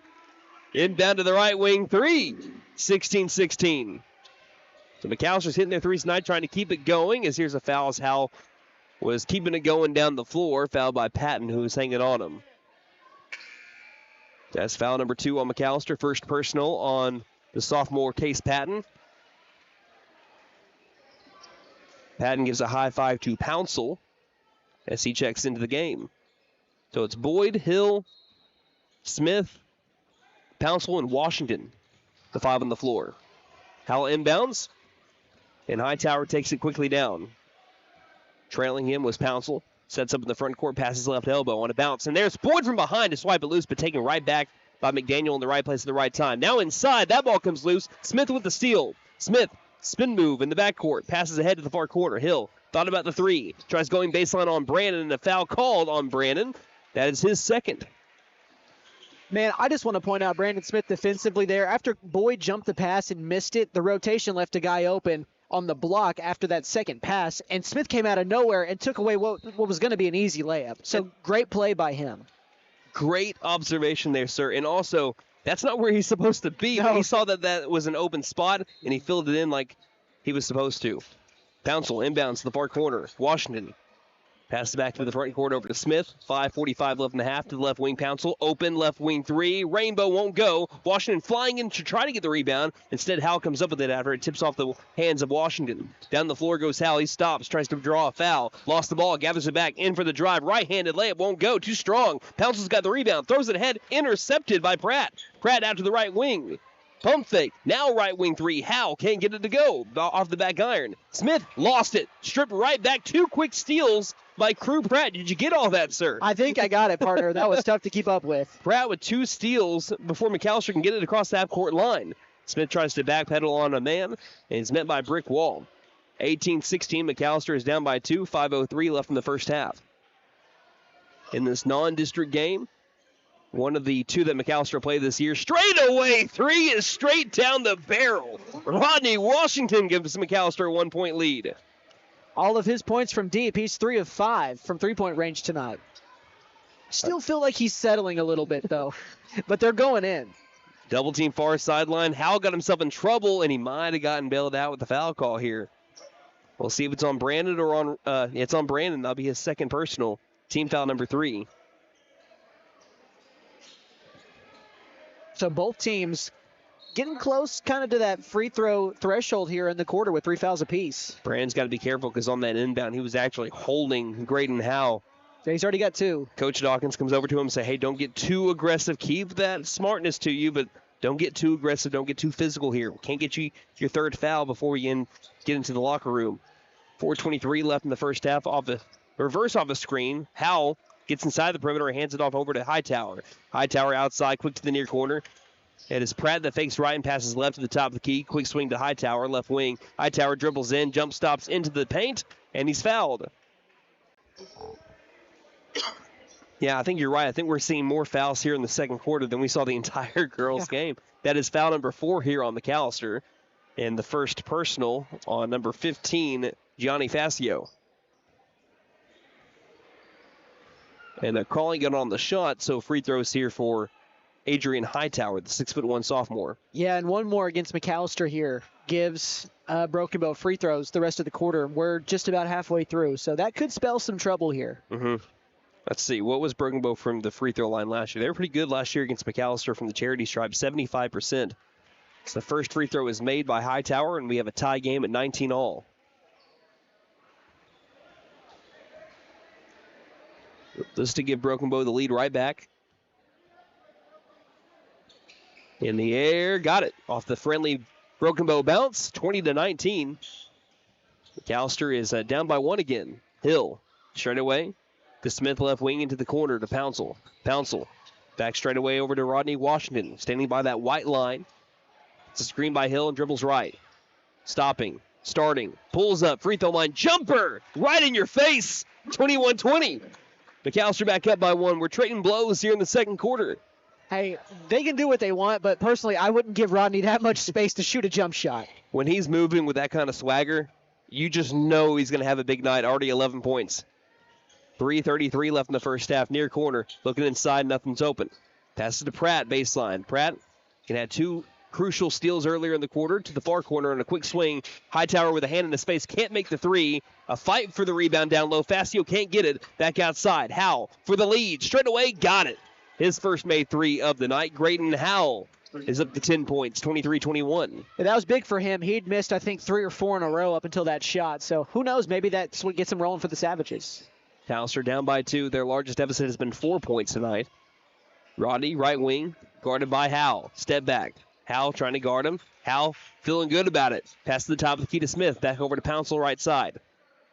Inbound to the right wing, 3, 16-16. So McAllister's hitting their threes tonight, trying to keep it going, as here's a foul as Howell was keeping it going down the floor. Fouled by Patton, who was hanging on him. That's foul number 2 on McAllister. First personal on the sophomore Case Patton. Patton gives a high five to Pouncil as he checks into the game. So it's Boyd, Hill, Smith, Pouncil, and Washington, the 5 on the floor. Howell inbounds, and Hightower takes it quickly down. Trailing him was Pouncil. Sets up in the front court, passes left elbow on a bounce. And there's Boyd from behind to swipe it loose, but taken right back by McDaniel in the right place at the right time. Now inside, that ball comes loose. Smith with the steal. Smith, spin move in the backcourt, passes ahead to the far corner. Hill thought about the three, tries going baseline on Brandon, and a foul called on Brandon. That is his second. Man, I just want to point out Brandon Smith defensively there. After Boyd jumped the pass and missed it, the rotation left a guy open on the block after that second pass, and Smith came out of nowhere and took away what was going to be an easy layup. So great play by him. Great observation there, sir. And also, that's not where he's supposed to be. No. He saw that was an open spot, and he filled it in like he was supposed to. Pouncil inbounds to the far corner. Washington passes back to the front court over to Smith. 5:45 left in the half to the left wing. Pouncil open left wing three. Rainbow won't go. Washington flying in to try to get the rebound. Instead, Howell comes up with it after it tips off the hands of Washington. Down the floor goes Howell. He stops, tries to draw a foul. Lost the ball, gathers it back in for the drive. Right-handed layup won't go. Too strong. Pouncil's got the rebound. Throws it ahead. Intercepted by Pratt. Pratt out to the right wing. Pump fake. Now right wing three. Howell can't get it to go. Off the back iron. Smith lost it. Stripped right back. 2 quick steals by Crew Pratt. Did you get all that, sir? I think I got it, partner. That was tough to keep up with. Pratt with 2 steals before McAlester can get it across the half-court line. Smith tries to backpedal on a man, and is met by a brick wall. 18-16, McAlester is down by 2. 5:03 left in the first half. In this non-district game, one of the 2 that McAlester played this year, straight away, 3 is straight down the barrel. Rodney Washington gives McAlester a 1-point lead. All of his points from deep. He's 3 of 5 from three-point range tonight. Still feel like he's settling a little bit, though. But they're going in. Double team far sideline. Howell got himself in trouble, and he might have gotten bailed out with the foul call here. We'll see if it's on Brandon or on... it's on Brandon. That'll be his second personal. Team foul number 3. So both teams getting close kind of to that free throw threshold here in the quarter with 3 fouls apiece. Brandon's got to be careful because on that inbound, he was actually holding Graydon Howell. So he's already got 2. Coach Dawkins comes over to him and say, hey, don't get too aggressive. Keep that smartness to you, but don't get too aggressive. Don't get too physical here. We can't get you your 3rd foul before we get into the locker room. 4:23 left in the first half. Reverse off a screen. Howell gets inside the perimeter and hands it off over to Hightower. Hightower outside, quick to the near corner. It is Pratt that fakes right and passes left to the top of the key. Quick swing to Hightower, left wing. Hightower dribbles in, jump stops into the paint, and he's fouled. Yeah, I think you're right. I think we're seeing more fouls here in the second quarter than we saw the entire girls' game. That is foul number 4 here on McAlester. And the first personal on number 15, Gianni Facio. And they're calling it on the shot, so free throws here for Adrian Hightower, the 6'1" sophomore. Yeah, and one more against McAlester here gives Broken Bow free throws the rest of the quarter. We're just about halfway through, so that could spell some trouble here. Let's see, what was Broken Bow from the free throw line last year? They were pretty good last year against McAlester from the charity stripe, 75%. So the first free throw is made by Hightower, and we have a tie game at 19 all. This to give Broken Bow the lead right back. In the air, got it. Off the friendly Broken Bow bounce, 20-19. McAlester is down by 1 again. Hill, straight away. To Smith left wing into the corner to Pouncil. Pouncil, back straight away over to Rodney Washington, standing by that white line. It's a screen by Hill and dribbles right. Stopping, starting, pulls up, free throw line, jumper, right in your face. 21-20. McAlester back up by 1. We're trading blows here in the second quarter. Hey, they can do what they want, but personally, I wouldn't give Rodney that much space to shoot a jump shot. When he's moving with that kind of swagger, you just know he's going to have a big night. Already 11 points. 3:33 left in the first half. Near corner, looking inside, nothing's open. Passes to Pratt, baseline. Pratt can have 2 crucial steals earlier in the quarter to the far corner and a quick swing. Hightower with a hand in his face, can't make the 3. A fight for the rebound down low. Facio can't get it. Back outside. Howell for the lead. Straight away, got it. His first made 3 of the night. Graydon Howell is up to 10 points, 23-21. Yeah, that was big for him. He'd missed, I think, 3 or 4 in a row up until that shot. So who knows? Maybe that's what gets him rolling for the Savages. McAlester down by 2. Their largest deficit has been 4 points tonight. Rodney, right wing, guarded by Howell. Step back. Howell trying to guard him. Howell feeling good about it. Pass to the top of the key to Smith. Back over to Pouncil right side.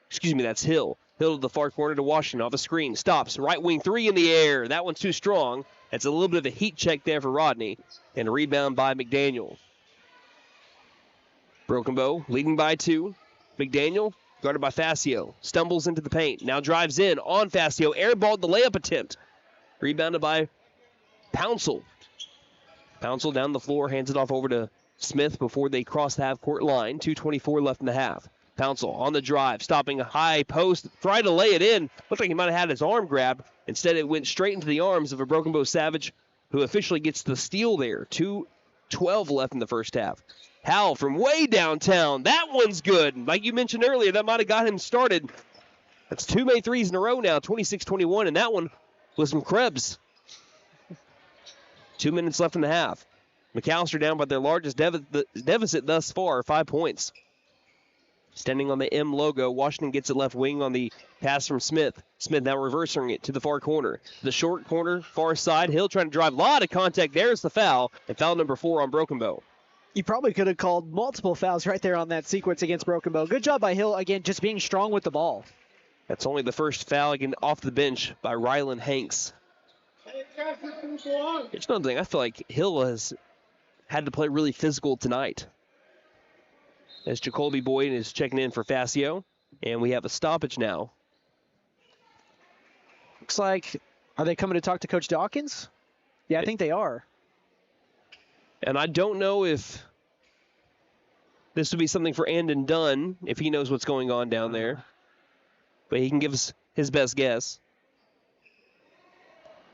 Excuse me, that's Hill. Hill to the far corner to Washington off a screen. Stops. Right wing three in the air. That one's too strong. That's a little bit of a heat check there for Rodney. And a rebound by McDaniel. Broken Bow leading by 2. McDaniel guarded by Facio. Stumbles into the paint. Now drives in on Facio. Airballed the layup attempt. Rebounded by Pouncil. Pouncil down the floor. Hands it off over to Smith before they cross the half-court line. 2:24 left in the half. Pouncil on the drive. Stopping a high post. Tried to lay it in. Looked like he might have had his arm grabbed. Instead, it went straight into the arms of a Broken Bow Savage, who officially gets the steal there. 2:12 left in the first half. Howell from way downtown. That one's good. Like you mentioned earlier, that might have got him started. That's 2 made threes in a row now, 26-21, and that one was from Krebs. 2 minutes left in the half. McAlester down by their largest deficit thus far, 5 points. Standing on the M logo, Washington gets it left wing on the pass from Smith. Smith now reversing it to the far corner. The short corner, far side. Hill trying to drive. A lot of contact. There's the foul. And foul number 4 on Broken Bow. You probably could have called multiple fouls right there on that sequence against Broken Bow. Good job by Hill, again, just being strong with the ball. That's only the first foul again off the bench by Rylan Hanks. It's another thing. I feel like Hill has had to play really physical tonight. As Jacoby Boyd is checking in for Facio. And we have a stoppage now. Looks like, are they coming to talk to Coach Dawkins? Yeah, I think they are. And I don't know if this would be something for Andon Dunn, if he knows what's going on down there. But he can give us his best guess.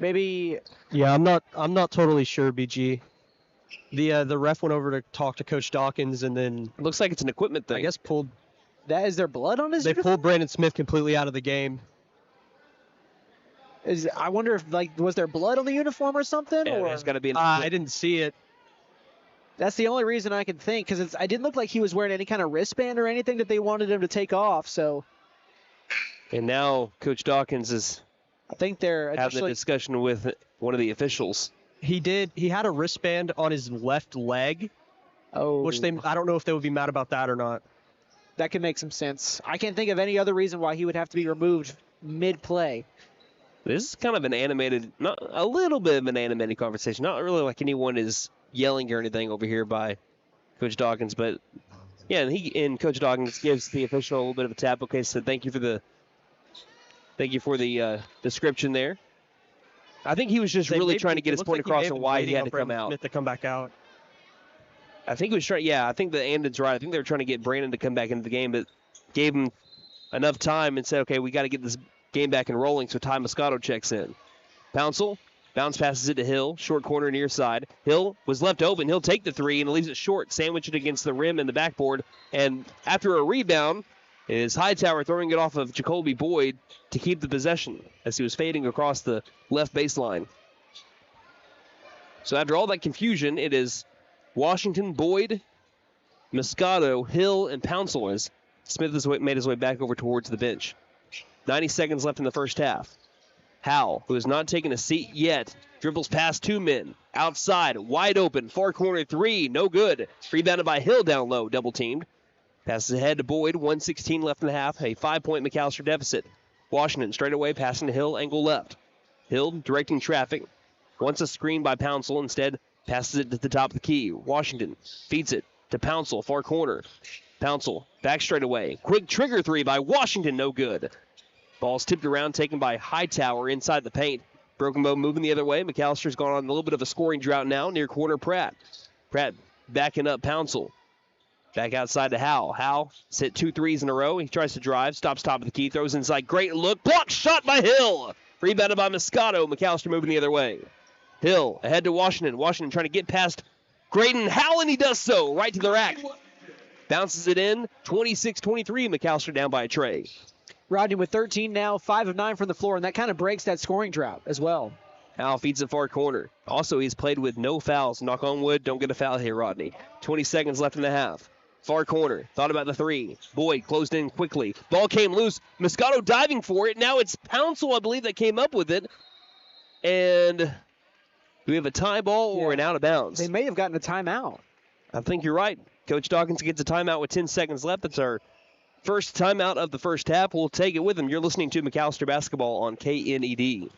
Maybe. Yeah, I'm not totally sure, BG. The ref went over to talk to Coach Dawkins and then it looks like it's an equipment thing. I guess pulled. That is there blood on his They uniform? pulled Brandon Smith completely out of the game. I wonder if was there blood on the uniform or something? Yeah, or there's got to be. I didn't see it. That's the only reason I could think, because I didn't look like he was wearing any kind of wristband or anything that they wanted him to take off. So. And now Coach Dawkins is. I think they're having a discussion with one of the officials. He did. He had a wristband on his left leg. Oh. Which I don't know if they would be mad about that or not. That could make some sense. I can't think of any other reason why he would have to be removed mid-play. This is kind of an animated, not a little bit of an animated conversation. Not really like anyone is yelling or anything over here by Coach Dawkins, but yeah, and Coach Dawkins gives the official a little bit of a tap. Okay, so thank you for the description there. I think he was just really trying to get his point across on why he had to come out. Smith to come back out. I think he was trying. Yeah, I think the Andon's right. I think they were trying to get Brandon to come back into the game, but gave him enough time and said, "Okay, we got to get this game back and rolling." So Ty Moscato checks in. Pouncil bounce passes it to Hill, short corner near side. Hill was left open. He'll take the three and leaves it short, sandwich it against the rim and the backboard. And after a rebound, is Hightower throwing it off of Jacoby Boyd to keep the possession as he was fading across the left baseline. So after all that confusion, it is Washington, Boyd, Moscato, Hill, and Pouncil as Smith has made his way back over towards the bench. 90 seconds left in the first half. Howell, who has not taken a seat yet, dribbles past 2 men. Outside, wide open, far corner three, no good. Rebounded by Hill down low, double teamed. Passes ahead to Boyd, 1:16 left in the half, a 5-point McAlester deficit. Washington straight away passing to Hill, angle left. Hill directing traffic. Wants a screen by Pouncil, instead passes it to the top of the key. Washington feeds it to Pouncil, far corner. Pouncil back straight away. Quick trigger three by Washington, no good. Ball's tipped around, taken by Hightower inside the paint. Broken Bow moving the other way. McAllister's gone on a little bit of a scoring drought now near corner Pratt. Pratt backing up Pouncil. Back outside to Howell. Howell hit 2 threes in a row. He tries to drive, stops top of the key, throws inside. Great look. Blocked shot by Hill. Rebounded by Moscato. McAllister moving the other way. Hill ahead to Washington. Washington trying to get past Graydon Howell, and he does so. Right to the rack. Bounces it in. 26-23. McAllister down by a tray. Rodney with 13 now, 5 of 9 from the floor, and that kind of breaks that scoring drought as well. Howell feeds it far corner. Also, he's played with no fouls. Knock on wood, don't get a foul here, Rodney. 20 seconds left in the half. Far corner, thought about the three. Boyd closed in quickly. Ball came loose. Moscato diving for it. Now it's Pouncil, I believe, that came up with it. And do we have a tie ball or an out of bounds? They may have gotten a timeout. I think you're right. Coach Dawkins gets a timeout with 10 seconds left. That's our First timeout of the first half. We'll take it with them. You're listening to McAlester Basketball on KNED.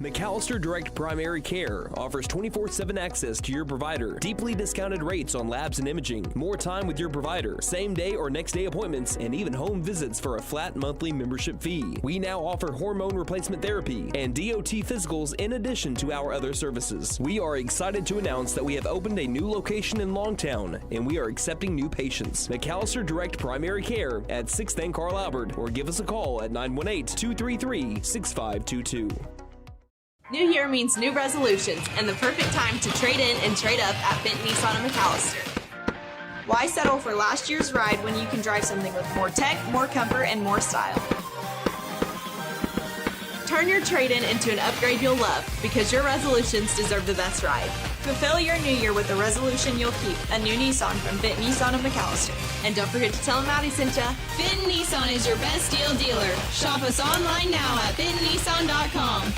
McAlester Direct Primary Care offers 24/7 access to your provider, deeply discounted rates on labs and imaging, more time with your provider, same day or next day appointments, and even home visits for a flat monthly membership fee. We now offer hormone replacement therapy and DOT physicals in addition to our other services. We are excited to announce that we have opened a new location in Longtown, and we are accepting new patients. McAlester Direct Primary Care at 6th and Carl Albert, or give us a call at 918-233-6522. New year means new resolutions and the perfect time to trade in and trade up at Benton Nissan of McAlester. Why settle for last year's ride when you can drive something with more tech, more comfort, and more style? Turn your trade-in into an upgrade you'll love, because your resolutions deserve the best ride. Fulfill your new year with a resolution you'll keep, a new Nissan from Benton Nissan of McAlester. And don't forget to tell them Maddie sent ya. Benton Nissan is your best deal dealer. Shop us online now at BentonNissan.com.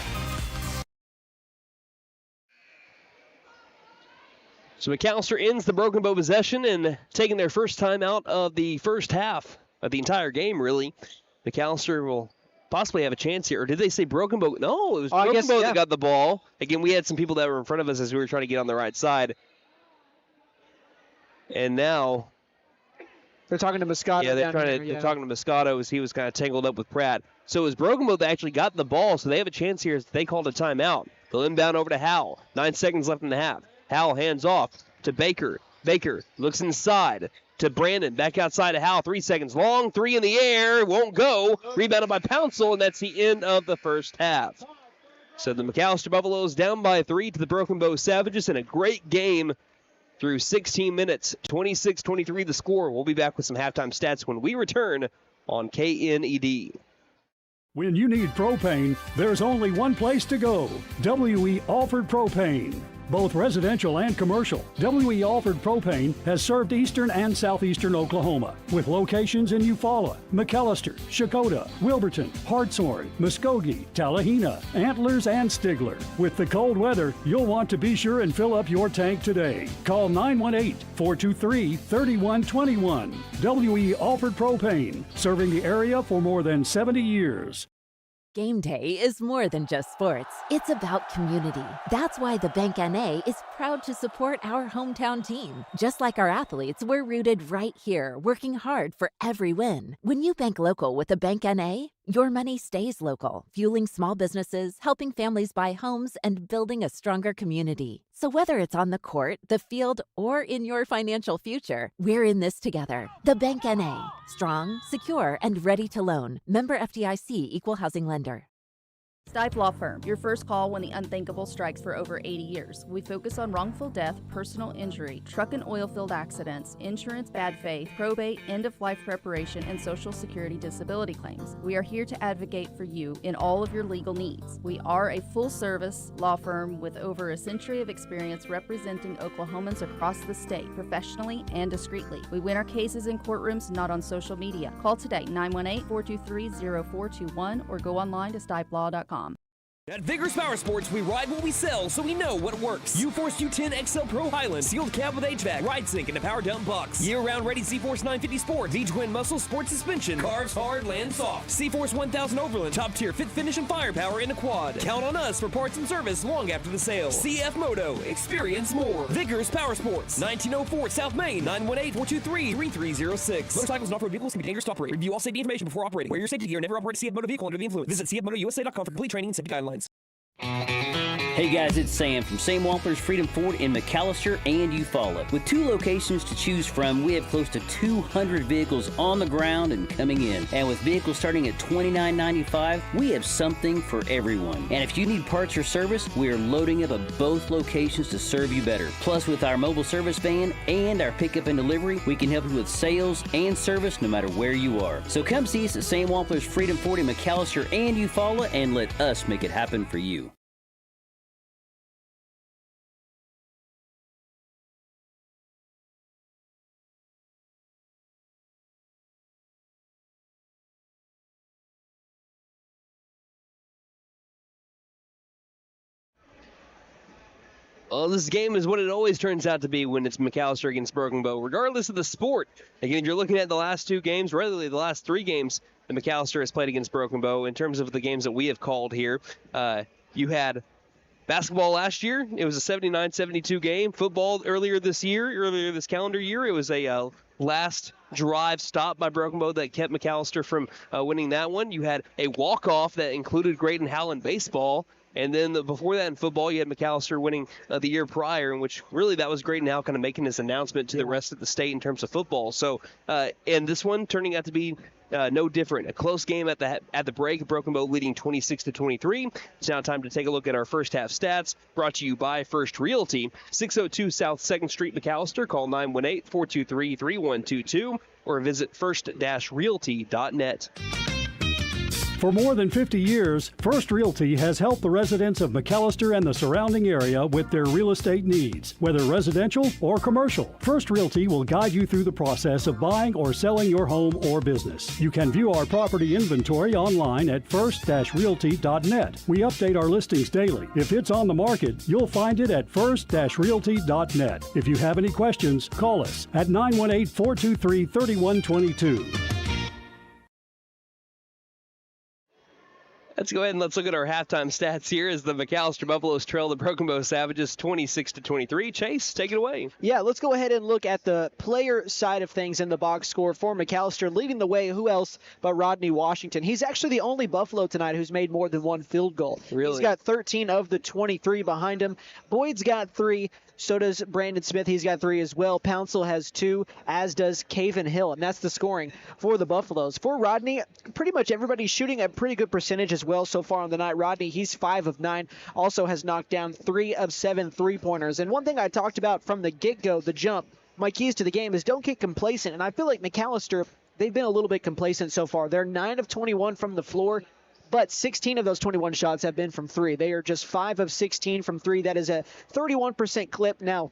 So McAlester ends the Broken Bow possession and taking their first time out of the first half of the entire game, really. McAlester will possibly have a chance here. Or did they say Broken Bow? No, it was Broken Bow that got the ball. Again, we had some people that were in front of us as we were trying to get on the right side. And now they're talking to Moscato. Yeah, they're talking to Moscato as he was kind of tangled up with Pratt. So it was Broken Bow that actually got the ball, so they have a chance here as they called a timeout. They'll inbound over to Howell. 9 seconds left in the half. Howell hands off to Baker. Baker looks inside to Brandon. Back outside to Howell. 3 seconds. Long three in the air. Won't go. Rebounded by Pouncil, and that's the end of the first half. So the McAlester Buffaloes down by 3 to the Broken Bow Savages in a great game through 16 minutes. 26-23 the score. We'll be back with some halftime stats when we return on KNED. When you need propane, there's only one place to go. W.E. Alford Propane. Both residential and commercial, W.E. Alford Propane has served eastern and southeastern Oklahoma with locations in Eufaula, McAlester, Shakota, Wilburton, Hartshorn, Muskogee, Tallahena, Antlers, and Stigler. With the cold weather, you'll want to be sure and fill up your tank today. Call 918-423-3121. W.E. Alford Propane, serving the area for more than 70 years. Game day is more than just sports. It's about community. That's why the Bank NA is proud to support our hometown team. Just like our athletes, we're rooted right here, working hard for every win. When you bank local with the Bank NA, your money stays local, fueling small businesses, helping families buy homes, and building a stronger community. So whether it's on the court, the field, or in your financial future, we're in this together. The Bank NA. Strong, secure, and ready to loan. Member FDIC Equal Housing Lender. Stipe Law Firm, your first call when the unthinkable strikes for over 80 years. We focus on wrongful death, personal injury, truck and oil field accidents, insurance bad faith, probate, end-of-life preparation, and Social Security disability claims. We are here to advocate for you in all of your legal needs. We are a full-service law firm with over a century of experience representing Oklahomans across the state, professionally and discreetly. We win our cases in courtrooms, not on social media. Call today, 918-423-0421, or go online to stipelaw.com. At Vigorous Power Sports, we ride what we sell, so we know what works. U-Force U10 XL Pro Highland, sealed cab with HVAC, ride sync, and a power dump box. Year-round ready C-Force 950 Sport, V-Twin Muscle Sport Suspension, carves hard, land soft. C-Force 1000 Overland, top tier fit finish and firepower in a quad. Count on us for parts and service long after the sale. CF Moto, experience more. Vigorous Power Sports, 1904 South Main, 918-423-3306. Motorcycles and off-road vehicles can be dangerous to operate. Review all safety information before operating. Wear your safety gear and never operate a CF Moto vehicle under the influence. Visit cfmotousa.com for complete training and safety guidelines. Hey guys, it's Sam from Sam Wampler's Freedom Ford in McAlester and Eufaula. With 2 locations to choose from, we have close to 200 vehicles on the ground and coming in. And with vehicles starting at $29.95, we have something for everyone. And if you need parts or service, we are loading up at both locations to serve you better. Plus, with our mobile service van and our pickup and delivery, we can help you with sales and service no matter where you are. So come see us at Sam Wampler's Freedom Ford in McAlester and Eufaula and let us make it happen for you. Well, this game is what it always turns out to be when it's McAlester against Broken Bow, regardless of the sport. Again, you're looking at the last 2 games, rather the last 3 games that McAlester has played against Broken Bow. In terms of the games that we have called here, you had basketball last year. It was a 79-72 game. Football earlier this calendar year, it was a last drive stop by Broken Bow that kept McAlester from winning that one. You had a walk-off that included Graydon Howland baseball. And then before that in football, you had McAlester winning the year prior, in which really that was Graydon Howland kind of making his announcement to the rest of the state in terms of football. So, and this one turning out to be no different. A close game at the break. Broken Bow leading 26-23. It's now time to take a look at our first half stats. Brought to you by First Realty, 602 South 2nd Street, McAlester. Call 918-423-3122 or visit first-realty.net. For more than 50 years, First Realty has helped the residents of McAlester and the surrounding area with their real estate needs, whether residential or commercial. First Realty will guide you through the process of buying or selling your home or business. You can view our property inventory online at first-realty.net. We update our listings daily. If it's on the market, you'll find it at first-realty.net. If you have any questions, call us at 918-423-3122. Let's go ahead and let's look at our halftime stats here as the McAlester Buffaloes trail the Broken Bow Savages 26-23. Chase, take it away. Yeah, let's go ahead and look at the player side of things in the box score for McAlester. Leading the way, who else but Rodney Washington? He's actually the only Buffalo tonight who's made more than 1 field goal. Really? He's got 13 of the 23 behind him. Boyd's got 3. So does Brandon Smith. He's got 3 as well. Pouncil has 2, as does Caven Hill. And that's the scoring for the Buffaloes. For Rodney, pretty much everybody's shooting a pretty good percentage as well so far on the night. Rodney, he's 5 of 9. Also has knocked down 3 of 7 3-pointers. And one thing I talked about from the get-go, the jump, my keys to the game is don't get complacent. And I feel like McAlester, they've been a little bit complacent so far. They're 9 of 21 from the floor. But 16 of those 21 shots have been from 3. They are just 5 of 16 from 3. That is a 31% clip. Now,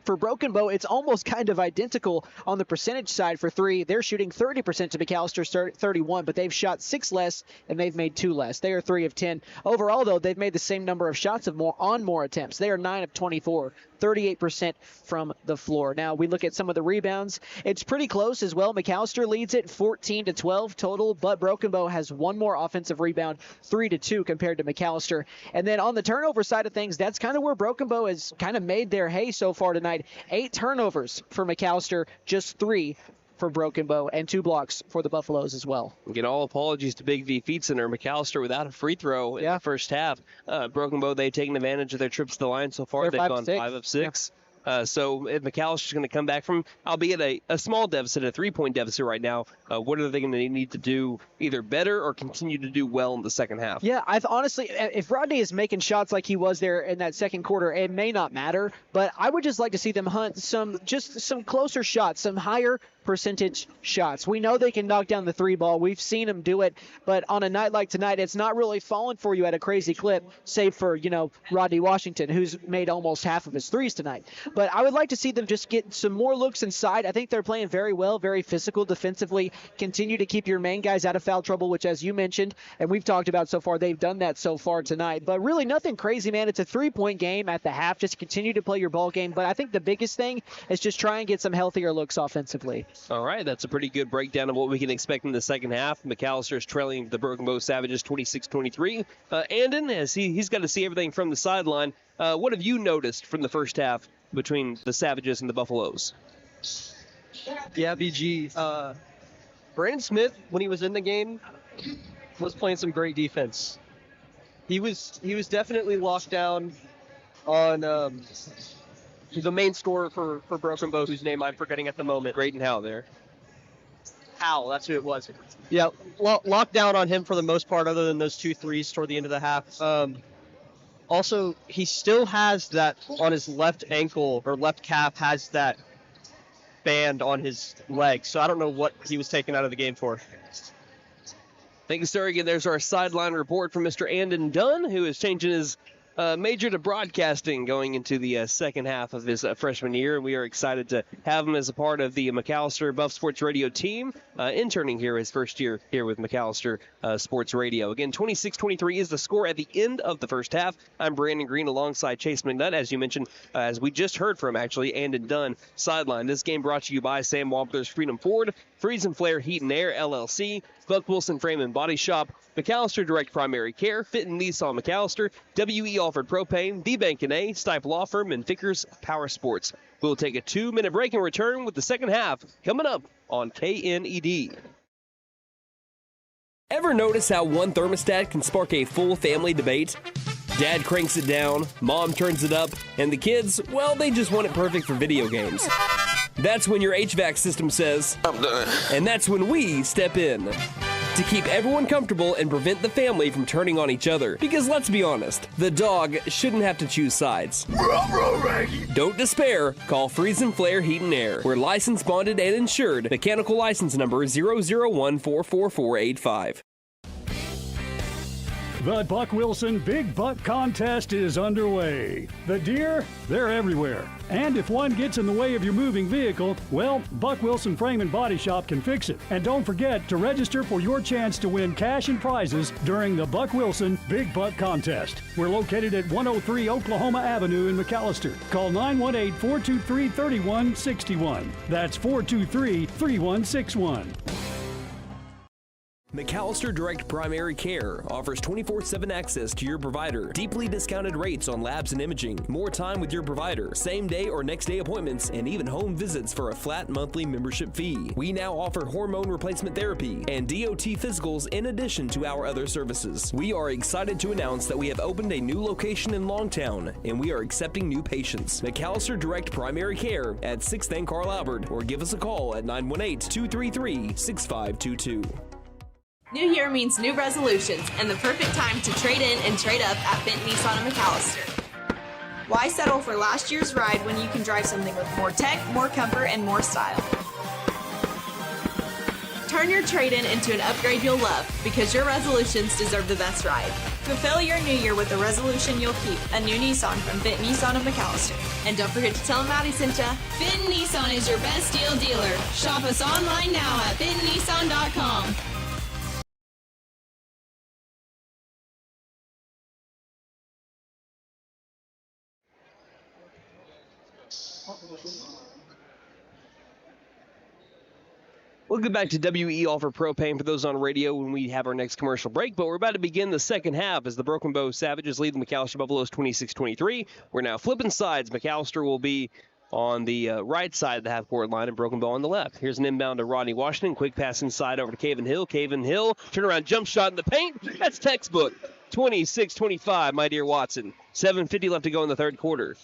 for Broken Bow, it's almost kind of identical on the percentage side for 3. They're shooting 30% to McAlster's 31, but they've shot 6 less and they've made 2 less. They are 3 of 10. Overall, though, they've made the same number of shots on more attempts. They are 9 of 24. 38% from the floor. Now we look at some of the rebounds. It's pretty close as well. McAlester leads it 14-12 total, but Broken Bow has 1 more offensive rebound, 3-2 compared to McAlester. And then on the turnover side of things, that's kind of where Broken Bow has kind of made their hay so far tonight. 8 turnovers for McAlester, just 3 for Broken Bow, and 2 blocks for the Buffaloes as well. Again, all apologies to Big V Feet Center. McAlester without a free throw in the first half. Broken Bow, they've taken advantage of their trips to the line so far. They've gone 5 of 6. Yeah. So if McAllister's going to come back from, albeit a small deficit, a 3-point deficit right now, what are they going to need to do either better or continue to do well in the second half? Yeah, honestly, if Rodney is making shots like he was there in that second quarter, it may not matter, but I would just like to see them hunt some closer shots, some higher percentage shots. We know they can knock down the 3 ball. We've seen them do it, but on a night like tonight, it's not really falling for you at a crazy clip, save for, Rodney Washington, who's made almost half of his 3s tonight. But I would like to see them just get some more looks inside. I think they're playing very well, very physical defensively. Continue to keep your main guys out of foul trouble, which, as you mentioned, and we've talked about so far, they've done that so far tonight. But really nothing crazy, man. It's a 3-point game at the half. Just continue to play your ball game. But I think the biggest thing is just try and get some healthier looks offensively. All right, that's a pretty good breakdown of what we can expect in the second half. McAlester is trailing the Broken Bow Savages 26-23. Andon, as he's got to see everything from the sideline, what have you noticed from the first half between the Savages and the Buffaloes? Yeah, BG. Brandon Smith, when he was in the game, was playing some great defense. He was definitely locked down on the main scorer for Broken Bow, whose name I'm forgetting at the moment. Graydon Howell there. Howell, that's who it was. Yeah, locked down on him for the most part, other than those 2 threes toward the end of the half. Also, he still has that on his left ankle or left calf, has that band on his leg. So I don't know what he was taken out of the game for. Thank you, sir. Again, there's our sideline report from Mr. Andon Dunn, who is changing his majored to broadcasting going into the second half of his freshman year, and we are excited to have him as a part of the McAlester Buff Sports Radio team, interning here his first year here with McAlester Sports Radio. Again, 26-23 is the score at the end of the first half. I'm Brandon Green alongside Chase McNutt, as you mentioned, as we just heard from, actually, Andon Dunn sideline. This game brought to you by Sam Wampler's Freedom Ford, Freeze and Flare Heat and Air, LLC, Buck Wilson Frame and Body Shop, McAlester Direct Primary Care, Fit and Nissan McAlester, WE Alford Propane, The Bank and A, Stipe Law Firm, and Vickers Power Sports. We'll take a 2-minute break and return with the second half coming up on KNED. Ever notice how one thermostat can spark a full family debate? Dad cranks it down, mom turns it up, and the kids, well, they just want it perfect for video games. That's when your HVAC system says, I'm done. And that's when we step in to keep everyone comfortable and prevent the family from turning on each other. Because let's be honest, the dog shouldn't have to choose sides. Don't despair. Call Freeze and Flare Heat and Air. We're licensed, bonded, and insured. Mechanical license number 0014445. The Buck Wilson Big Buck Contest is underway. The deer, they're everywhere. And if one gets in the way of your moving vehicle, well, Buck Wilson Frame and Body Shop can fix it. And don't forget to register for your chance to win cash and prizes during the Buck Wilson Big Buck Contest. We're located at 103 Oklahoma Avenue in McAlester. Call 918-423-3161. That's 423-3161. McAlester Direct Primary Care offers 24/7 access to your provider, deeply discounted rates on labs and imaging, more time with your provider, same day or next day appointments, and even home visits for a flat monthly membership fee. We now offer hormone replacement therapy and DOT physicals in addition to our other services. We are excited to announce that we have opened a new location in Longtown, and we are accepting new patients. McAlester Direct Primary Care at 6th and Carl Albert, or give us a call at 918-233-6522. New year means new resolutions and the perfect time to trade in and trade up at Benton Nissan of McAlester. Why settle for last year's ride when you can drive something with more tech, more comfort, and more style? Turn your trade-in into an upgrade you'll love, because your resolutions deserve the best ride. Fulfill your new year with a resolution you'll keep, a new Nissan from Benton Nissan of McAlester. And don't forget to tell them Maddie sent ya. Benton Nissan is your best deal dealer. Shop us online now at BentonNissan.com. We'll get back to WE Alford Propane for those on radio when we have our next commercial break, but we're about to begin the second half as the Broken Bow Savages lead the McAlester Buffaloes 26-23. We're now flipping sides. McAlester will be on the right side of the half-court line and Broken Bow on the left. Here's an inbound to Rodney Washington. Quick pass inside over to Caven Hill. Caven Hill, turnaround jump shot in the paint. That's textbook. 26-25, my dear Watson. 7:50 left to go in the third quarter.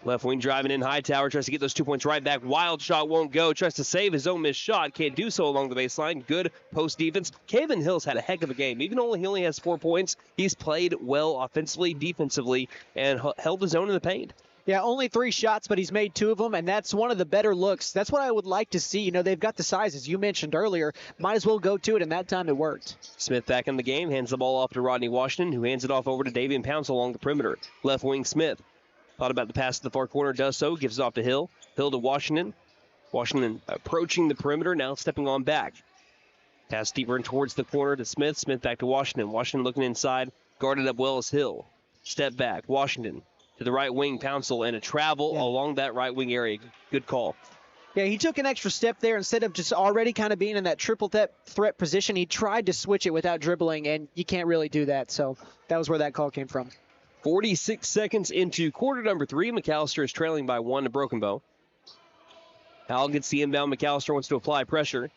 Left wing driving in. Hightower tries to get those 2 points right back. Wild shot won't go. Tries to save his own missed shot. Can't do so along the baseline. Good post defense. Caven Hill's had a heck of a game. Even though he only has 4 points, he's played well offensively, defensively, and held his own in the paint. Yeah, only 3 shots, but he's made 2 of them, and that's one of the better looks. That's what I would like to see. You know, they've got the sizes you mentioned earlier. Might as well go to it, and that time it worked. Smith back in the game. Hands the ball off to Rodney Washington, who hands it off over to Davian Pounce along the perimeter. Left wing Smith. Thought about the pass to the far corner, does so, gives it off to Hill. Hill to Washington. Washington approaching the perimeter, now stepping on back. Pass deeper and towards the corner to Smith. Smith back to Washington. Washington looking inside, guarded up well as Hill. Step back, Washington to the right wing, Pouncil, and a travel along that right wing area. Good call. Yeah, he took an extra step there. Instead of just already kind of being in that triple threat position, he tried to switch it without dribbling, and you can't really do that. So that was where that call came from. 46 seconds into quarter number 3. McAlester is trailing by 1 to Broken Bow. Howell gets the inbound. McAlester wants to apply pressure.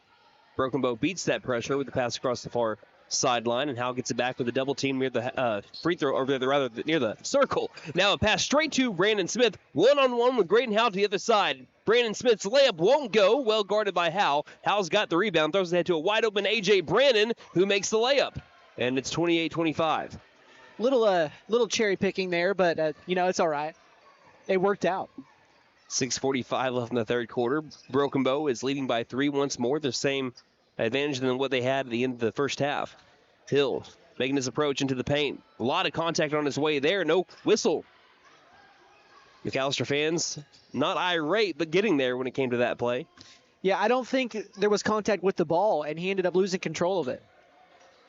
Broken Bow beats that pressure with the pass across the far sideline, and Howell gets it back with a double team near the free throw, or rather near the circle. Now a pass straight to Brandon Smith. One-on-one with Graydon Howell to the other side. Brandon Smith's layup won't go. Well guarded by Howell. Howell's got the rebound. Throws it ahead to a wide-open A.J. Brannon, who makes the layup. And it's 28-25. Little cherry picking there, but it's all right. It worked out. 6:45 left in the third quarter. Broken Bow is leading by 3 once more. The same advantage than what they had at the end of the first half. Hill making his approach into the paint. A lot of contact on his way there. No whistle. McAlester fans not irate, but getting there when it came to that play. Yeah, I don't think there was contact with the ball, and he ended up losing control of it.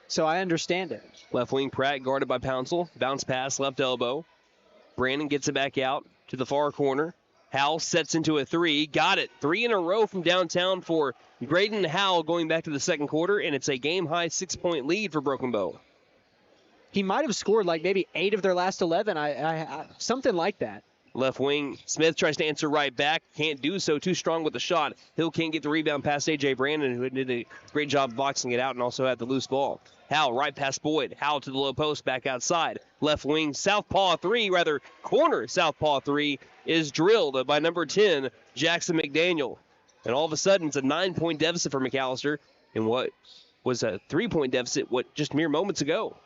So I understand it. Left wing Pratt guarded by Pouncil. Bounce pass, left elbow. Brandon gets it back out to the far corner. Howell sets into a three. Got it. 3 in a row from downtown for Graydon Howell going back to the second quarter, and it's a game-high 6-point lead for Broken Bow. He might have scored like maybe 8 of their last 11, something like that. Left wing, Smith tries to answer right back. Can't do so. Too strong with the shot. Hill can't get the rebound past A.J. Brandon, who did a great job boxing it out and also had the loose ball. Howell right past Boyd. Howell to the low post, back outside. Left wing, corner southpaw 3 is drilled by number 10, Jackson McDaniel. And all of a sudden, it's a 9-point deficit for McAlester in what was a 3-point deficit just mere moments ago.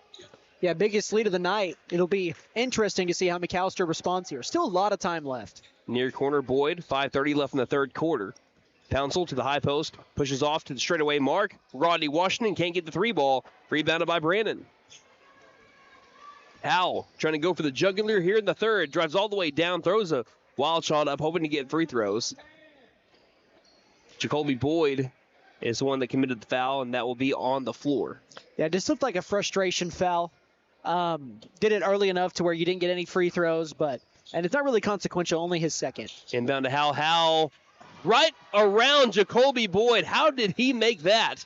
Yeah, biggest lead of the night. It'll be interesting to see how McAlester responds here. Still a lot of time left. Near corner, Boyd. 5:30 left in the third quarter. Pouncil to the high post. Pushes off to the straightaway mark. Rodney Washington can't get the 3 ball. Rebounded by Brandon. Howell trying to go for the jugular here in the third. Drives all the way down. Throws a wild shot up, hoping to get free throws. Jacoby Boyd is the one that committed the foul, and that will be on the floor. Yeah, it just looked like a frustration foul. Did it early enough to where you didn't get any free throws, and it's not really consequential, only his second. Inbound to Howell. Howell right around Jacoby Boyd. How did he make that?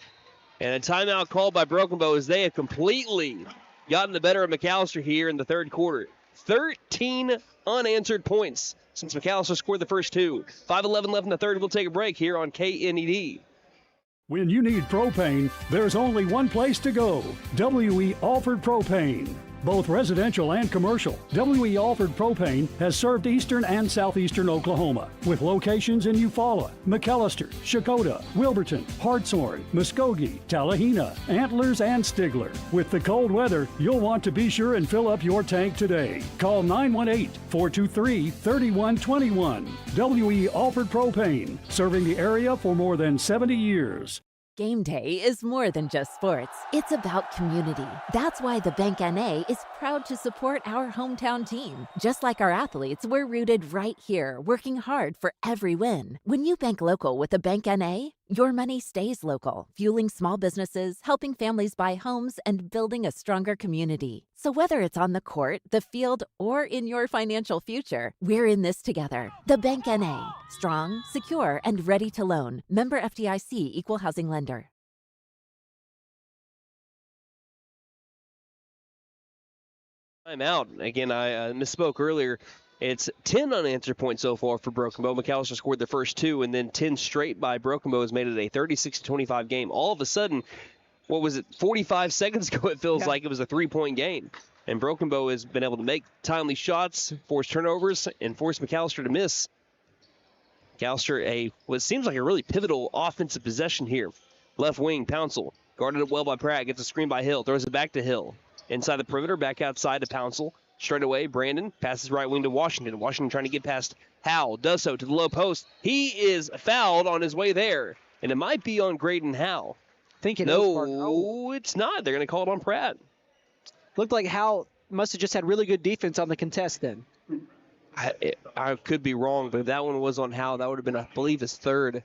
And a timeout called by Broken Bow as they have completely gotten the better of McAlester here in the third quarter. 13 unanswered points since McAlester scored the first 2. 5:11 left in the third. We'll take a break here on KNED. When you need propane, there's only one place to go. W.E. Alford Propane. Both residential and commercial, W.E. Alford Propane has served eastern and southeastern Oklahoma with locations in Eufaula, McAlester, Shakota, Wilburton, Hartshorn, Muskogee, Tallahena, Antlers, and Stigler. With the cold weather, you'll want to be sure and fill up your tank today. Call 918-423-3121. W.E. Alford Propane, serving the area for more than 70 years. Game day is more than just sports. It's about community. That's why the Bank NA is proud to support our hometown team. Just like our athletes, we're rooted right here, working hard for every win. When you bank local with the Bank NA, your money stays local, fueling small businesses, helping families buy homes, and building a stronger community. So whether it's on the court, the field, or in your financial future, we're in this together. The Bank NA. Strong, secure, and ready to loan. Member FDIC, Equal Housing Lender. I'm out. Again, I misspoke earlier. It's 10 unanswered points so far for Broken Bow. McAlester scored the first 2, and then 10 straight by Broken Bow has made it a 36-25 game. All of a sudden, 45 seconds ago, it feels like it was a 3-point game. And Broken Bow has been able to make timely shots, force turnovers, and force McAlester to miss. McAlester, what seems like a really pivotal offensive possession here. Left wing, Pouncil, guarded it well by Pratt, gets a screen by Hill, throws it back to Hill. Inside the perimeter, back outside to Pouncil. Straight away, Brandon passes right wing to Washington. Washington trying to get past Howell. Does so to the low post. He is fouled on his way there. And it might be on Graydon Howell. No, it's not. They're going to call it on Pratt. Looked like Howell must have just had really good defense on the contest then. I could be wrong, but if that one was on Howell, that would have been, I believe, his third.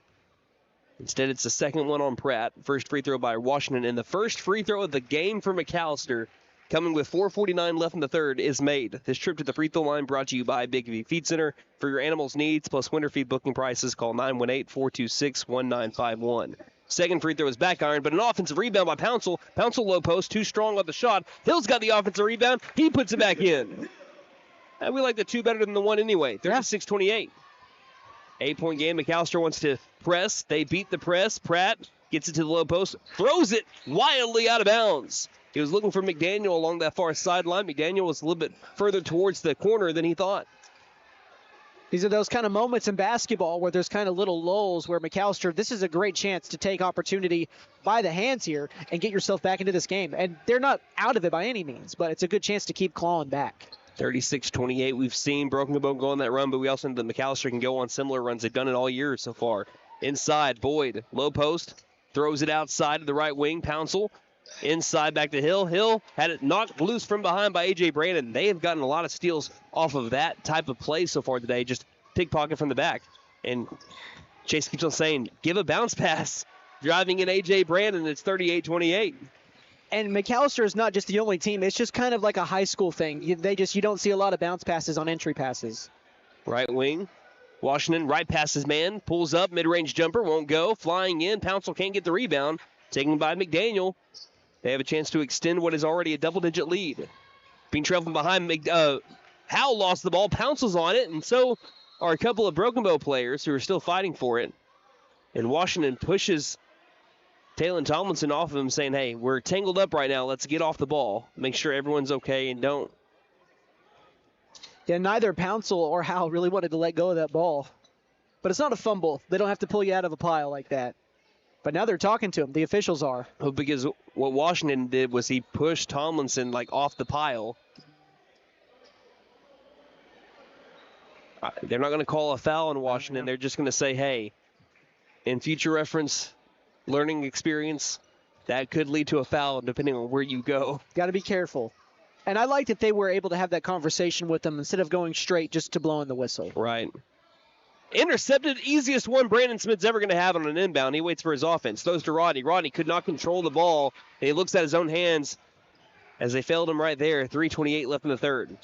Instead, it's the second one on Pratt. First free throw by Washington. And the first free throw of the game for McAlester, coming with 4:49 left in the third, is made. This trip to the free throw line brought to you by Big V Feed Center. For your animals' needs plus winter feed booking prices, call 918-426-1951. Second free throw is back iron, but an offensive rebound by Pouncil. Pouncil low post, too strong on the shot. Hill's got the offensive rebound. He puts it back in. And we like the 2 better than the 1 anyway. 36-28. 8-point game. McAlester wants to press. They beat the press. Pratt gets it to the low post. Throws it wildly out of bounds. He was looking for McDaniel along that far sideline. McDaniel was a little bit further towards the corner than he thought. These are those kind of moments in basketball where there's kind of little lulls where McAlester, this is a great chance to take opportunity by the hands here and get yourself back into this game. And they're not out of it by any means, but it's a good chance to keep clawing back. 36-28. We've seen Broken Bow go on that run, but we also know that McAlester can go on similar runs. They've done it all year so far. Inside, Boyd, low post, throws it outside to the right wing. Pouncil Inside back to Hill. Hill had it knocked loose from behind by A.J. Brandon. They have gotten a lot of steals off of that type of play so far today. Just pickpocket from the back. And Chase keeps on saying, give a bounce pass. Driving in A.J. Brandon, it's 38-28. And McAlester is not just the only team. It's just kind of like a high school thing. You don't see a lot of bounce passes on entry passes. Right wing. Washington right past his man. Pulls up. Mid-range jumper. Won't go. Flying in. Pouncil can't get the rebound. Taken by McDaniel. They have a chance to extend what is already a double-digit lead. Being trailed from behind, Howell lost the ball, pounces on it, and so are a couple of Broken Bow players who are still fighting for it. And Washington pushes Taylon Tomlinson off of him, saying, hey, we're tangled up right now. Let's get off the ball. Make sure everyone's okay and don't. Yeah, neither Pouncil or Howell really wanted to let go of that ball. But it's not a fumble. They don't have to pull you out of a pile like that. But now they're talking to him. The officials are. Oh, because what Washington did was he pushed Tomlinson like off the pile. They're not going to call a foul on Washington. They're just going to say, hey, in future reference, learning experience, that could lead to a foul depending on where you go. Got to be careful. And I like that they were able to have that conversation with them instead of going straight just to blowing the whistle. Right. Intercepted, easiest one Brandon Smith's ever going to have on an inbound. He waits for his offense. Throws to Rodney. Rodney could not control the ball. And he looks at his own hands as they failed him right there. 3:28 left in the third.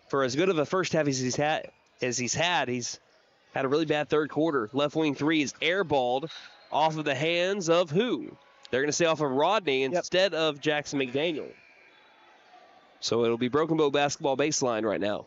For as good of a first half as he's had, he's had a really bad third quarter. Left wing three is airballed off of the hands of who? They're going to say off of Rodney instead of Jackson McDaniel. So it'll be Broken Bow basketball baseline right now.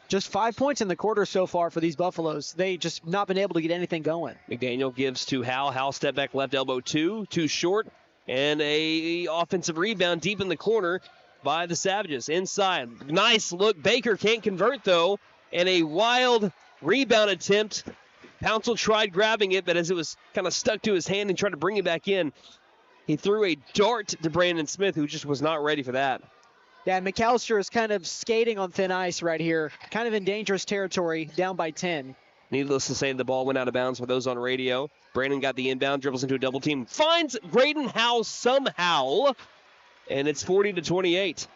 Just 5 points in the quarter so far for these Buffaloes. They just not been able to get anything going. McDaniel gives to Howell. Howell step back left elbow too short. And a offensive rebound deep in the corner by the Savages. Inside. Nice look. Baker can't convert though. And a wild rebound attempt. Pouncil tried grabbing it, but as it was kind of stuck to his hand and tried to bring it back in, he threw a dart to Brandon Smith, who just was not ready for that. Yeah, McAlester is kind of skating on thin ice right here. Kind of in dangerous territory, down by 10. Needless to say, the ball went out of bounds for those on radio. Brandon got the inbound, dribbles into a double team, finds Graydon Howell somehow, and it's 40-28.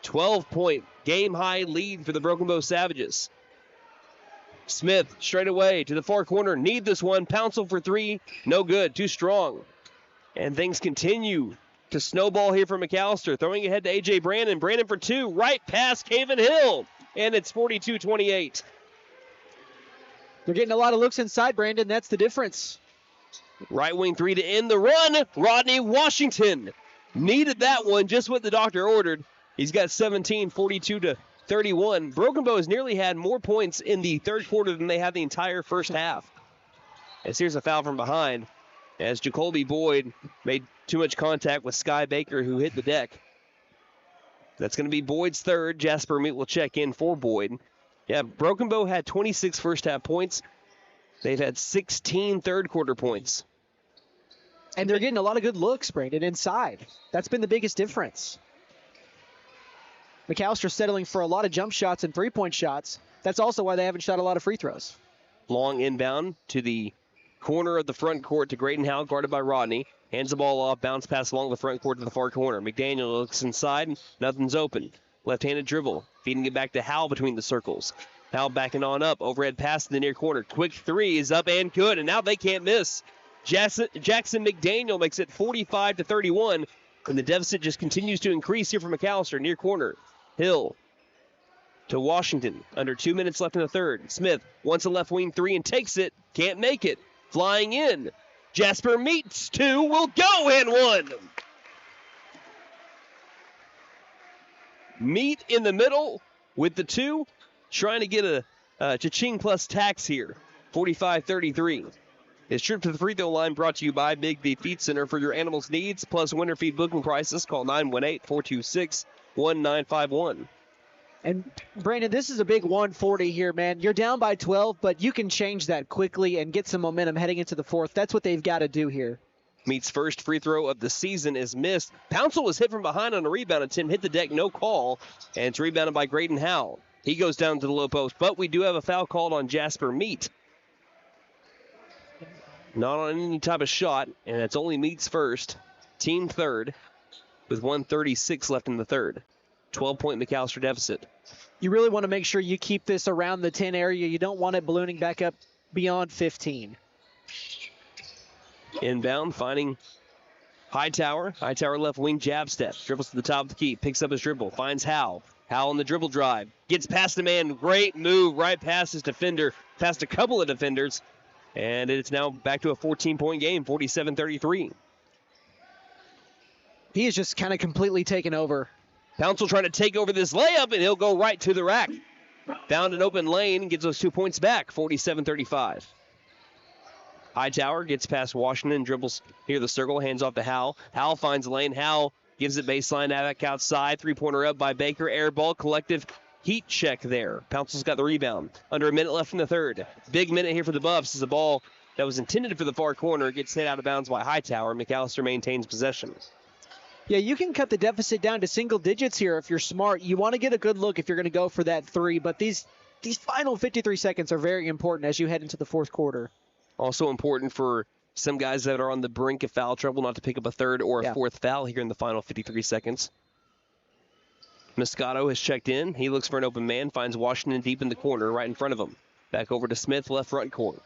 12-point game-high lead for the Broken Bow Savages. Smith straight away to the far corner. Need this one. Pouncil for three. No good. Too strong. And things continue to snowball here for McAlester. Throwing ahead to A.J. Brandon. Brandon for two. Right past Caven Hill. And it's 42-28. They're getting a lot of looks inside, Brandon. That's the difference. Right wing three to end the run. Rodney Washington needed that one. Just what the doctor ordered. He's got 17, 42-31. Broken Bow has nearly had more points in the third quarter than they had the entire first half. As here's a foul from behind, as Jacoby Boyd made too much contact with Sky Baker, who hit the deck. That's going to be Boyd's third. Jasper Meat will check in for Boyd. Yeah, Broken Bow had 26 first half points. They've had 16 third quarter points. And they're getting a lot of good looks, Brandon, inside. That's been the biggest difference. McAlester settling for a lot of jump shots and three-point shots. That's also why they haven't shot a lot of free throws. Long inbound to the corner of the front court to Graydon Howell, guarded by Rodney. Hands the ball off, bounce pass along the front court to the far corner. McDaniel looks inside, nothing's open. Left-handed dribble, feeding it back to Howell between the circles. Howell backing on up, overhead pass to the near corner. Quick three is up and good, and now they can't miss. Jackson McDaniel makes it 45-31, and the deficit just continues to increase here for McAlester, near corner. Hill to Washington, under 2 minutes left in the third. Smith wants a left wing three and takes it, can't make it. Flying in, Jasper Meats two, will go in one. Meat in the middle with the two, trying to get a cha-ching plus tax here. 45-33. His trip to the free throw line brought to you by Big V Feed Center. For your animals' needs plus winter feed booking prices, call 918-426-1951. And Brandon, this is a big 140 here, man. You're down by 12, but you can change that quickly and get some momentum heading into the fourth. That's what they've got to do here. Meats' first free throw of the season is missed. Pouncil was hit from behind on a rebound attempt, hit the deck, no call, and it's rebounded by Graydon Howell. He goes down to the low post, but we do have a foul called on Jasper Meat. Not on any type of shot, and it's only meets first. Team third with 1:36 left in the third. 12-point McAlester deficit. You really want to make sure you keep this around the 10 area. You don't want it ballooning back up beyond 15. Inbound, finding Hightower. Hightower left wing jab step. Dribbles to the top of the key. Picks up his dribble. Finds Howell. Howell on the dribble drive. Gets past the man. Great move right past his defender. Past a couple of defenders. And it's now back to a 14-point game, 47-33. He is just kind of completely taken over. Pouncil trying to take over this layup, and he'll go right to the rack. Found an open lane and gets those 2 points back, 47-35. Hightower gets past Washington, dribbles near the circle, hands off to Howell. Howell finds a lane. Howell gives it baseline back outside. Three-pointer up by Baker. Air ball, collective heat check there. Pouncil's got the rebound. Under a minute left in the third. Big minute here for the Buffs as the ball that was intended for the far corner gets hit out of bounds by Hightower. McAlester maintains possession. Yeah, you can cut the deficit down to single digits here if you're smart. You want to get a good look if you're going to go for that three, but these final 53 seconds are very important as you head into the fourth quarter. Also important for some guys that are on the brink of foul trouble not to pick up a third or a fourth foul here in the final 53 seconds. Moscato has checked in. He looks for an open man, finds Washington deep in the corner right in front of him. Back over to Smith, left front court.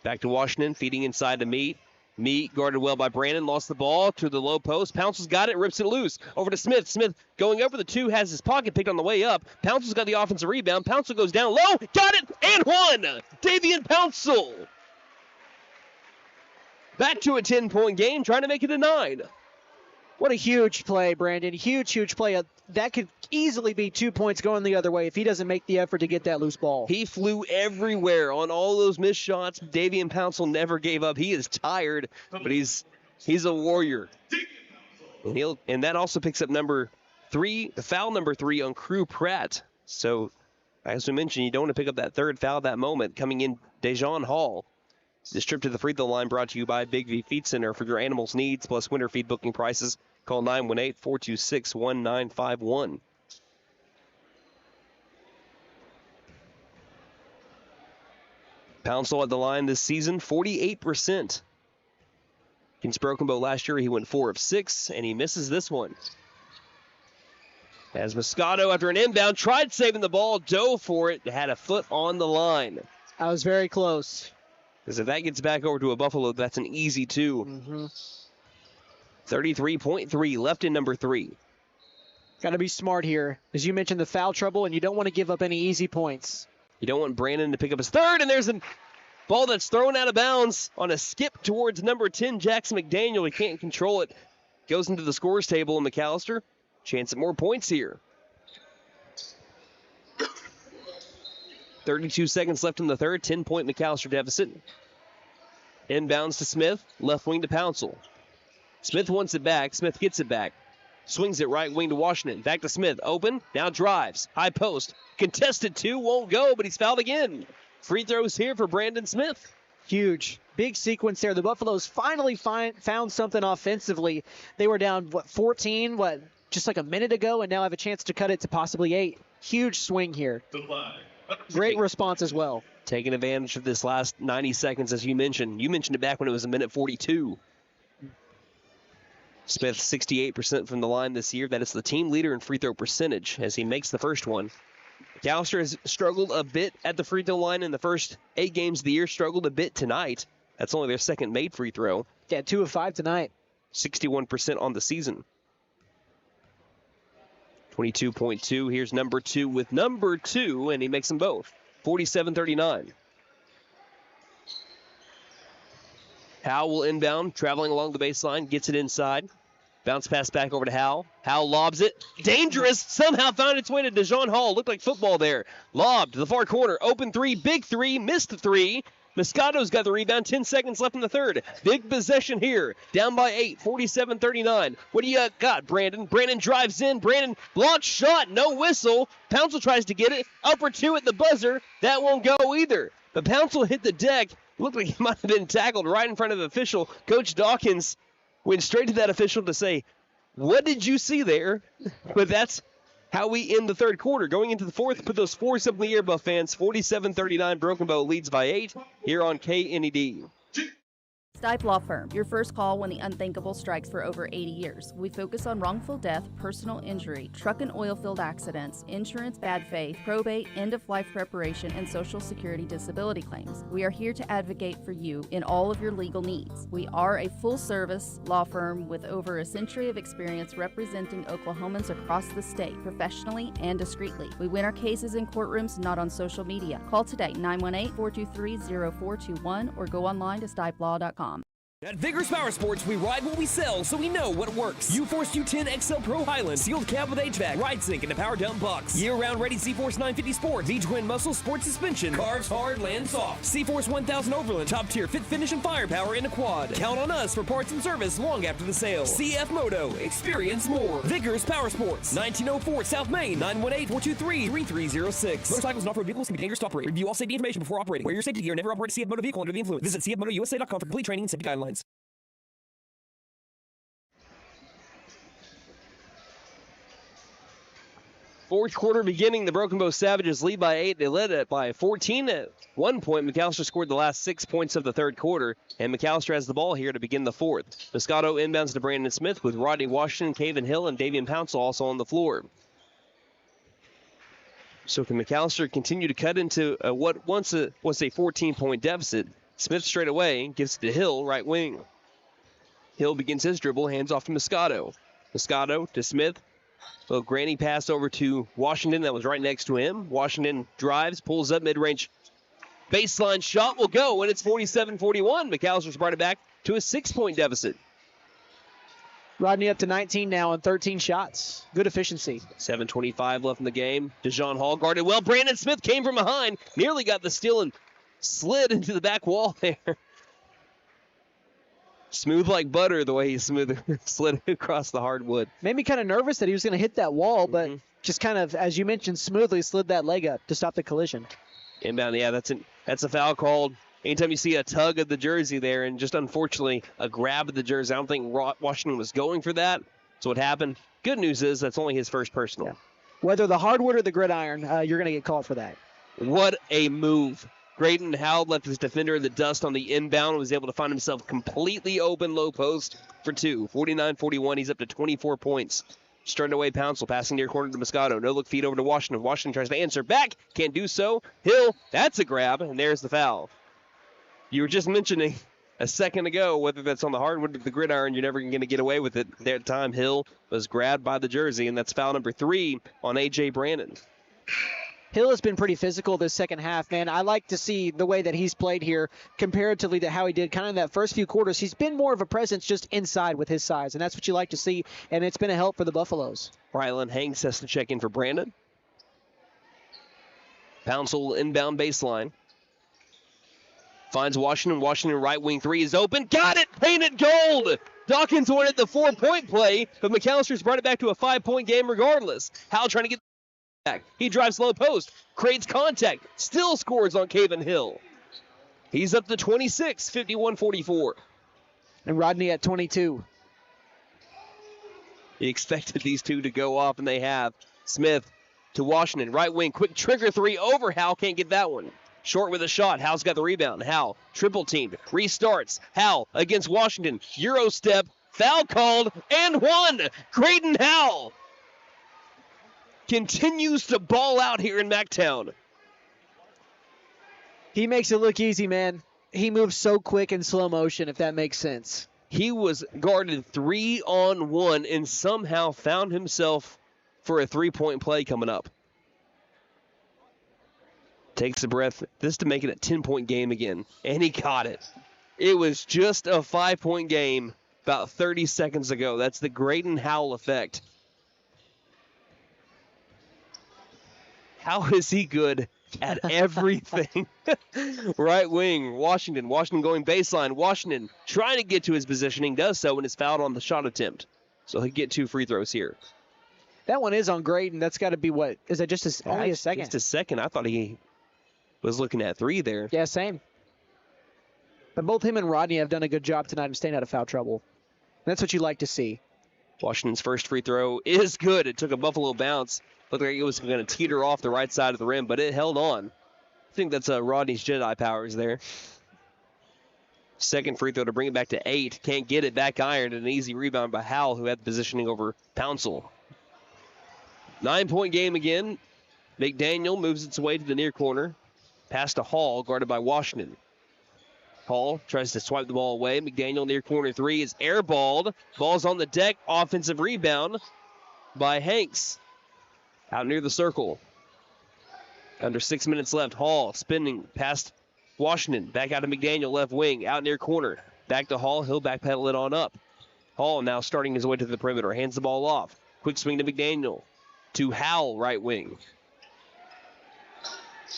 Back to Washington, feeding inside to Meat. Meat guarded well by Brandon, lost the ball to the low post. Pouncil's got it, rips it loose. Over to Smith. Smith going over the two, has his pocket picked on the way up. Pouncil's got the offensive rebound. Pouncil goes down low, got it, and one! Davian Pouncil. Back to a 10-point game, trying to make it a 9. What a huge play, Brandon. Huge play. That could easily be 2 points going the other way if he doesn't make the effort to get that loose ball. He flew everywhere on all those missed shots. Davian Pouncil never gave up. He is tired, but he's a warrior. And that also picks up foul number 3 on Crew Pratt. So, as we mentioned, you don't want to pick up that third foul at that moment. Coming in, Dejon Hall. This trip to the free throw line brought to you by Big V Feed Center. For your animals' needs plus winter feed booking prices, call 918-426-1951. Pouncil at the line this season, 48%. Against Broken Bow last year, he went 4 of 6, and he misses this one. As Moscato, after an inbound, tried saving the ball, dove for it, had a foot on the line. I was very close. Because if that gets back over to a Buffalo, that's an easy 2. 33.3 left in number 3. Got to be smart here. As you mentioned, the foul trouble, and you don't want to give up any easy points. You don't want Brandon to pick up his third, and there's a ball that's thrown out of bounds on a skip towards number 10, Jackson McDaniel. He can't control it. Goes into the scores table, and McAlester, chance at more points here. 32 seconds left in the third, 10-point McAlester deficit. Inbounds to Smith, left wing to Pouncil. Smith wants it back, Smith gets it back. Swings it right wing to Washington, back to Smith, open, now drives, high post. Contested 2, won't go, but he's fouled again. Free throws here for Brandon Smith. Huge. Big sequence there. The Buffaloes finally found something offensively. They were down, 14, just like a minute ago, and now have a chance to cut it to possibly 8. Huge swing here. Great response as well. Taking advantage of this last 90 seconds, as you mentioned. You mentioned it back when it was a minute 42. Smith, 68% from the line this year. That is the team leader in free throw percentage as he makes the first one. McAlester has struggled a bit at the free throw line in the first 8 games of the year. Struggled a bit tonight. That's only their second made free throw. Yeah, 2 of 5 tonight. 61% on the season. 22.2. Here's number 2 with number 2, and he makes them both. 47-39. Howell will inbound, traveling along the baseline, gets it inside. Bounce pass back over to Howell. Howell lobs it. Dangerous. Somehow found its way to Dejon Hall. Looked like football there. Lobbed to the far corner. Open 3, big 3, missed the 3. Moscato's got the rebound. 10 seconds left in the third. Big possession here. Down by 8. 47-39. What do you got, Brandon? Brandon drives in. Brandon launch shot. No whistle. Pouncil tries to get it. Up or 2 at the buzzer. That won't go either. But Pouncil hit the deck. Looked like he might have been tackled right in front of the official. Coach Dawkins went straight to that official to say, what did you see there? But that's how we end the third quarter. Going into the fourth, put those 4s up in the air, Buff fans. 47-39, Broken Bow leads by 8 here on KNED. Stipe Law Firm, your first call when the unthinkable strikes for over 80 years. We focus on wrongful death, personal injury, truck and oil field accidents, insurance bad faith, probate, end-of-life preparation, and Social Security disability claims. We are here to advocate for you in all of your legal needs. We are a full-service law firm with over a century of experience representing Oklahomans across the state, professionally and discreetly. We win our cases in courtrooms, not on social media. Call today, 918-423-0421, or go online to stipelaw.com. At Vigorous Power Sports, we ride what we sell, so we know what works. U-Force U10 XL Pro Highland, sealed cab with HVAC, ride sync, and a power dump box. Year-round ready C-Force 950 Sport, V-Twin Muscle Sport Suspension, carves hard, lands soft. C-Force 1000 Overland, top-tier fit finish and firepower in a quad. Count on us for parts and service long after the sale. CF Moto, experience more. Vigorous Power Sports, 1904 South Main, 918-423-3306. Motorcycles and off-road vehicles can be dangerous to operate. Review all safety information before operating. Wear your safety gear and never operate a CF Moto vehicle under the influence. Visit cfmotousa.com for complete training and safety guidelines. Fourth quarter beginning, the Broken Bow Savages lead by 8. They led it by 14 at one point. McAlester scored the last 6 points of the third quarter, and McAlester has the ball here to begin the fourth. Moscato inbounds to Brandon Smith with Rodney Washington, Caven Hill, and Davian Pouncil also on the floor. So can McAlester continue to cut into what once was a 14-point deficit? Smith straight away gives it to Hill, right wing. Hill begins his dribble, hands off to Moscato. Moscato to Smith. Well, Granny pass over to Washington. That was right next to him. Washington drives, pulls up mid-range. Baseline shot will go, and it's 47-41. McAllister's brought it back to a 6-point deficit. Rodney up to 19 now on 13 shots. Good efficiency. 7:25 left in the game. DeJohn Hall guarded well. Brandon Smith came from behind. Nearly got the steal and slid into the back wall there. Smooth like butter the way he slid across the hardwood. Made me kind of nervous that he was going to hit that wall, but just kind of, as you mentioned, smoothly slid that leg up to stop the collision. Inbound, yeah, that's a foul called. Anytime you see a tug of the jersey there, and just unfortunately a grab of the jersey, I don't think Washington was going for that. That's what happened. Good news is that's only his first personal. Yeah. Whether the hardwood or the gridiron, you're going to get called for that. What a move. Graydon Howell left his defender in the dust on the inbound, was able to find himself completely open low post for two. 49-41, he's up to 24 points. Starting away, Pouncil passing near corner to Moscato. No look feed over to Washington. Washington tries to answer back. Can't do so. Hill, that's a grab, and there's the foul. You were just mentioning a second ago, whether that's on the hardwood or the gridiron, you're never going to get away with it. That time, Hill was grabbed by the jersey, and that's foul number 3 on A.J. Brandon. Hill has been pretty physical this second half, man. I like to see the way that he's played here comparatively to how he did kind of in that first few quarters. He's been more of a presence just inside with his size, and that's what you like to see, and it's been a help for the Buffaloes. Rylan Hanks has to check in for Brandon. Pouncil inbound baseline. Finds Washington. Washington right wing 3 is open. Got it! Painted gold! Dawkins wanted the 4-point play, but McAllister's brought it back to a 5-point game regardless. Howell trying to get back. He drives low post, creates contact, still scores on Caven Hill. He's up to 26, 51-44. And Rodney at 22. He expected these two to go off, and they have. Smith to Washington, right wing, quick trigger 3 over. Howell can't get that one. Short with a shot. Howell's got the rebound. Howell, triple teamed, restarts. Howell against Washington, Euro step, foul called, and one. Graydon Howell continues to ball out here in MacTown. He makes it look easy, man. He moves so quick in slow motion, if that makes sense. He was guarded 3-on-1 and somehow found himself for a 3-point play coming up. Takes a breath. This to make it a 10-point game again. And he caught it. It was just a 5-point game about 30 seconds ago. That's the Graydon Howell effect. How is he good at everything? Right wing, Washington. Washington going baseline. Washington trying to get to his positioning. Does so and is fouled on the shot attempt. So he'll get 2 free throws here. That one is on Graydon. That's got to be what? Is that just only a second? Just a second. I thought he was looking at 3 there. Yeah, same. But both him and Rodney have done a good job tonight of staying out of foul trouble. That's what you like to see. Washington's first free throw is good. It took a Buffalo bounce. Looked like it was going to teeter off the right side of the rim, but it held on. I think that's Rodney's Jedi powers there. Second free throw to bring it back to 8. Can't get it. Back ironed. An easy rebound by Howell, who had the positioning over Pouncil. 9-point game again. McDaniel moves its way to the near corner. Pass to Hall, guarded by Washington. Hall tries to swipe the ball away. McDaniel near corner 3 is airballed. Ball's on the deck. Offensive rebound by Hanks. Out near the circle. Under 6 minutes left. Hall spinning past Washington. Back out to McDaniel, left wing. Out near corner. Back to Hall. He'll backpedal it on up. Hall now starting his way to the perimeter. Hands the ball off. Quick swing to McDaniel. To Howell, right wing.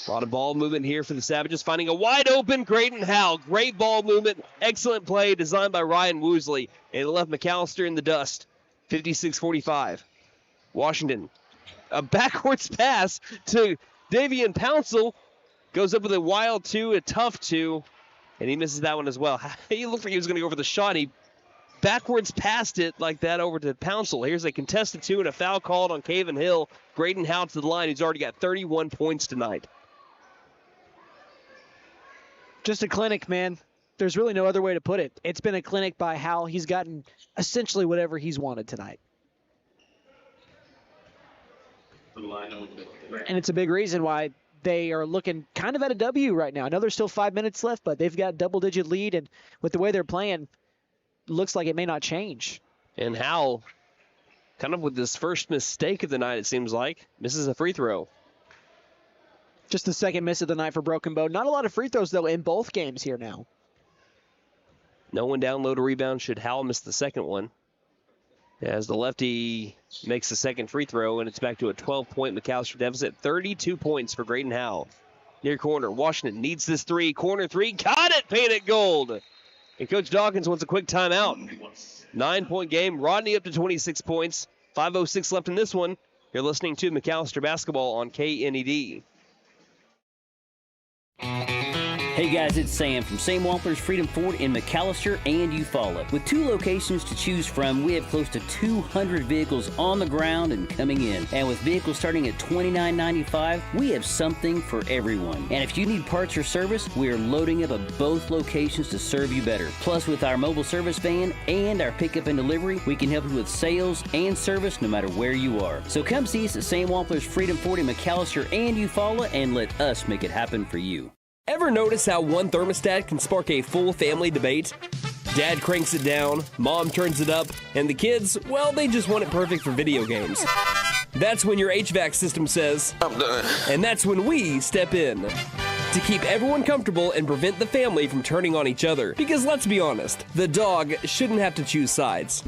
A lot of ball movement here for the Savages. Finding a wide open Graydon Howell. Great ball movement. Excellent play designed by Ryan Woosley. And it left McAlester in the dust. 56-45. Washington. A backwards pass to Davian Pouncil. Goes up with a wild 2, a tough 2. And he misses that one as well. He looked like he was going to go for the shot. He backwards passed it like that over to Pouncil. Here's a contested 2 and a foul called on Caven Hill. Graydon Howell to the line. He's already got 31 points tonight. Just a clinic, man. There's really no other way to put it. It's been a clinic by Howell. He's gotten essentially whatever he's wanted tonight. And it's a big reason why they are looking kind of at a W right now. I know there's still 5 minutes left, but they've got a double-digit lead, and with the way they're playing, looks like it may not change. And Howell, kind of with his first mistake of the night, it seems like, misses a free throw. Just the second miss of the night for Broken Bow. Not a lot of free throws, though, in both games here now. No one down low to rebound should Howell miss the second one. As the lefty makes the second free throw, and it's back to a 12-point McAlester deficit. 32 points for Graydon Howell. Near corner, Washington needs this 3. Corner 3, got it, painted gold. And Coach Dawkins wants a quick timeout. 9-point game, Rodney up to 26 points. 5:06 left in this one. You're listening to McAlester Basketball on KNED. Hey guys, it's Sam from Sam Wampler's Freedom Ford in McAlester and Eufaula. With 2 locations to choose from, we have close to 200 vehicles on the ground and coming in. And with vehicles starting at $29.95, we have something for everyone. And if you need parts or service, we are loading up at both locations to serve you better. Plus, with our mobile service van and our pickup and delivery, we can help you with sales and service no matter where you are. So come see us at Sam Wampler's Freedom Ford in McAlester and Eufaula and let us make it happen for you. Ever notice how one thermostat can spark a full family debate? Dad cranks it down, mom turns it up, and the kids, well, they just want it perfect for video games. That's when your HVAC system says, I'm done. And that's when we step in. To keep everyone comfortable and prevent the family from turning on each other. Because let's be honest, the dog shouldn't have to choose sides.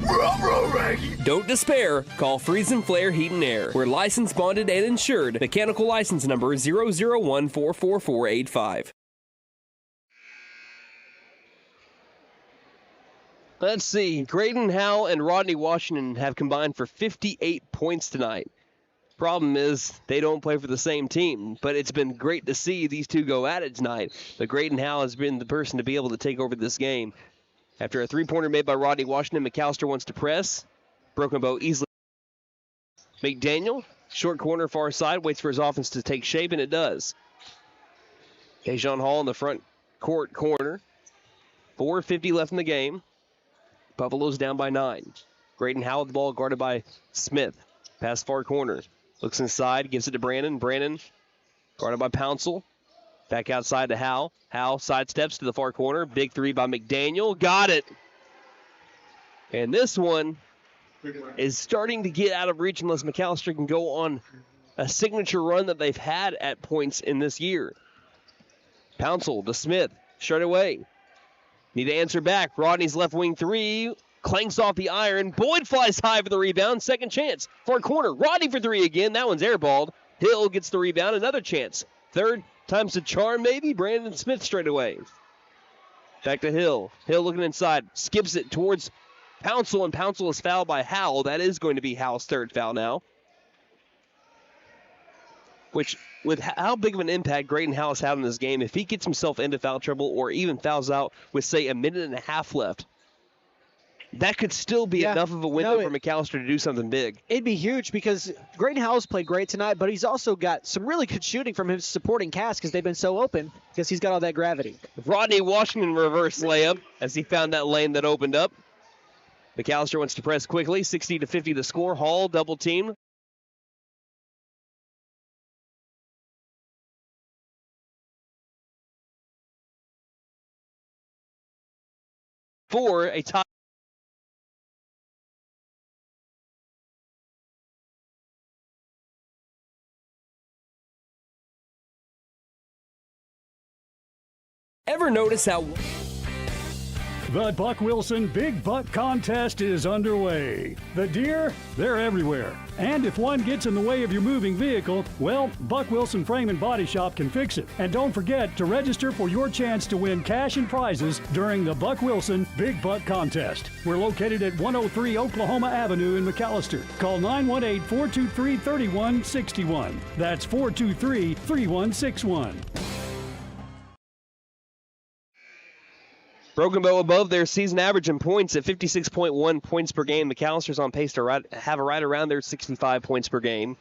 Don't despair. Call Freeze and Flare Heat and Air. We're licensed, bonded, and insured. Mechanical license number 0014445. Let's see. Graydon Howell and Rodney Washington have combined for 58 points tonight. Problem is, they don't play for the same team, but it's been great to see these two go at it tonight. But Graydon Howell has been the person to be able to take over this game. After a three-pointer made by Rodney Washington, McAlester wants to press. Broken Bow easily. McDaniel, short corner, far side, waits for his offense to take shape, and it does. Dejon Hall in the front court corner. 4:50 left in the game. Buffalo's down by 9. Graydon Howell with the ball guarded by Smith. Pass far corner. Looks inside, gives it to Brandon. Brandon guarded by Pouncil. Back outside to Howell. Howell sidesteps to the far corner. Big 3 by McDaniel. Got it. And this one is starting to get out of reach unless McAlester can go on a signature run that they've had at points in this year. Pouncil to Smith. Straight away. Need to answer back. Rodney's left wing 3. Clanks off the iron. Boyd flies high for the rebound. Second chance. Far corner. Rodney for 3 again. That one's airballed. Hill gets the rebound. Another chance. Third time's the charm, maybe. Brandon Smith straight away. Back to Hill. Hill looking inside. Skips it towards Pouncil, and Pouncil is fouled by Howell. That is going to be Howell's third foul now. Which, with how big of an impact Graydon Howell has had in this game, if he gets himself into foul trouble or even fouls out with, say, a minute and a half left, that could still be enough of a window for McAlester to do something big. It'd be huge because Graydon Howell's played great tonight, but he's also got some really good shooting from his supporting cast because they've been so open because he's got all that gravity. Rodney Washington reverse layup as he found that lane that opened up. McAlester wants to press quickly. 60-50 the score. Hall double team. For a tie. Ever notice how... The Buck Wilson Big Buck Contest is underway. The deer, they're everywhere. And if one gets in the way of your moving vehicle, well, Buck Wilson Frame and Body Shop can fix it. And don't forget to register for your chance to win cash and prizes during the Buck Wilson Big Buck Contest. We're located at 103 Oklahoma Avenue in McAlester. Call 918-423-3161. That's 423-3161. Broken Bow above their season average in points at 56.1 points per game. McAllister's on pace to have a right around their 65 points per game.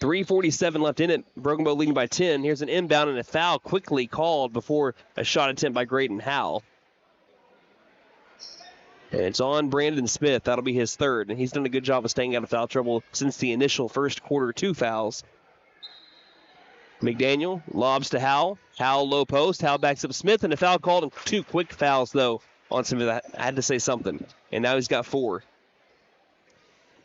3:47 left in it. Broken Bow leading by 10. Here's an inbound and a foul quickly called before a shot attempt by Graydon Howell. And it's on Brandon Smith. That'll be his third. And he's done a good job of staying out of foul trouble since the initial first quarter. 2 fouls. McDaniel lobs to Howell. Howell low post. Howell backs up Smith, and a foul called. And 2 quick fouls, though, on some of that. I had to say something. And now he's got 4.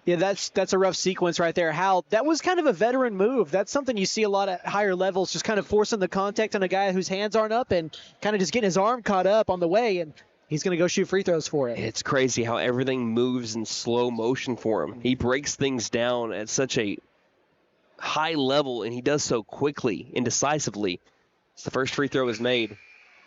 Yeah, that's a rough sequence right there. Howell, that was kind of a veteran move. That's something you see a lot at higher levels, just kind of forcing the contact on a guy whose hands aren't up and kind of just getting his arm caught up on the way, and he's going to go shoot free throws for it. It's crazy how everything moves in slow motion for him. He breaks things down at such a high level, and he does so quickly and decisively. So the first free throw is made.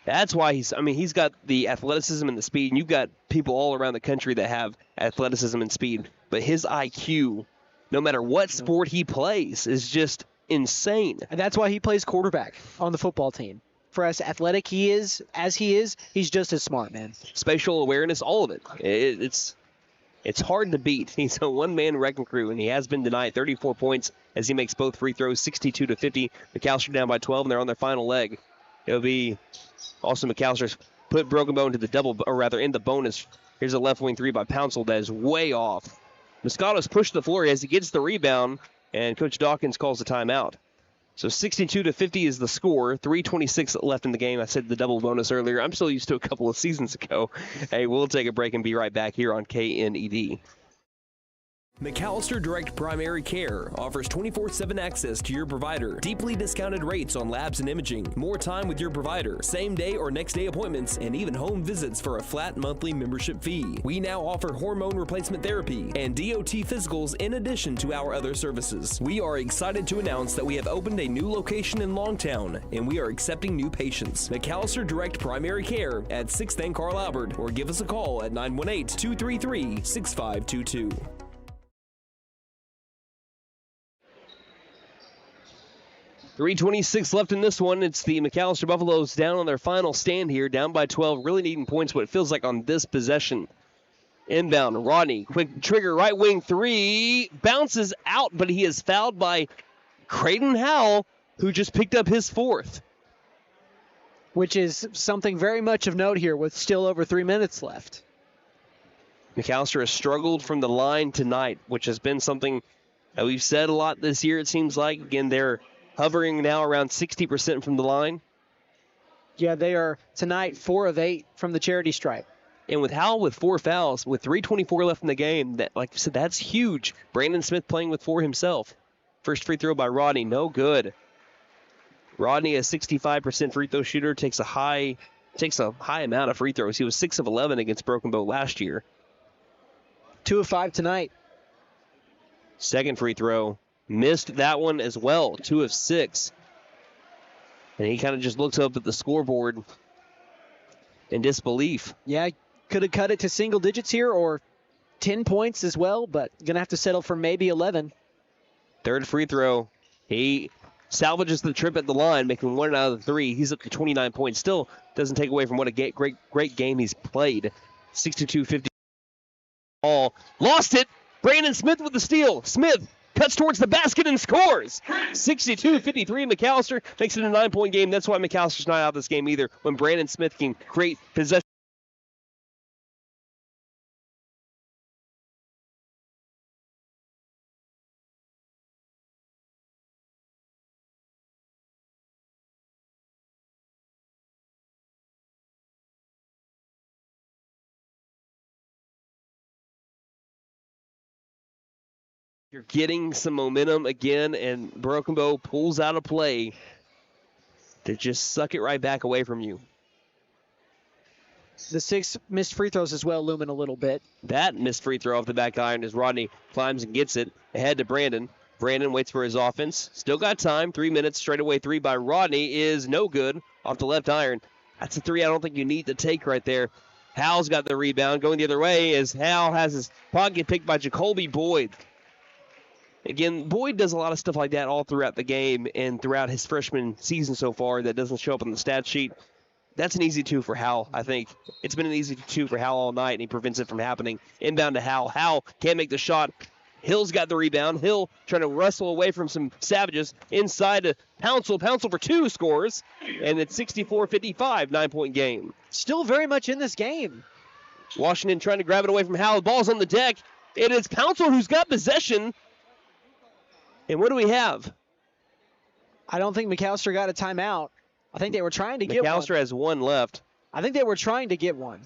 That's why he's got the athleticism and the speed, and you've got people all around the country that have athleticism and speed, but his IQ, no matter what sport he plays, is just insane. And that's why he plays quarterback on the football team. For as athletic he is, he's just as smart, man. Spatial awareness, all of it. It's hard to beat. He's a one-man wrecking crew, and he has been tonight. 34 points as he makes both free throws, 62-50. McAlester down by 12, and they're on their final leg. It'll be also McAllister's put Broken Bow into the in the bonus. Here's a left wing 3 by Pouncil that is way off. Moscato's pushed the floor as he gets the rebound, and Coach Dawkins calls the timeout. So 62-50 is the score. 3:26 left in the game. I said the double bonus earlier. I'm still used to a couple of seasons ago. Hey, we'll take a break and be right back here on KNED. McAlester Direct Primary Care offers 24/7 access to your provider, deeply discounted rates on labs and imaging, more time with your provider, same day or next day appointments, and even home visits for a flat monthly membership fee. We now offer hormone replacement therapy and DOT physicals in addition to our other services. We are excited to announce that we have opened a new location in Longtown, and we are accepting new patients. McAlester Direct Primary Care at 6th and Carl Albert, or give us a call at 918-233-6522. 3:26 left in this one. It's the McAlester Buffaloes down on their final stand here, down by 12, really needing points, what it feels like on this possession. Inbound, Rodney, quick trigger, right wing 3, bounces out, but he is fouled by Graydon Howell, who just picked up his 4th. Which is something very much of note here with still over 3 minutes left. McAlester has struggled from the line tonight, which has been something that we've said a lot this year, it seems like. Again, they're hovering now around 60% from the line. Yeah, they are tonight 4 of 8 from the charity stripe. And with Howell with 4 fouls, with 3:24 left in the game, that, like I said, that's huge. Brandon Smith playing with 4 himself. First free throw by Rodney, no good. Rodney, a 65% free throw shooter, takes a high amount of free throws. He was 6 of 11 against Broken Bow last year. 2 of 5 tonight. Second free throw. Missed that one as well, 2 of 6. And he kind of just looks up at the scoreboard in disbelief. Yeah, could have cut it to single digits here or 10 points as well, but going to have to settle for maybe 11. Third free throw. He salvages the trip at the line, making 1 out of the 3. He's up to 29 points. Still doesn't take away from what a great game he's played. 62-50. Hall lost it. Brandon Smith with the steal. Smith cuts towards the basket and scores. 62-53. McAlester makes it a 9-point game. That's why McAllister's not out of this game either. When Brandon Smith can create possession. You're getting some momentum again, and Broken Bow pulls out a play to just suck it right back away from you. The 6 missed free throws as well looming a little bit. That missed free throw off the back iron as Rodney climbs and gets it ahead to Brandon. Brandon waits for his offense. Still got time. 3 minutes. Straightaway three by Rodney is no good off the left iron. That's a three I don't think you need to take right there. Hal's got the rebound. Going the other way as Hal has his pocket picked by Jacoby Boyd. Again, Boyd does a lot of stuff like that all throughout the game and throughout his freshman season so far that doesn't show up on the stat sheet. That's an easy 2 for Hal, I think. It's been an easy 2 for Hal all night, and he prevents it from happening. Inbound to Hal. Hal can't make the shot. Hill's got the rebound. Hill trying to wrestle away from some Savages. Inside to Pouncil. Pouncil for 2 scores, and it's 64-55, 9-point game. Still very much in this game. Washington trying to grab it away from Hal. The ball's on the deck. It is Pouncil who's got possession. And what do we have? I don't think McAlester got a timeout. I think they were trying to get one. McAlester has 1 left. I think they were trying to get one.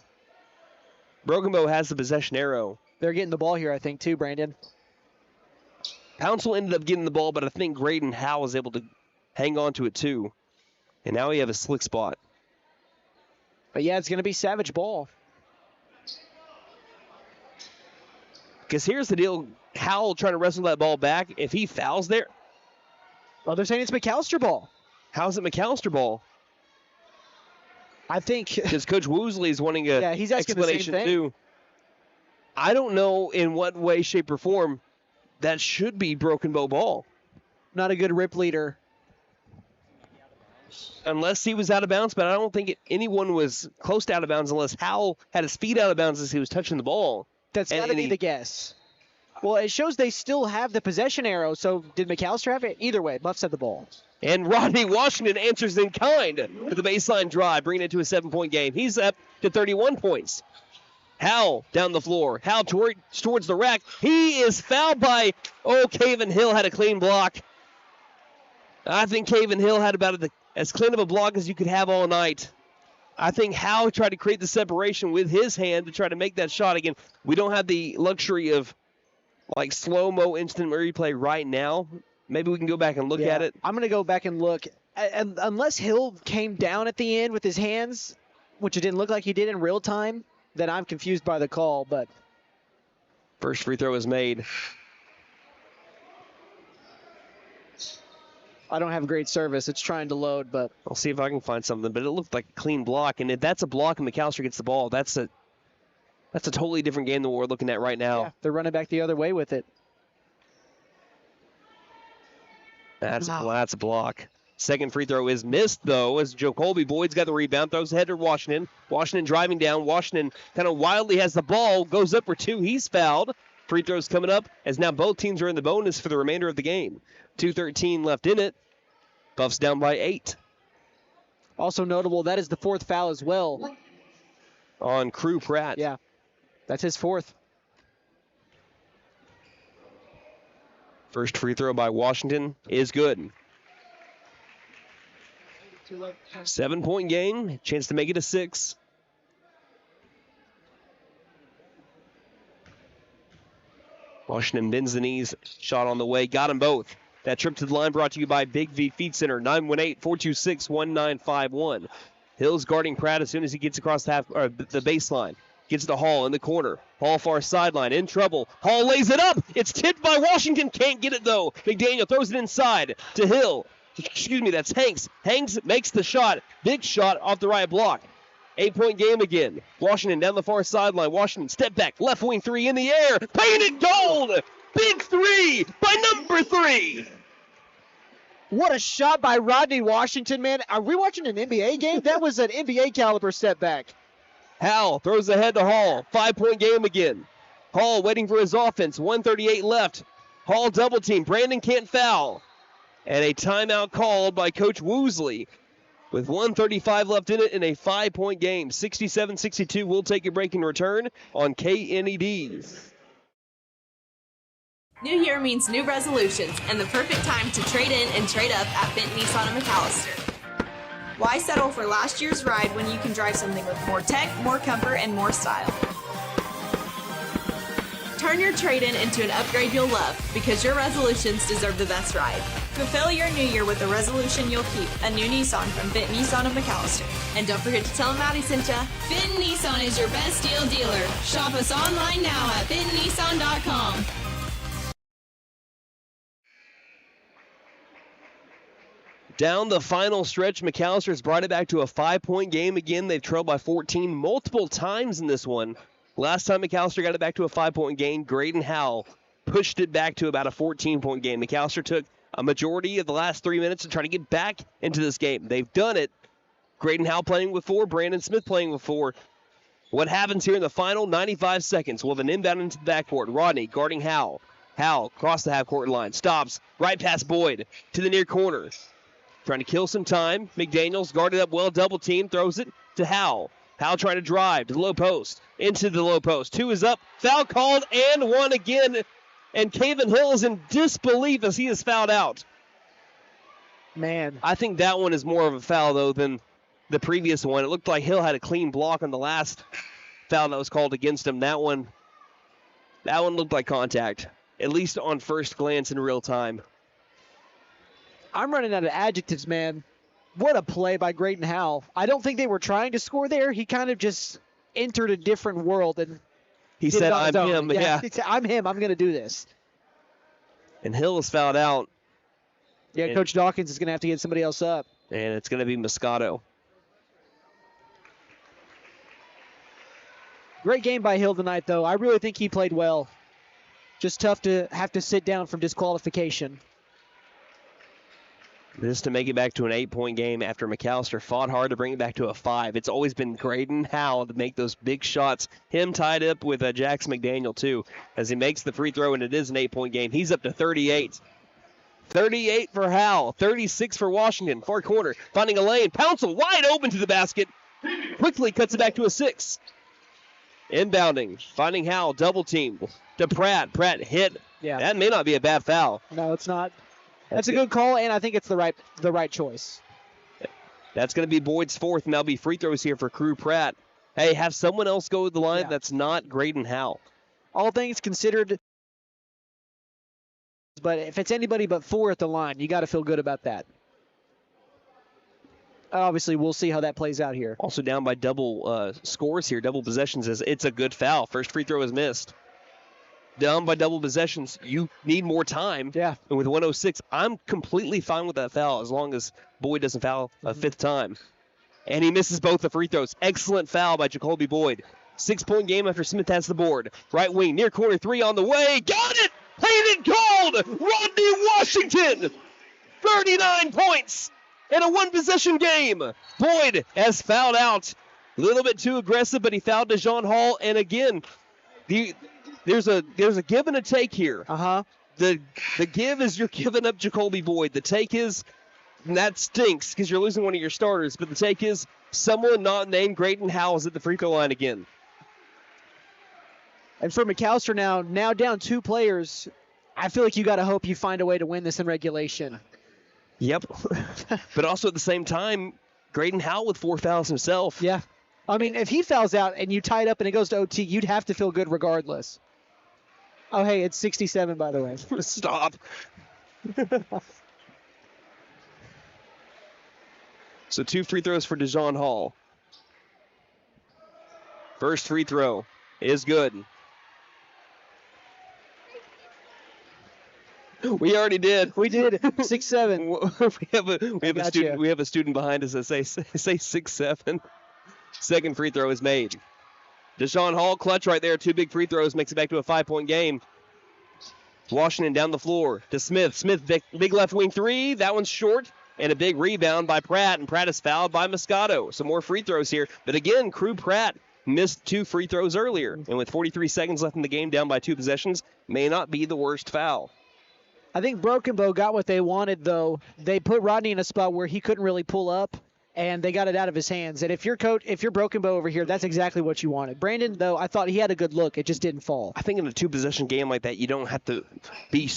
Broken Bow has the possession arrow. They're getting the ball here, I think, too, Brandon. Pouncil ended up getting the ball, but I think Graydon Howe was able to hang on to it too. And now we have a slick spot. But yeah, it's going to be Savage ball. Because here's the deal. Howell trying to wrestle that ball back. If he fouls there. Well, they're saying it's McAlester ball. How's it McAlester ball? I think. Because Coach Woosley is wanting a he's asking explanation the same thing. too. I don't know in what way, shape, or form that should be Broken Bow ball. Not a good rip leader. Unless he was out of bounds, but I don't think anyone was close to out of bounds unless Howell had his feet out of bounds as he was touching the ball. That's got to be the guess. Well, it shows they still have the possession arrow, so did McAlester have it? Either way, Buffs had the ball. And Rodney Washington answers in kind for the baseline drive, bringing it to a 7-point game. He's up to 31 points. Howell down the floor. Howell towards the rack. He is fouled by, Caven Hill had a clean block. I think Caven Hill had about as clean of a block as you could have all night. I think Howell tried to create the separation with his hand to try to make that shot. Again, we don't have the luxury of like slow-mo instant replay right now. Maybe we can go back and look at it. I'm going to go back and look. And unless Hill came down at the end with his hands, which it didn't look like he did in real time, then I'm confused by the call. But first free throw is made. I don't have great service. It's trying to load, but I'll see if I can find something. But it looked like a clean block, and if that's a block and McAlester gets the ball, that's a totally different game than what we're looking at right now. Yeah, they're running back the other way with it. That's a block. Second free throw is missed, though, as Jacoby Boyd's got the rebound, throws ahead to Washington. Washington driving down. Washington kind of wildly has the ball, goes up for 2. He's fouled. Free throws coming up, as now both teams are in the bonus for the remainder of the game. 2:13 left in it. Buffs down by 8. Also notable, that is the 4th foul as well. On Crew Pratt. Yeah, that's his 4th. First free throw by Washington is good. 7-point game, chance to make it a 6. Washington bends the knees, shot on the way, got them both. That trip to the line brought to you by Big V Feed Center, 918-426-1951. Hill's guarding Pratt as soon as he gets across the baseline. Gets to Hall in the corner. Hall far sideline, in trouble. Hall lays it up. It's tipped by Washington. Can't get it, though. McDaniel throws it inside to Hill. Excuse me, that's Hanks. Hanks makes the shot. Big shot off the right block. 8-point game again. Washington down the far sideline. Washington step back. Left wing 3 in the air. Painted gold. Big 3 by number 3. What a shot by Rodney Washington, man. Are we watching an NBA game? That was an NBA caliber step back. Howell throws ahead to Hall. 5-point game again. Hall waiting for his offense. 1:38 left. Hall double team. Brandon can't foul. And a timeout called by Coach Woosley. With 1:35 left in it in a 5-point game. 67-62. We'll take a break and return on KNED. New year means new resolutions and the perfect time to trade in and trade up at Benton Nissan of McAlester. Why settle for last year's ride when you can drive something with more tech, more comfort, and more style? Turn your trade-in into an upgrade you'll love because your resolutions deserve the best ride. Fulfill your new year with a resolution you'll keep, a new Nissan from Benton Nissan of McAlester. And don't forget to tell them Maddie sent ya. Benton Nissan is your best deal dealer. Shop us online now at bentonnissan.com. Down the final stretch, McAllister's brought it back to a 5-point game again. They've trailed by 14 multiple times in this one. Last time McAllister got it back to a 5-point game, Graydon Howell pushed it back to about a 14-point game. McAllister took a majority of the last 3 minutes to try to get back into this game. They've done it. Graydon Howell playing with 4, Brandon Smith playing with 4. What happens here in the final 95 seconds? We'll have an inbound into the backcourt. Rodney guarding Howell. Howell across the half-court line. Stops right past Boyd to the near corner. Trying to kill some time. McDaniels guarded up well, double team, throws it to Howell. Howell trying to drive to the low post, into the low post. 2 is up, foul called, and 1 again. And Caven Hill is in disbelief as he is fouled out. Man. I think that one is more of a foul, though, than the previous one. It looked like Hill had a clean block on the last foul that was called against him. That one looked like contact, at least on first glance in real time. I'm running out of adjectives, man. What a play by Graydon Howell. I don't think they were trying to score there. He kind of just entered a different world. And he said, I'm him. Yeah. He said, I'm him. I'm going to do this. And Hill is fouled out. Yeah, Coach Dawkins is going to have to get somebody else up. And it's going to be Moscato. Great game by Hill tonight, though. I really think he played well. Just tough to have to sit down from disqualification. This to make it back to an 8-point game after McAllister fought hard to bring it back to a 5. It's always been Graydon Howell to make those big shots. Him tied up with Jax McDaniel, too, as he makes the free throw, and it is an 8-point game. He's up to 38. 38 for Howell, 36 for Washington. Far corner, finding a lane. Pouncil wide open to the basket. Quickly cuts it back to a 6. Inbounding, finding Howell, double team to Pratt. Pratt hit. Yeah. That may not be a bad foul. No, it's not. That's a good call, and I think it's the right choice. That's going to be Boyd's 4th, and that'll be free throws here for Crew Pratt. Hey, have someone else go to the line that's not Graydon Howell. All things considered, but if it's anybody but 4 at the line, you got to feel good about that. Obviously, we'll see how that plays out here. Also down by double scores here, double possessions. It's a good foul. First free throw is missed. Down by double possessions, you need more time. Yeah. And with 106, I'm completely fine with that foul as long as Boyd doesn't foul a 5th time. And he misses both the free throws. Excellent foul by Jacoby Boyd. 6-point game after Smith has the board. Right wing, near corner 3 on the way. Got it! Hayden called! Rodney Washington! 39 points in a 1-possession game. Boyd has fouled out. A little bit too aggressive, but he fouled DeJohn Hall. And again, there's a give and a take here. The give is you're giving up Jacoby Boyd. The take is, and that stinks because you're losing one of your starters, but the take is someone not named Graydon Howell is at the free throw line again. And for McAllister now down 2 players, I feel like you got to hope you find a way to win this in regulation. Yep. But also at the same time, Graydon Howell with 4 fouls himself. Yeah. I mean, if he fouls out and you tie it up and it goes to OT, you'd have to feel good regardless. Oh, hey, it's 67, by the way. Stop. So 2 free throws for DeJohn Hall. First free throw is good. We already did. We did. 6-7. We have a student behind us that say 6-7. Second free throw is made. DeJohn Hall, clutch right there. 2 big free throws, makes it back to a 5-point game. Washington down the floor to Smith. Smith, big left wing 3. That one's short. And a big rebound by Pratt. And Pratt is fouled by Moscato. Some more free throws here. But again, Crew Pratt missed 2 free throws earlier. And with 43 seconds left in the game, down by 2 possessions, may not be the worst foul. I think Broken Bow got what they wanted, though. They put Rodney in a spot where he couldn't really pull up, and they got it out of his hands. And if you're Broken Bow over here, that's exactly what you wanted. Brandon, though, I thought he had a good look. It just didn't fall. I think in a 2-possession game like that, you don't have to be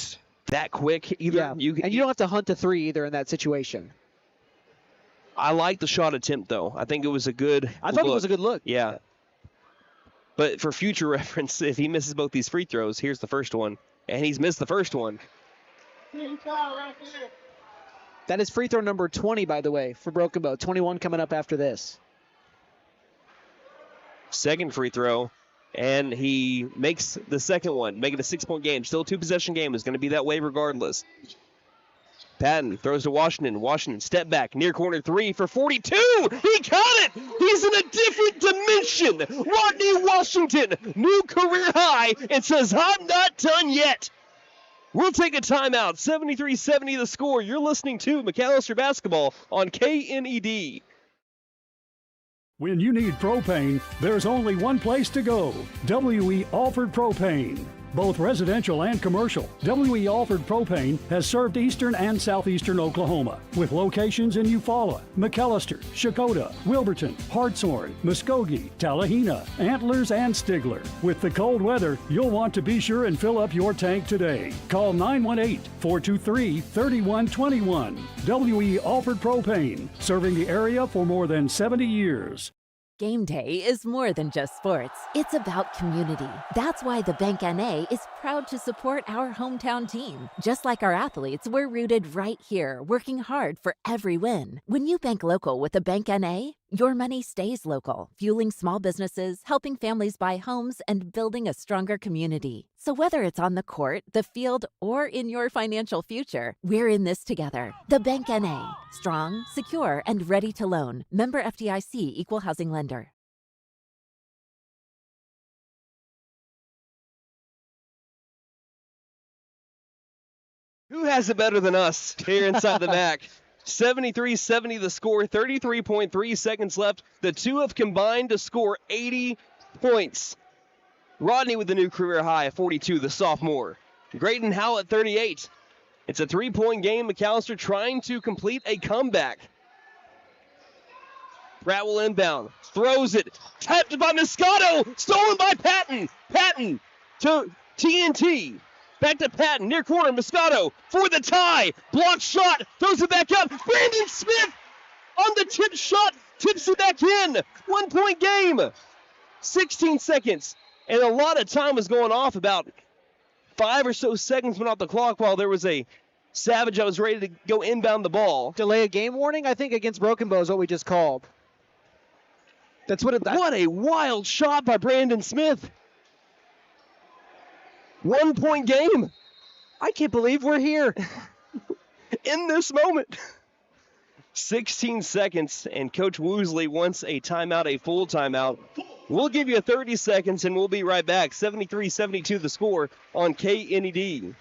that quick either. Yeah. And you don't have to hunt a 3 either in that situation. I like the shot attempt, though. I think it was a good I thought it was a good look. Yeah. But for future reference, if he misses both these free throws, here's the first one. And he's missed the first one. That is free throw number 20, by the way, for Broken Bow. 21 coming up after this. Second free throw, and he makes the second one, making a 6-point game. Still a 2-possession game. It's going to be that way regardless. Patton throws to Washington. Washington step back, near corner 3 for 42. He caught it. He's in a different dimension. Rodney Washington, new career high, and says, I'm not done yet. We'll take a timeout. 73-70 the score. You're listening to McAlester Basketball on KNED. When you need propane, there's only one place to go. W.E. Alford Propane. Both residential and commercial, W.E. Alford Propane has served eastern and southeastern Oklahoma with locations in Eufaula, McAlester, Shakota, Wilburton, Hartshorn, Muskogee, Tallahena, Antlers, and Stigler. With the cold weather, you'll want to be sure and fill up your tank today. Call 918-423-3121. W.E. Alford Propane, serving the area for more than 70 years. Game day is more than just sports. It's about community. That's why the Bank NA is proud to support our hometown team. Just like our athletes, we're rooted right here, working hard for every win. When you bank local with the Bank NA, your money stays local, fueling small businesses, helping families buy homes, and building a stronger community. So whether it's on the court, the field, or in your financial future, we're in this together. The Bank NA. Strong, secure, and ready to loan. Member FDIC Equal Housing Lender. Who has it better than us here inside the MAC? 73-70 the score, 33.3 seconds left. The two have combined to score 80 points. Rodney with the new career high of 42, the sophomore. Graydon Howell at 38. It's a 3-point game. McAlester trying to complete a comeback. Pratt will inbound, throws it, tapped by Moscato, stolen by Patton. Patton to TNT. Back to Patton, near corner, Moscato for the tie. Blocked shot, throws it back up. Brandon Smith on the tip shot, tips it back in. 1-point game. 16 seconds. And a lot of time was going off. About 5 or so seconds went off the clock while there was a Savage that was ready to go inbound the ball. Delay a game warning, I think, against Broken Bow is what we just called. That's what it. What a wild shot by Brandon Smith. 1-point game. I can't believe we're here. In this moment. 16 seconds, and Coach Woosley wants a timeout, a full timeout. We'll give you 30 seconds, and we'll be right back. 73-72 the score on KNED.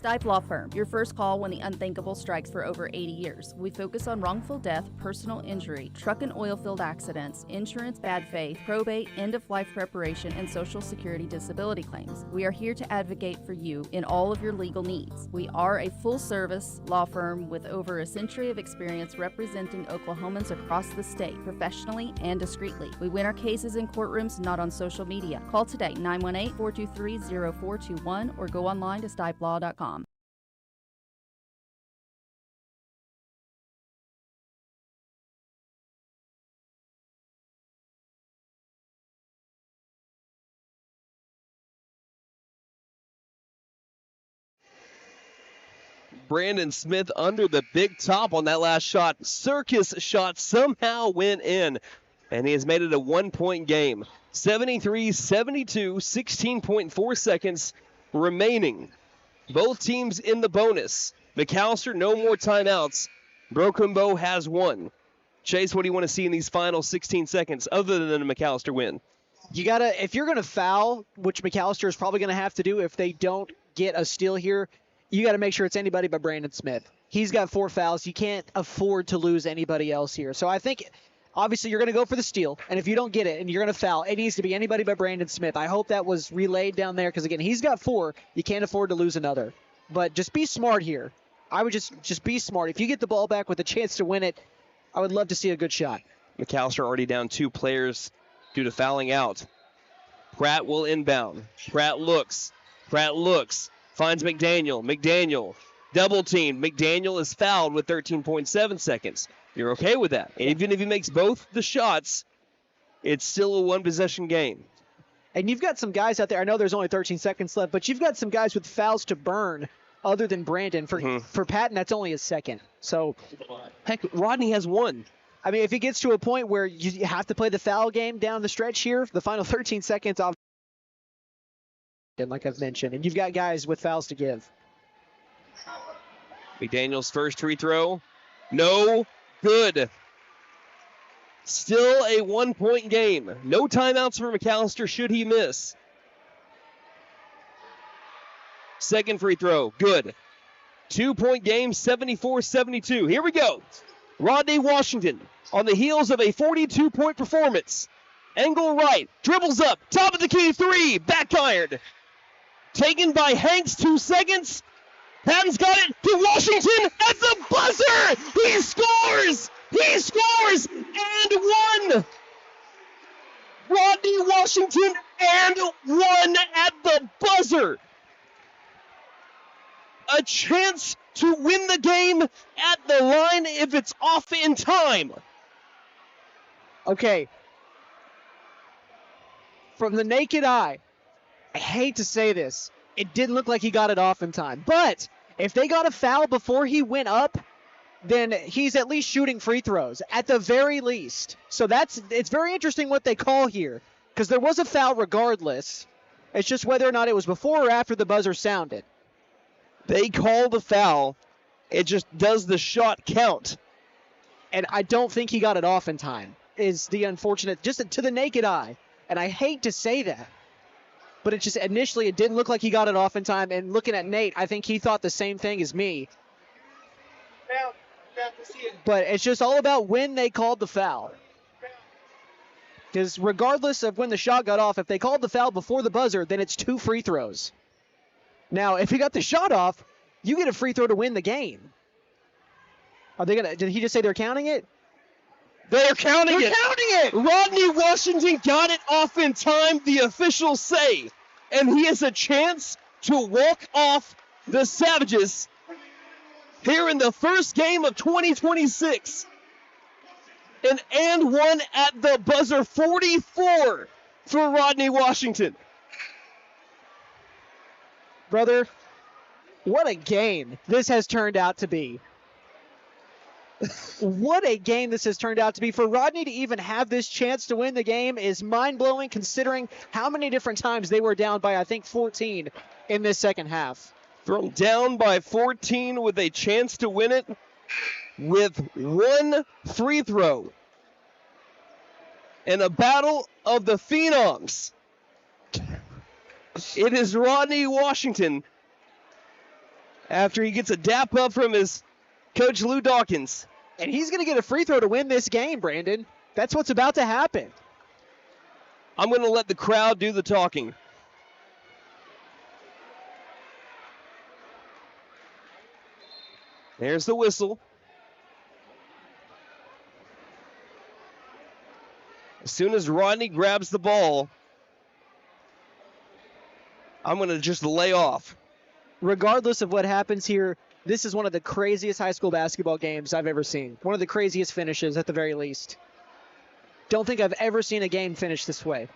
Stipe Law Firm, your first call when the unthinkable strikes for over 80 years. We focus on wrongful death, personal injury, truck and oil field accidents, insurance bad faith, probate, end-of-life preparation, and Social Security disability claims. We are here to advocate for you in all of your legal needs. We are a full-service law firm with over a century of experience representing Oklahomans across the state, professionally and discreetly. We win our cases in courtrooms, not on social media. Call today, 918-423-0421, or go online to stipelaw.com. Brandon Smith under the big top on that last shot. Circus shot somehow went in, and he has made it a 1-point game. 73-72, 16.4 seconds remaining. Both teams in the bonus. McAlester, no more timeouts. Broken Bow has one. Chase, what do you want to see in these final 16 seconds other than a McAlester win? You gotta, if you're gonna foul, which McAlester is probably gonna have to do if they don't get a steal here, you got to make sure it's anybody but Brandon Smith. He's got 4 fouls. You can't afford to lose anybody else here. So I think obviously you're going to go for the steal, and if you don't get it and you're going to foul, it needs to be anybody but Brandon Smith. I hope that was relayed down there because, again, he's got 4. You can't afford to lose another. But just be smart here. I would just be smart. If you get the ball back with a chance to win it, I would love to see a good shot. McAlester already down 2 players due to fouling out. Pratt will inbound. Pratt looks. Finds McDaniel. McDaniel double teamed. McDaniel is fouled with 13.7 seconds. You're okay with that. And even if he makes both the shots, it's still a 1-possession game. And you've got some guys out there. I know there's only 13 seconds left, but you've got some guys with fouls to burn other than Brandon. For Patton, that's only his second. So, heck, Rodney has 1. I mean, if it gets to a point where you have to play the foul game down the stretch here, the final 13 seconds off, like I've mentioned, and you've got guys with fouls to give. McDaniel's first free throw. No good. Still a 1-point game. No timeouts for McAlester should he miss. Second free throw. Good. 2-point game, 74-72. Here we go. Rodney Washington on the heels of a 42-point performance. Angle right. Dribbles up. Top of the key 3. Back ironed. Taken by Hanks. 2 seconds. Patton's got it to Washington at the buzzer. He scores. And 1. Rodney Washington and 1 at the buzzer. A chance to win the game at the line if it's off in time. Okay. From the naked eye, I hate to say this, it didn't look like he got it off in time. But if they got a foul before he went up, then he's at least shooting free throws, at the very least. So it's very interesting what they call here, because there was a foul regardless. It's just whether or not it was before or after the buzzer sounded. They call the foul. It just does the shot count. And I don't think he got it off in time, is the unfortunate, just to the naked eye. And I hate to say that, but it just initially it didn't look like he got it off in time. And looking at Nate, I think he thought the same thing as me. But it's just all about when they called the foul. Because regardless of when the shot got off, if they called the foul before the buzzer, then it's 2 free throws. Now, if he got the shot off, you get a free throw to win the game. Are they gonna? Did he just say they're counting it? They're counting it. Rodney Washington got it off in time, the officials say. And he has a chance to walk off the Savages here in the first game of 2026. And 1 at the buzzer, 44 for Rodney Washington. Brother, what a game this has turned out to be. What a game this has turned out to be. For Rodney to even have this chance to win the game is mind-blowing, considering how many different times they were down by, I think, 14 in this second half. From down by 14 with a chance to win it with 1 free throw. In a battle of the phenoms. It is Rodney Washington after he gets a dap up from his coach Lou Dawkins. And he's going to get a free throw to win this game, Brandon. That's what's about to happen. I'm going to let the crowd do the talking. There's the whistle. As soon as Rodney grabs the ball, I'm going to just lay off. Regardless of what happens here, this is one of the craziest high school basketball games I've ever seen. One of the craziest finishes at the very least. Don't think I've ever seen a game finish this way.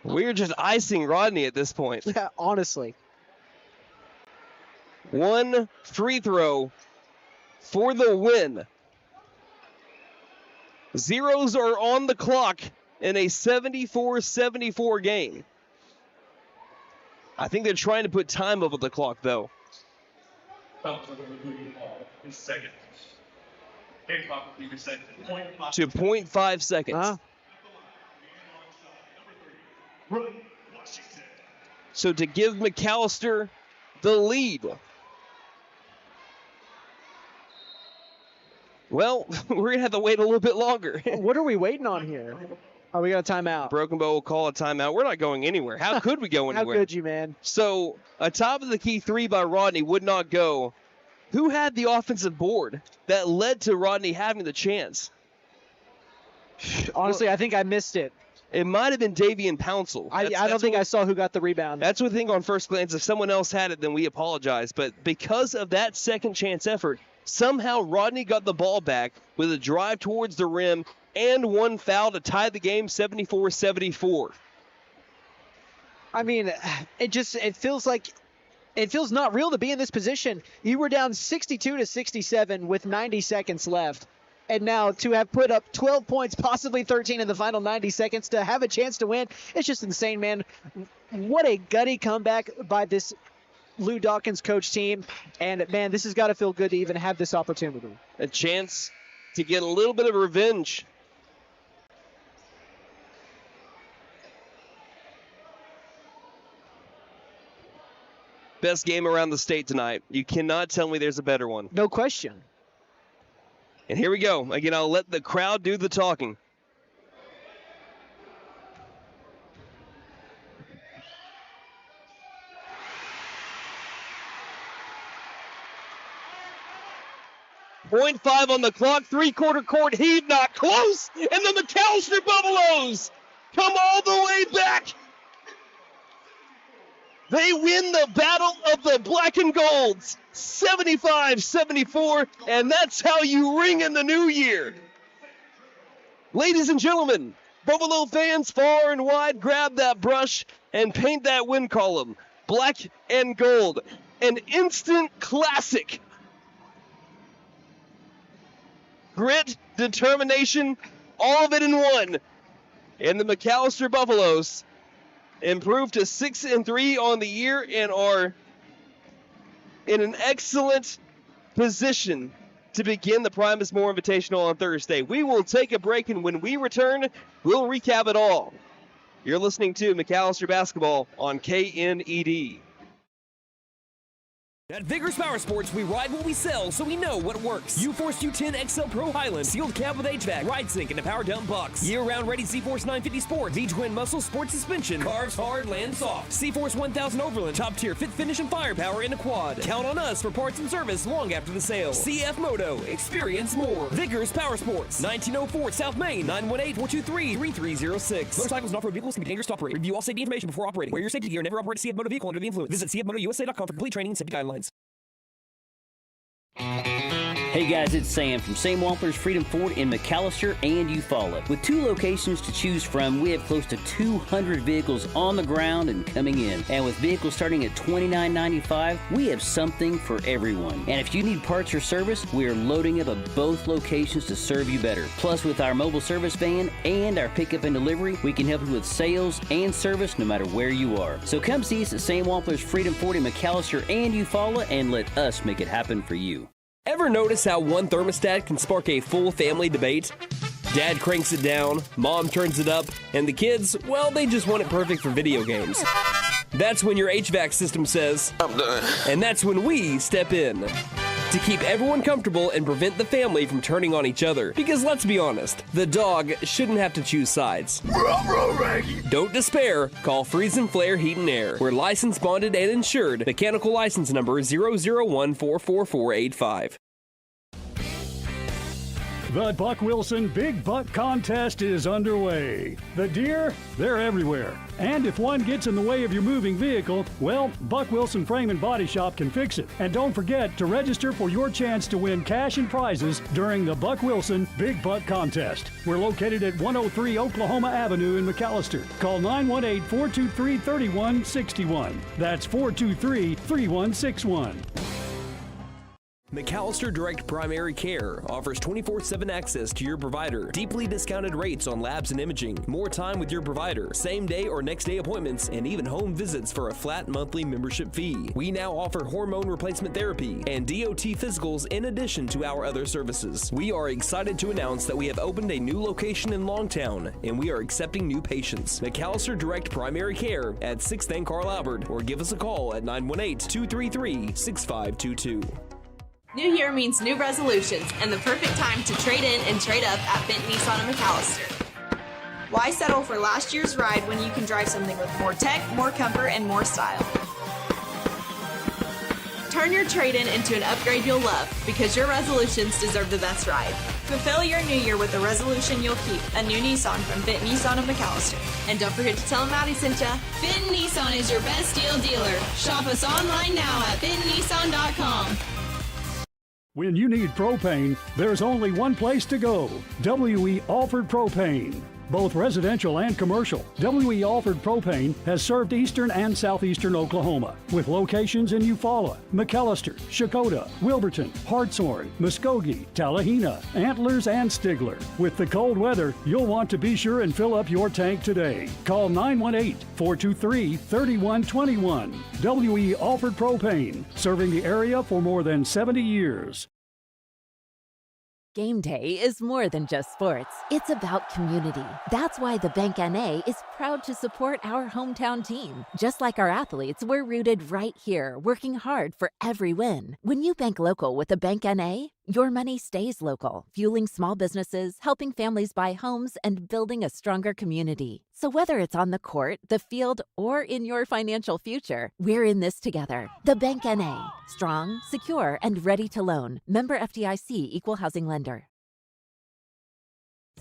We're just icing Rodney at this point. Yeah, honestly. 1 free throw for the win. Zeros are on the clock in a 74-74 game. I think they're trying to put time up on the clock, though. Second. To 0.5 seconds. So to give McAlester the lead. Well, we're going to have to wait a little bit longer. What are we waiting on here? Oh, we got a timeout. Broken Bow will call a timeout. We're not going anywhere. How could we go anywhere? How could you, man? So, a top of the key three by Rodney would not go. Who had the offensive board that led to Rodney having the chance? Honestly, I think I missed it. It might have been Davian Pouncil. I don't think I saw who got the rebound. That's what I think on first glance. If someone else had it, then we apologize. But because of that second chance effort, somehow Rodney got the ball back with a drive towards the rim and one foul to tie the game 74-74. I mean, it feels not real to be in this position. You were down 62-67 with 90 seconds left. And now to have put up 12 points, possibly 13 in the final 90 seconds to have a chance to win, it's just insane, man. What a gutty comeback by this Lou Dawkins coach team. And, man, this has got to feel good to even have this opportunity. A chance to get a little bit of revenge. Best game around the state tonight. You cannot tell me there's a better one. No question. And here we go. Again, I'll let the crowd do the talking. .5 on the clock, three-quarter court heave, not close, and the McAlester Buffaloes come all the way back. They win the battle of the black and golds, 75-74, and that's how you ring in the new year. Ladies and gentlemen, Buffalo fans far and wide, grab that brush and paint that win column. Black and gold, an instant classic. Grit, determination, all of it in one. And the McAlester Buffaloes improved to 6-3 on the year and are in an excellent position to begin the Primus Moore Invitational on Thursday. We will take a break, and when we return, we'll recap it all. You're listening to McAlester Basketball on KNED. At Vigorous Power Sports, we ride what we sell, so we know what works. U-Force U10 XL Pro Highland, sealed cab with HVAC, ride sync, and a power dump box. Year-round ready C-Force 950 Sport, V-Twin Muscle Sport Suspension, carves hard, lands soft. C-Force 1000 Overland, top-tier fit, finish, and firepower in a quad. Count on us for parts and service long after the sale. CF Moto, experience more. Vigorous Power Sports, 1904 South Main, 918-423-3306. Motorcycles and off-road vehicles can be dangerous to operate. Review all safety information before operating. Wear your safety gear and never operate a CF Moto vehicle under the influence. Visit cfmotousa.com for complete training and safety guidelines. Hey guys, it's Sam from Sam Wampler's Freedom Ford in McAlester and Eufaula. With 2 locations to choose from, we have close to 200 vehicles on the ground and coming in. And with vehicles starting at $29.95, we have something for everyone. And if you need parts or service, we are loading up at both locations to serve you better. Plus, with our mobile service van and our pickup and delivery, we can help you with sales and service no matter where you are. So come see us at Sam Wampler's Freedom Ford in McAlester and Eufaula and let us make it happen for you. Ever notice how one thermostat can spark a full family debate? Dad cranks it down, mom turns it up, and the kids, well, they just want it perfect for video games. That's when your HVAC system says, I'm done. And that's when we step in to keep everyone comfortable and prevent the family from turning on each other. Because let's be honest, the dog shouldn't have to choose sides. Don't despair. Call Freeze and Flare Heat and Air. We're licensed, bonded, and insured. Mechanical license number 0014445. The Buck Wilson Big Buck Contest is underway. The deer, they're everywhere. And if one gets in the way of your moving vehicle, well, Buck Wilson Frame and Body Shop can fix it. And don't forget to register for your chance to win cash and prizes during the Buck Wilson Big Buck Contest. We're located at 103 Oklahoma Avenue in McAlester. Call 918-423-3161. That's 423-3161. McAlester Direct Primary Care offers 24/7 access to your provider, deeply discounted rates on labs and imaging, more time with your provider, same day or next day appointments, and even home visits for a flat monthly membership fee. We now offer hormone replacement therapy and DOT physicals in addition to our other services. We are excited to announce that we have opened a new location in Longtown, and we are accepting new patients. McAlester Direct Primary Care at 6th and Carl Albert, or give us a call at 918-233-6522. New year means new resolutions and the perfect time to trade in and trade up at Benton Nissan of McAlester. Why settle for last year's ride when you can drive something with more tech, more comfort, and more style? Turn your trade-in into an upgrade you'll love because your resolutions deserve the best ride. Fulfill your new year with a resolution you'll keep, a new Nissan from Benton Nissan of McAlester. And don't forget to tell them Maddie sent ya. Benton Nissan is your best deal dealer. Shop us online now at bentonnissan.com. When you need propane, there's only one place to go. W.E. Alford Propane. Both residential and commercial, W.E. Alford Propane has served eastern and southeastern Oklahoma with locations in Eufaula, McAlester, Shakota, Wilburton, Hartshorn, Muskogee, Tallahena, Antlers, and Stigler. With the cold weather, you'll want to be sure and fill up your tank today. Call 918-423-3121. W.E. Alford Propane, serving the area for more than 70 years. Game day is more than just sports. It's about community. That's why the Bank NA is proud to support our hometown team. Just like our athletes, we're rooted right here, working hard for every win. When you bank local with the Bank NA, your money stays local, fueling small businesses, helping families buy homes, and building a stronger community. So whether it's on the court, the field, or in your financial future, we're in this together. The Bank NA. Strong, secure, and ready to loan. Member FDIC, Equal Housing Lender.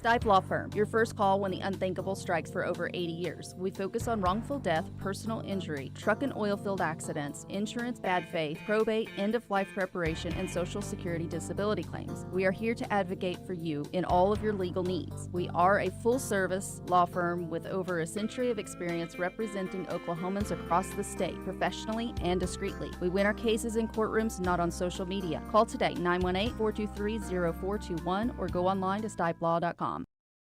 Stipe Law Firm, your first call when the unthinkable strikes for over 80 years. We focus on wrongful death, personal injury, truck and oil field accidents, insurance bad faith, probate, end-of-life preparation, and Social Security disability claims. We are here to advocate for you in all of your legal needs. We are a full-service law firm with over a century of experience representing Oklahomans across the state, professionally and discreetly. We win our cases in courtrooms, not on social media. Call today, 918-423-0421, or go online to stipelaw.com.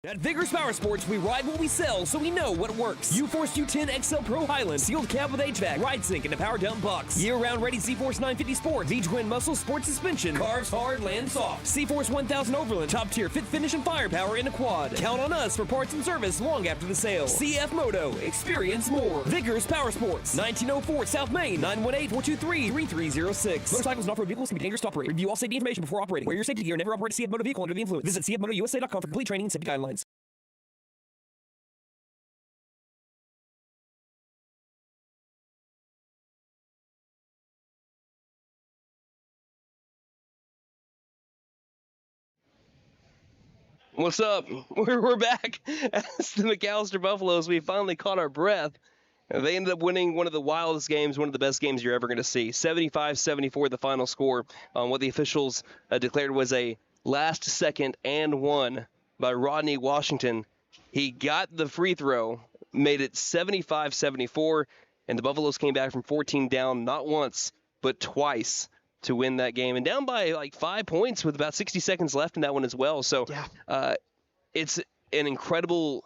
At Vigorous Power Sports, we ride what we sell, so we know what works. U-Force U10 XL Pro Highland, sealed cab with HVAC, ride sync, and a power dump box. Year-round ready Z-Force 950 Sport, V-Twin Muscle Sport Suspension, carves hard, land soft. C-Force 1000 Overland, top tier fit finish and firepower in a quad. Count on us for parts and service long after the sale. CF Moto, experience more. Vigorous Power Sports, 1904 South Main, 918-423-3306. Motorcycles and off-road vehicles can be dangerous to operate. Review all safety information before operating. Wear your safety gear and never operate a CF Moto vehicle under the influence. Visit cfmotousa.com for complete training and safety guidelines. What's up? We're back. As the McAlester Buffaloes, we finally caught our breath. They ended up winning one of the wildest games, one of the best games you're ever going to see. 75-74, the final score on what the officials declared was a last second and one by Rodney Washington. He got the free throw, made it 75-74, and the Buffaloes came back from 14 down not once, but twice to win that game, and down by like 5 points with about 60 seconds left in that one as well. So it's an incredible,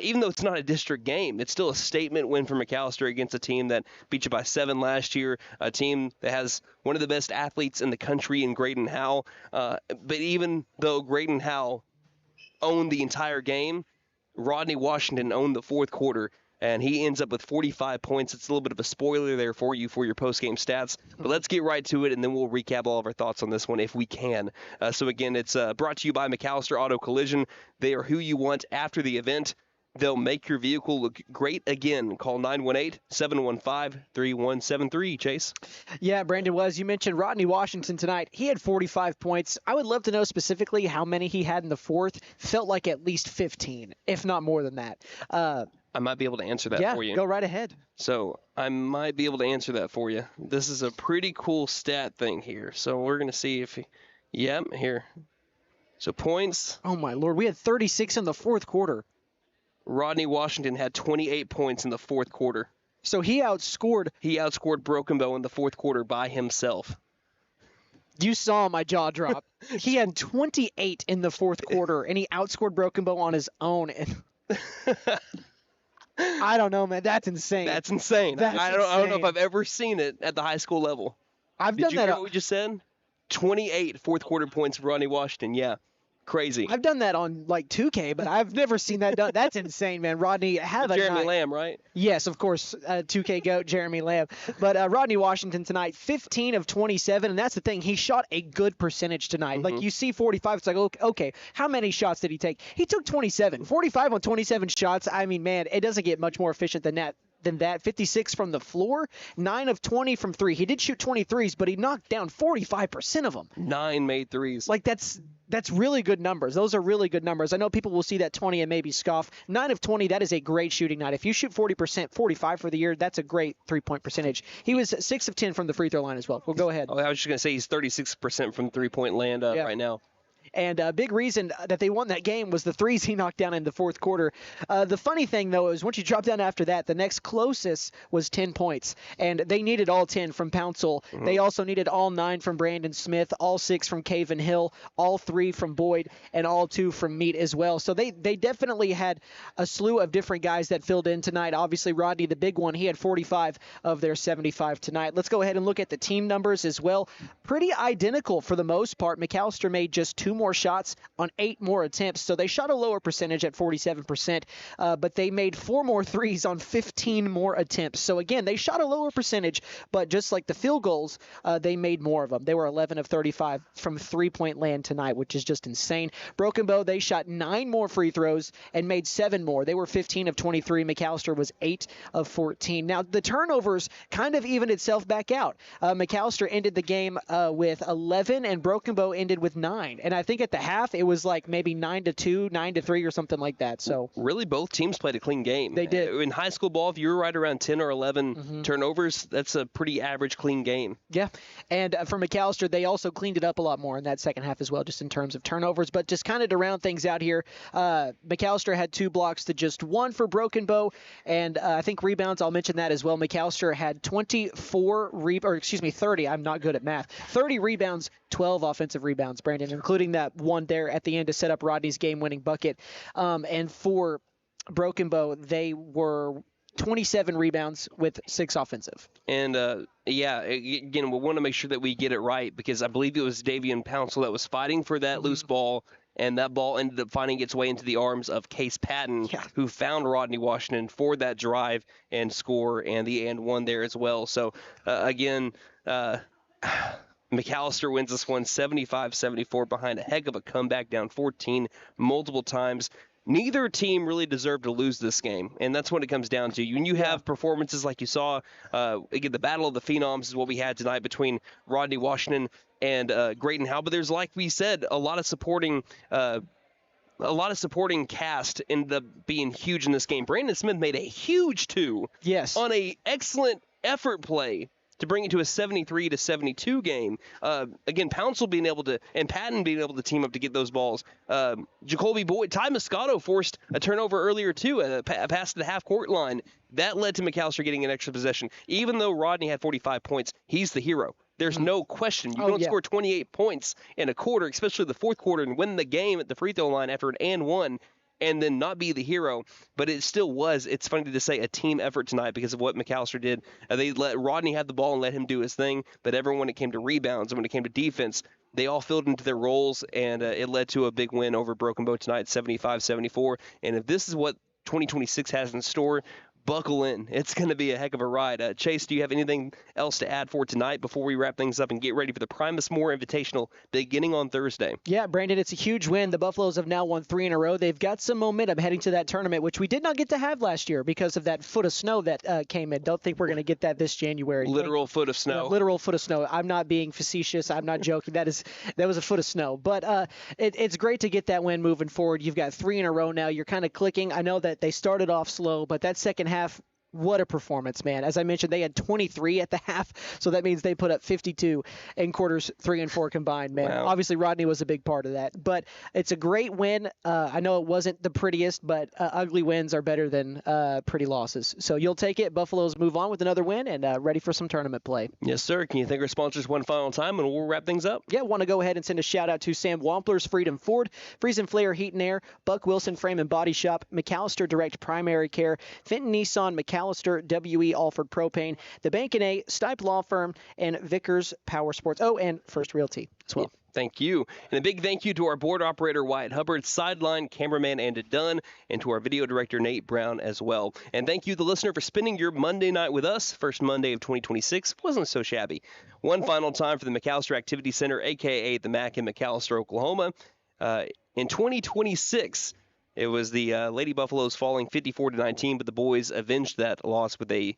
even though it's not a district game, it's still a statement win for McAlester against a team that beat you by 7 last year, a team that has one of the best athletes in the country in Graydon Howe. But even though Graydon Howe owned the entire game, Rodney Washington owned the fourth quarter, and he ends up with 45 points. It's a little bit of a spoiler there for you for your post-game stats. But let's get right to it, and then we'll recap all of our thoughts on this one if we can. So, again, it's brought to you by McAlester Auto Collision. They are who you want after the event. They'll make your vehicle look great again. Call 918-715-3173, Chase. Yeah, Brandon, you mentioned Rodney Washington tonight. He had 45 points. I would love to know specifically how many he had in the fourth. Felt like at least 15, if not more than that. I might be able to answer that for you. Yeah, go right ahead. So I might be able to answer that for you. This is a pretty cool stat thing here. So we're going to see if here. So points. Oh, my Lord. We had 36 in the fourth quarter. Rodney Washington had 28 points in the fourth quarter. So he outscored Broken Bow in the fourth quarter by himself. You saw my jaw drop. He had 28 in the fourth quarter, and he outscored Broken Bow on his own. And I don't know, man. That's insane. That's insane. I don't know if I've ever seen it at the high school level. Did you hear what we just said? 28 fourth quarter points for Rodney Washington. Yeah. Crazy. I've done that on like 2K, but I've never seen that done. That's insane, man. Rodney, have a Jeremy night. Lamb, right? Yes, of course, 2K GOAT, Jeremy Lamb. But Rodney Washington tonight, 15 of 27, and that's the thing. He shot a good percentage tonight. Like, you see 45, it's like, okay, how many shots did he take? He took 27. 45 on 27 shots. I mean, man, it doesn't get much more efficient than that. 56 from the floor, 9 of 20 from 3. He did shoot 23s, but he knocked down 45% of them. 9 made threes. Like, that's really good numbers. Those are really good numbers. I know people will see that 20 and maybe scoff. 9 of 20, that is a great shooting night. If you shoot 40%, 45 for the year, that's a great three-point percentage. He was 6 of 10 from the free throw line as well. Well, go ahead. Oh, I was just going to say he's 36% from three-point land right now. And a big reason that they won that game was the threes he knocked down in the fourth quarter. The funny thing, though, is once you drop down after that, the next closest was 10 points. And they needed all 10 from Pouncil. They also needed all 9 from Brandon Smith, all 6 from Caven Hill, all 3 from Boyd, and all 2 from Meat as well. So they definitely had a slew of different guys that filled in tonight. Obviously, Rodney, the big one, he had 45 of their 75 tonight. Let's go ahead and look at the team numbers as well. Pretty identical for the most part. McAlester made just 2 more shots on 8 more attempts, so they shot a lower percentage at 47%, but they made 4 more threes on 15 more attempts. So again, they shot a lower percentage, but just like the field goals, they made more of them. They were 11 of 35 from three-point land tonight, which is just insane. Broken Bow, they shot 9 more free throws and made 7 more. They were 15 of 23. McAlester was 8 of 14. Now, the turnovers kind of evened itself back out. McAlester ended the game with 11, and Broken Bow ended with 9. And I think at the half, it was like maybe 9-2, 9-3, or something like that. So really, both teams played a clean game. They did. In high school ball, if you were right around 10 or 11 turnovers, that's a pretty average clean game. Yeah, and for McAlester, they also cleaned it up a lot more in that second half as well, just in terms of turnovers. But just kind of to round things out here, McAlester had 2 blocks to just 1 for Broken Bow, and I think rebounds, I'll mention that as well. McAlester had 30. I'm not good at math. 30 rebounds, 12 offensive rebounds, Brandon, including that one there at the end to set up Rodney's game-winning bucket. And for Broken Bow, they were 27 rebounds with 6 offensive. And, again, we want to make sure that we get it right because I believe it was Davian Pouncil that was fighting for that loose ball, and that ball ended up finding its way into the arms of Case Patton, who found Rodney Washington for that drive and score and the and one there as well. So, McAlester wins this one 75-74 behind a heck of a comeback, down 14 multiple times. Neither team really deserved to lose this game, and that's what it comes down to. When you have performances like you saw, again, the Battle of the Phenoms is what we had tonight between Rodney Washington and Grayton Howe. But there's, like we said, a lot of supporting cast ended up being huge in this game. Brandon Smith made a huge 2 on a excellent effort play to bring it to a 73-72 game. Again, Pouncil being able to, and Patton being able to team up to get those balls. Jacoby Boyd, Ty Moscato forced a turnover earlier too, a pass to the half-court line. That led to McAlester getting an extra possession. Even though Rodney had 45 points, he's the hero. There's no question. You don't score 28 points in a quarter, especially the fourth quarter, and win the game at the free throw line after an and one, and then not be the hero. But it still was, it's funny to say, a team effort tonight because of what McAlester did. They let Rodney have the ball and let him do his thing, but everyone, when it came to rebounds and when it came to defense, they all filled into their roles, and it led to a big win over Broken Bow tonight, 75-74. And if this is what 2026 has in store, buckle in. It's going to be a heck of a ride. Chase, do you have anything else to add for tonight before we wrap things up and get ready for the Primus Moore Invitational beginning on Thursday? Yeah, Brandon, it's a huge win. The Buffaloes have now won 3 in a row. They've got some momentum heading to that tournament, which we did not get to have last year because of that foot of snow that came in. Don't think we're going to get that this January. Literal foot of snow. Literal foot of snow. I'm not being facetious. I'm not joking. That was a foot of snow. But it's great to get that win moving forward. You've got 3 in a row now. You're kind of clicking. I know that they started off slow, but that second half, what a performance, man. As I mentioned, they had 23 at the half, so that means they put up 52 in quarters 3 and 4 combined, man. Wow. Obviously, Rodney was a big part of that. But it's a great win. I know it wasn't the prettiest, but ugly wins are better than pretty losses. So you'll take it. Buffaloes move on with another win and ready for some tournament play. Yes, sir. Can you thank our sponsors one final time, and we'll wrap things up? Yeah, want to go ahead and send a shout-out to Sam Wampler's Freedom Ford, Freeze and Flare Heat and Air, Buck Wilson Frame and Body Shop, McAlester Direct Primary Care, Fenton Nissan, McAlester, WE Alford Propane, the Bank & A, Stipe Law Firm, and Vickers Power Sports. Oh, and First Realty as well. Thank you. And a big thank you to our board operator, Wyatt Hubbard, sideline cameraman, Andy Dunn, and to our video director, Nate Brown, as well. And thank you, the listener, for spending your Monday night with us. First Monday of 2026 wasn't so shabby. One final time for the McAlester Activity Center, a.k.a. the MAC in McAlester, Oklahoma. In 2026, it was the Lady Buffaloes falling 54-19, but the boys avenged that loss with a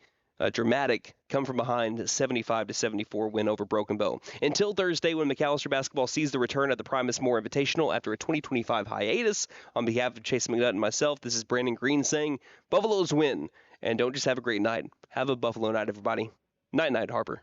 dramatic come-from-behind 75-74 win over Broken Bow. Until Thursday, when McAlester basketball sees the return of the Primus Moore Invitational after a 2025 hiatus, on behalf of Chase McNutt and myself, this is Brandon Green saying, Buffaloes win. And don't just have a great night. Have a Buffalo night, everybody. Night-night, Harper.